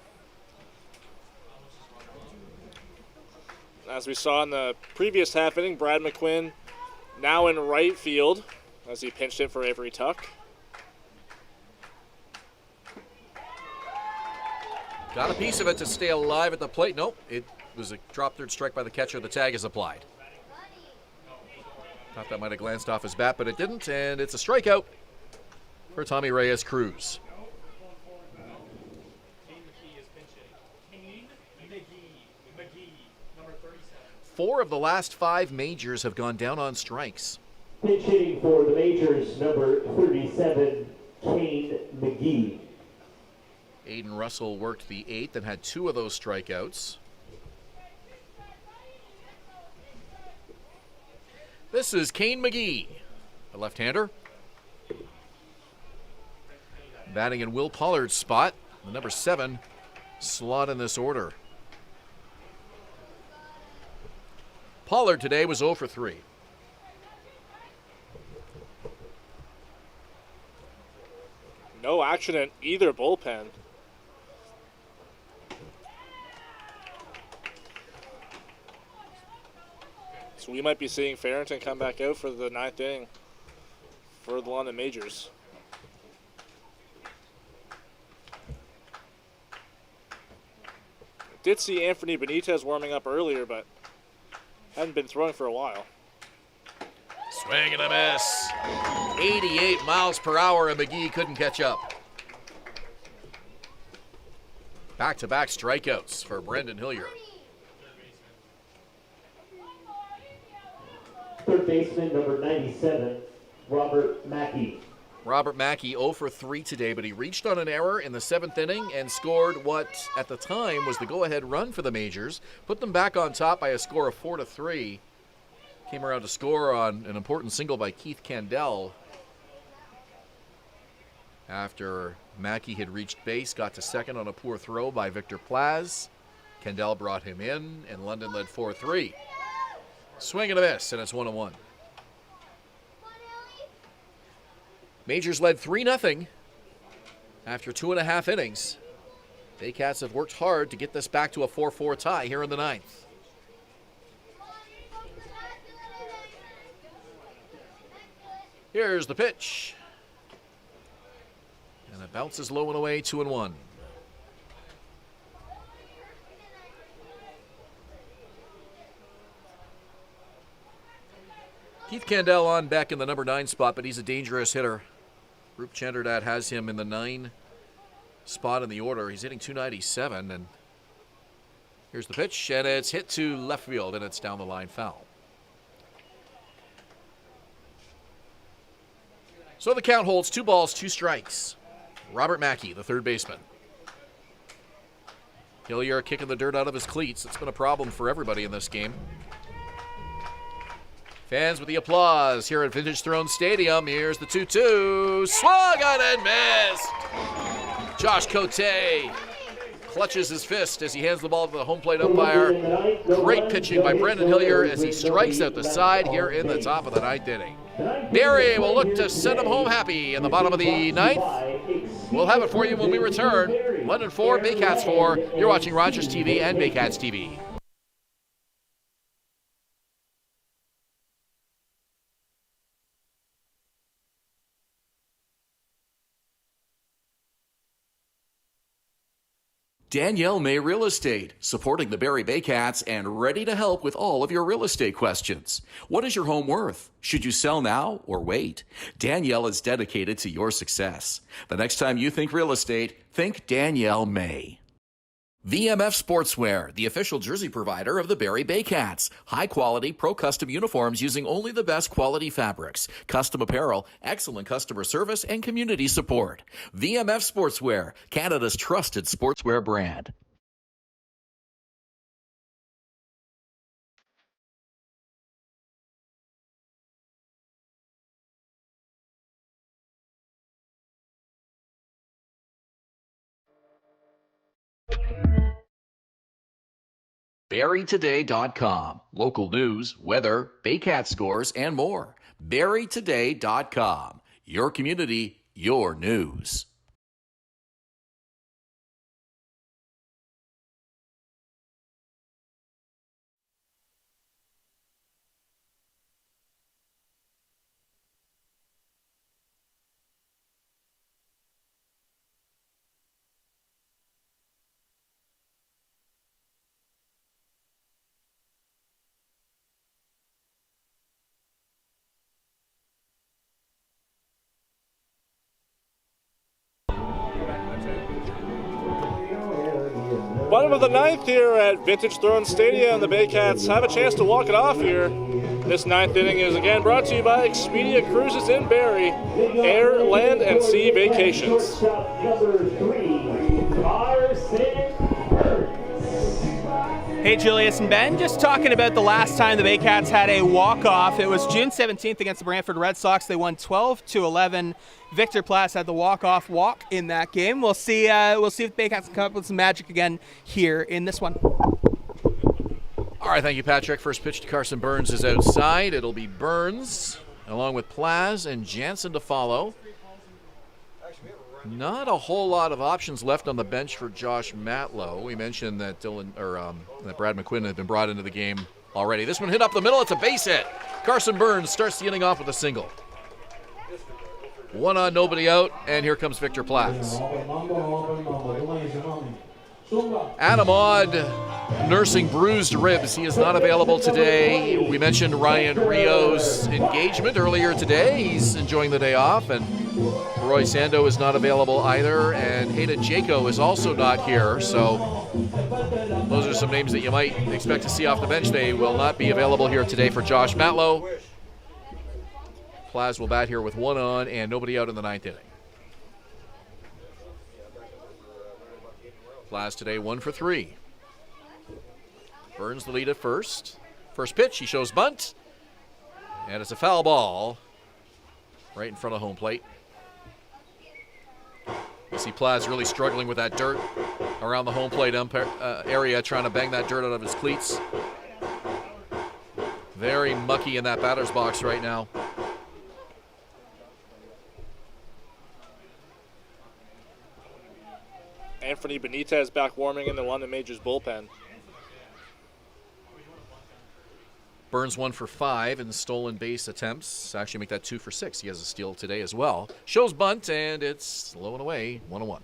Speaker 3: As we saw in the previous half inning, Brad McQuinn now in right field as he pinched hit for Avery Tuck.
Speaker 2: Got a piece of it to stay alive at the plate. Nope, it was a drop third strike by the catcher. The tag is applied. Thought that might have glanced off his bat, but it didn't, and it's a strikeout for Tommy Reyes Cruz. 4 of the last 5 Majors have gone down on strikes.
Speaker 1: Pitch hitting for the Majors, number 37, Kane McGee.
Speaker 2: Aiden Russell worked the 8th and had 2 of those strikeouts. This is Kane McGee, a left-hander. Batting in Will Pollard's spot, the number 7 slot in this order. Pollard today was 0 for 3.
Speaker 3: No action in either bullpen. So we might be seeing Farrington come back out for the 9th inning for the London Majors. Did see Anthony Benitez warming up earlier, but hadn't been throwing for a while.
Speaker 2: Swing and a miss. 88 miles per hour, and McGee couldn't catch up. Back-to-back strikeouts for Brendan Hilliard.
Speaker 1: Third baseman, number 97, Robert Mackey.
Speaker 2: Robert Mackey 0 for 3 today, but he reached on an error in the 7th inning and scored what, at the time, was the go-ahead run for the Majors. Put them back on top by a score of 4-3. Came around to score on an important single by Keith Candell. After Mackey had reached base, got to second on a poor throw by Victor Plaz. Candell brought him in, and London led 4-3. Swing and a miss, and it's 1-1. Majors led 3-0 after 2.5 innings. Baycats have worked hard to get this back to a 4-4 tie here in the 9th. Here's the pitch. And it bounces low and away, 2-1. Keith Candell on back in the number 9 spot, but he's a dangerous hitter. Roop Chanderdad has him in the 9 spot in the order. He's hitting .297, and here's the pitch, and it's hit to left field, and it's down the line foul. So the count holds 2 balls, 2 strikes. Robert Mackey, the third baseman. Hilliard kicking the dirt out of his cleats. It's been a problem for everybody in this game. Fans with the applause here at Vintage Throne Stadium. Here's the 2-2. Swung on and missed. Josh Cote clutches his fist as he hands the ball to the home plate umpire. Great pitching by Brendan Hilliard as he strikes out the side here in the top of the 9th inning. Barrie will look to send him home happy in the bottom of the 9th. We'll have it for you when we return. London 4, Baycats 4. You're watching Rogers TV and Baycats TV. Danielle May Real Estate, supporting the Barrie Baycats and ready to help with all of your real estate questions. What is your home worth? Should you sell now or wait? Danielle is dedicated to your success. The next time you think real estate, think Danielle May. VMF Sportswear, the official jersey provider of the Barrie Baycats. High-quality, pro-custom uniforms using only the best quality fabrics. Custom apparel, excellent customer service, and community support. VMF Sportswear, Canada's trusted sportswear brand. BarrieToday.com. Local news, weather, Baycat scores, and more. BarrieToday.com. Your community, your news.
Speaker 3: Bottom of the 9th here at Vintage Throne Stadium. The Baycats have a chance to walk it off here. This 9th inning is again brought to you by Expedia Cruises in Barrie, Air, Land, and Sea Vacations.
Speaker 1: Number 3, Carson Hern.
Speaker 8: Hey, Julius and Ben, just talking about the last time the Baycats had a walk-off. It was June 17th against the Brantford Red Sox. They won 12-11. Victor Plaz had the walk-off walk in that game. We'll see if the Baycats can come up with some magic again here in this one.
Speaker 2: All right, thank you, Patrick. First pitch to Carson Burns is outside. It'll be Burns along with Plaz and Jansen to follow. Not a whole lot of options left on the bench for Josh Matlow. We mentioned that that Brad McQuinn had been brought into the game already. This one hit up the middle. It's a base hit. Carson Burns starts the inning off with a single. 1 on, nobody out, and here comes Victor Plaz. Adam Odd nursing bruised ribs. He is not available today. We mentioned Ryan Rio's engagement earlier today. He's enjoying the day off, and Roy Sando is not available either, and Hayden Jaco is also not here. So those are some names that you might expect to see off the bench. They will not be available here today for Josh Matlow. Plaz will bat here with 1 on and nobody out in the 9th inning. Plaz today 1 for 3. Burns the lead at first. First pitch, he shows bunt. And it's a foul ball right in front of home plate. You see Plaz really struggling with that dirt around the home plate area, trying to bang that dirt out of his cleats. Very mucky in that batter's box right now.
Speaker 3: Anthony Benitez back warming in the London Majors bullpen.
Speaker 2: Burns 1 for 5 in stolen base attempts. Actually make that 2 for 6. He has a steal today as well. Shows bunt, and it's low and away, 1-1.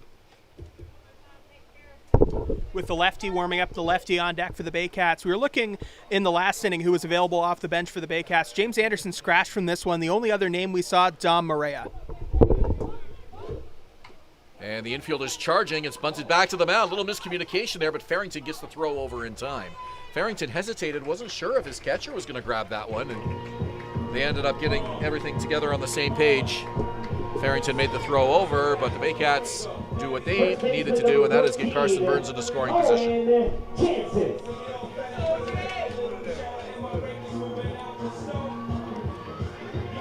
Speaker 8: With the lefty warming up, the lefty on deck for the Baycats. We were looking in the last inning who was available off the bench for the Baycats. James Anderson scratched from this one. The only other name we saw, Dom Maria.
Speaker 2: And the infielder's charging. It's bunted back to the mound. A little miscommunication there, but Farrington gets the throw over in time. Farrington hesitated, wasn't sure if his catcher was going to grab that one, and they ended up getting everything together on the same page. Farrington made the throw over, but the Baycats do what they needed to do, and that is get Carson Burns into scoring position.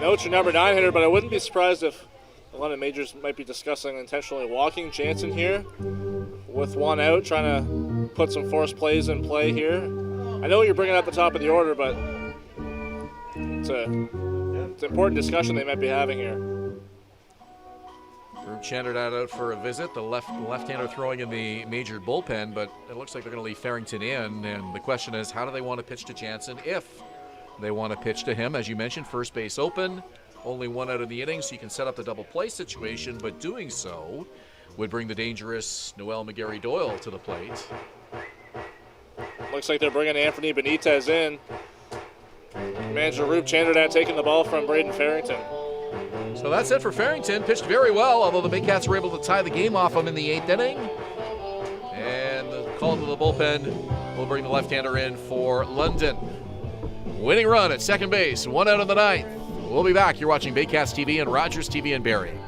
Speaker 3: No, it's your number 9 hitter, but I wouldn't be surprised if the London Majors might be discussing intentionally walking Jansen here with 1 out, trying to put some forced plays in play here. I know you're bringing up the top of the order, but it's an important discussion they might be having here.
Speaker 2: Rube Chanderdad out for a visit. The left-hander throwing in the Major bullpen, but it looks like they're going to leave Farrington in. And the question is, how do they want to pitch to Jansen if they want to pitch to him? As you mentioned, first base open, only 1 out of the inning, so you can set up the double play situation, but doing so would bring the dangerous Noel McGarry-Doyle to the plate.
Speaker 3: Looks like they're bringing Anthony Benitez in. Manager Rube Chanderdad taking the ball from Braden Farrington.
Speaker 2: So that's it for Farrington. Pitched very well, although the Baycats were able to tie the game off him in the 8th inning. And the call to the bullpen will bring the left-hander in for London. Winning run at second base, 1 out in the 9th. We'll be back. You're watching Baycats TV and Rogers TV in Barrie.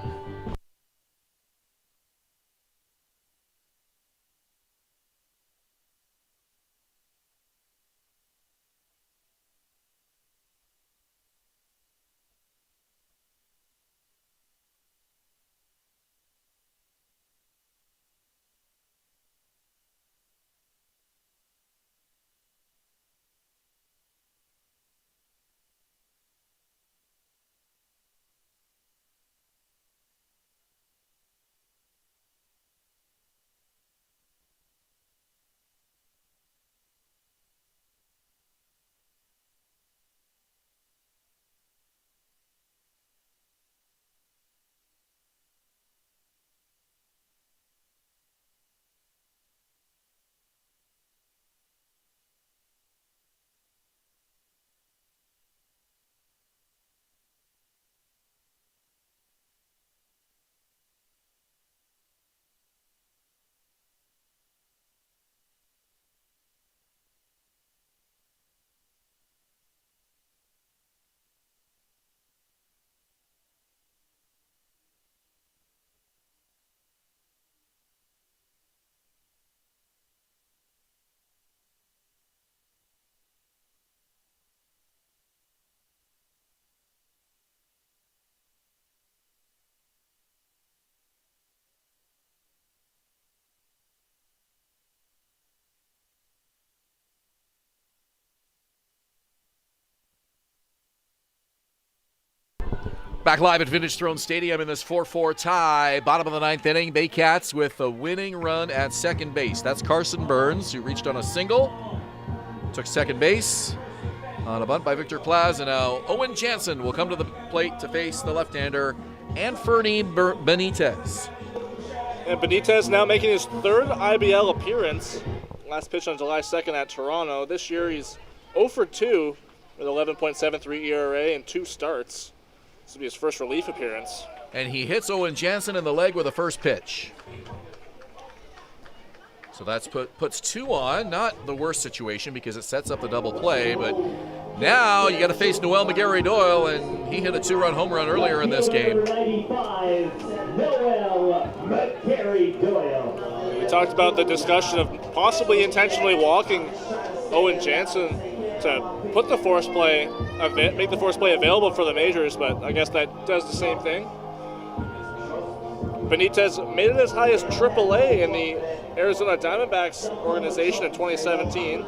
Speaker 2: Back live at Vintage Throne Stadium in this 4-4 tie. Bottom of the 9th inning, Baycats with a winning run at second base. That's Carson Burns, who reached on a single, took second base on a bunt by Victor Plaz, and now Owen Jansen will come to the plate to face the left-hander, Anthony Benitez.
Speaker 3: And Benitez now making his third IBL appearance. Last pitch on July 2nd at Toronto. This year he's 0 for 2 with 11.73 ERA and 2 starts. This will be his first relief appearance.
Speaker 2: And he hits Owen Jansen in the leg with the first pitch. So that's puts 2 on. Not the worst situation because it sets up the double play, but now you got to face Noel McGarry Doyle, and he hit a 2-run home run earlier in this game.
Speaker 1: 95, Noel McGarry Doyle.
Speaker 3: We talked about the discussion of possibly intentionally walking Owen Jansen to put the force play, make the force play available for the majors, but I guess that does the same thing. Benitez made it as high as AAA in the Arizona Diamondbacks organization in 2017.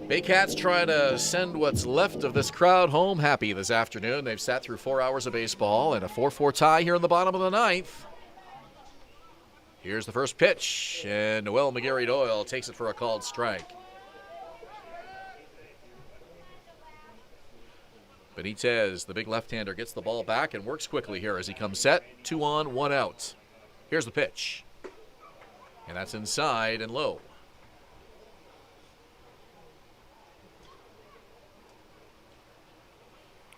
Speaker 2: Baycats trying to send what's left of this crowd home happy this afternoon. They've sat through 4 hours of baseball and a 4-4 tie here in the bottom of the ninth. Here's the first pitch, and Noel McGarry Doyle takes it for a called strike. Benitez, the big left-hander, gets the ball back and works quickly here as he comes set. 2 on, 1 out. Here's the pitch. And that's inside and low.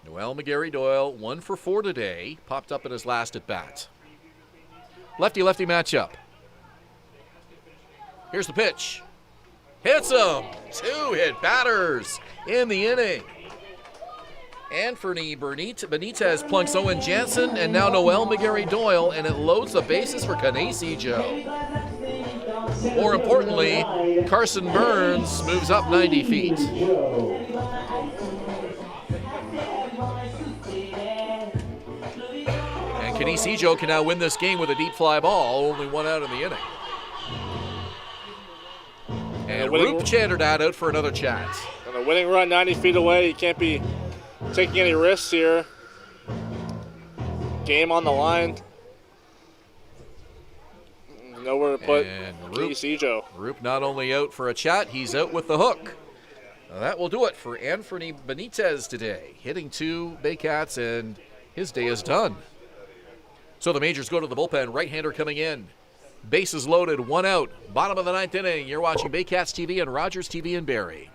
Speaker 2: Noel McGarry Doyle, 1 for 4 today. Popped up in his last at bat. Lefty-lefty matchup. Here's the pitch. Hits him. 2 hit batters in the inning. Anthony Benitez plunks Owen Jansen and now Noel McGarry Doyle, and it loads the bases for Canesi Joe. More importantly, Carson Burns moves up 90 feet. And Canesi Joe can now win this game with a deep fly ball, only 1 out in the inning. And Roop Chanderdad out for another chat.
Speaker 3: And a winning run 90 feet away. You can't be taking any risks here. Game on the line. Nowhere to put Canesi Joe.
Speaker 2: Roop not only out for a chat, he's out with the hook. That will do it for Anthony Benitez today. Hitting 2 Baycats, and his day is done. So the majors go to the bullpen. Right-hander coming in. Bases loaded, 1 out. Bottom of the 9th inning. You're watching Baycats TV and Rogers TV in Barrie.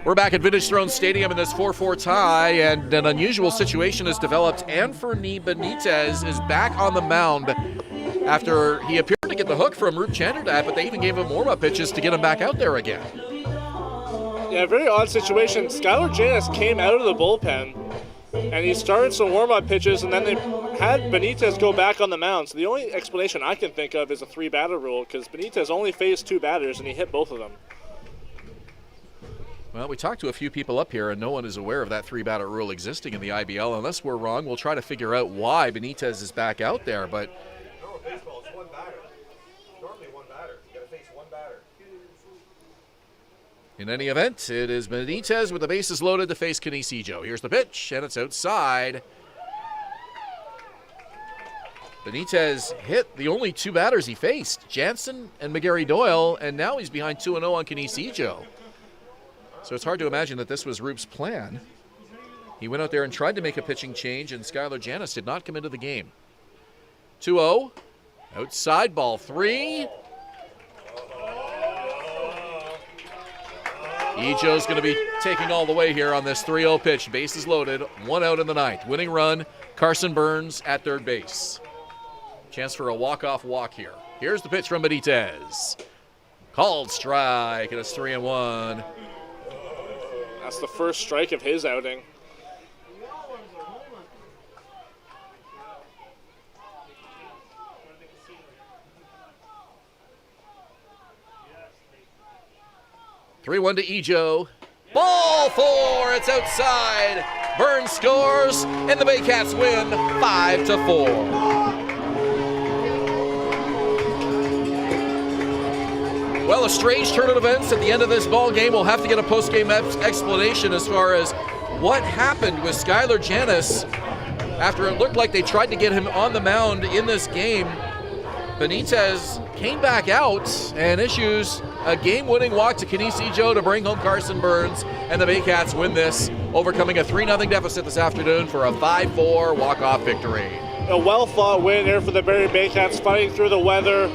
Speaker 2: We're back at Vintage Throne Stadium in this 4-4 tie, and an unusual situation has developed. Anthony Benitez is back on the mound after he appeared to get the hook from Roop Chanderdat, but they even gave him warm-up pitches to get him back out there again.
Speaker 3: Yeah, very odd situation. Skylar Janis came out of the bullpen, and he started some warm-up pitches, and then they had Benitez go back on the mound. So the only explanation I can think of is a 3-batter rule, because Benitez only faced 2 batters, and he hit both of them.
Speaker 2: Well, we talked to a few people up here, and no one is aware of that 3-batter rule existing in the IBL. Unless we're wrong, we'll try to figure out why Benitez is back out there. But
Speaker 10: normal baseball, it's 1 batter. Normally 1 batter. You got to face 1 batter.
Speaker 2: In any event, it is Benitez with the bases loaded to face Canisijo. Here's the pitch, and it's outside. Benitez hit the only 2 batters he faced, Jansen and McGarry Doyle, and now he's behind 2-0 on Canisijo. So it's hard to imagine that this was Roop's plan. He went out there and tried to make a pitching change, and Skylar Janis did not come into the game. 2-0, outside, ball 3. Ijo's going to be taking all the way here on this 3-0 pitch. Bases loaded, 1 out in the ninth. Winning run, Carson Burns at third base. Chance for a walk-off walk here. Here's the pitch from Benitez. Called strike, and it's 3-1.
Speaker 3: That's the first strike of his outing.
Speaker 2: (3-1) to Ijo. Ball 4, it's outside. Burns scores, and the Baycats win 5-4. Well, a strange turn of events at the end of this ball game. We'll have to get a post-game explanation as far as what happened with Skylar Janis after it looked like they tried to get him on the mound in this game. Benitez came back out and issues a game-winning walk to Canisijo to bring home Carson Burns, and the Baycats win this, overcoming a 3-0 deficit this afternoon for a 5-4 walk-off victory.
Speaker 3: A well-fought win here for the Barrie Baycats, fighting through the weather,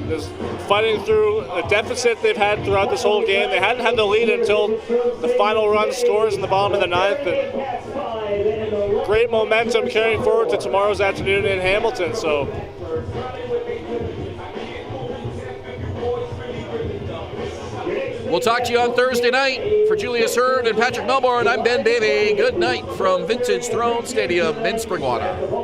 Speaker 3: just fighting through a deficit they've had throughout this whole game. They hadn't had the lead until the final run scores in the bottom of the ninth, and great momentum carrying forward to tomorrow's afternoon in Hamilton. So
Speaker 2: we'll talk to you on Thursday night. For Julius Hern and Patrick Melbourne, I'm Ben Davy. Good night from Vintage Throne Stadium in Springwater.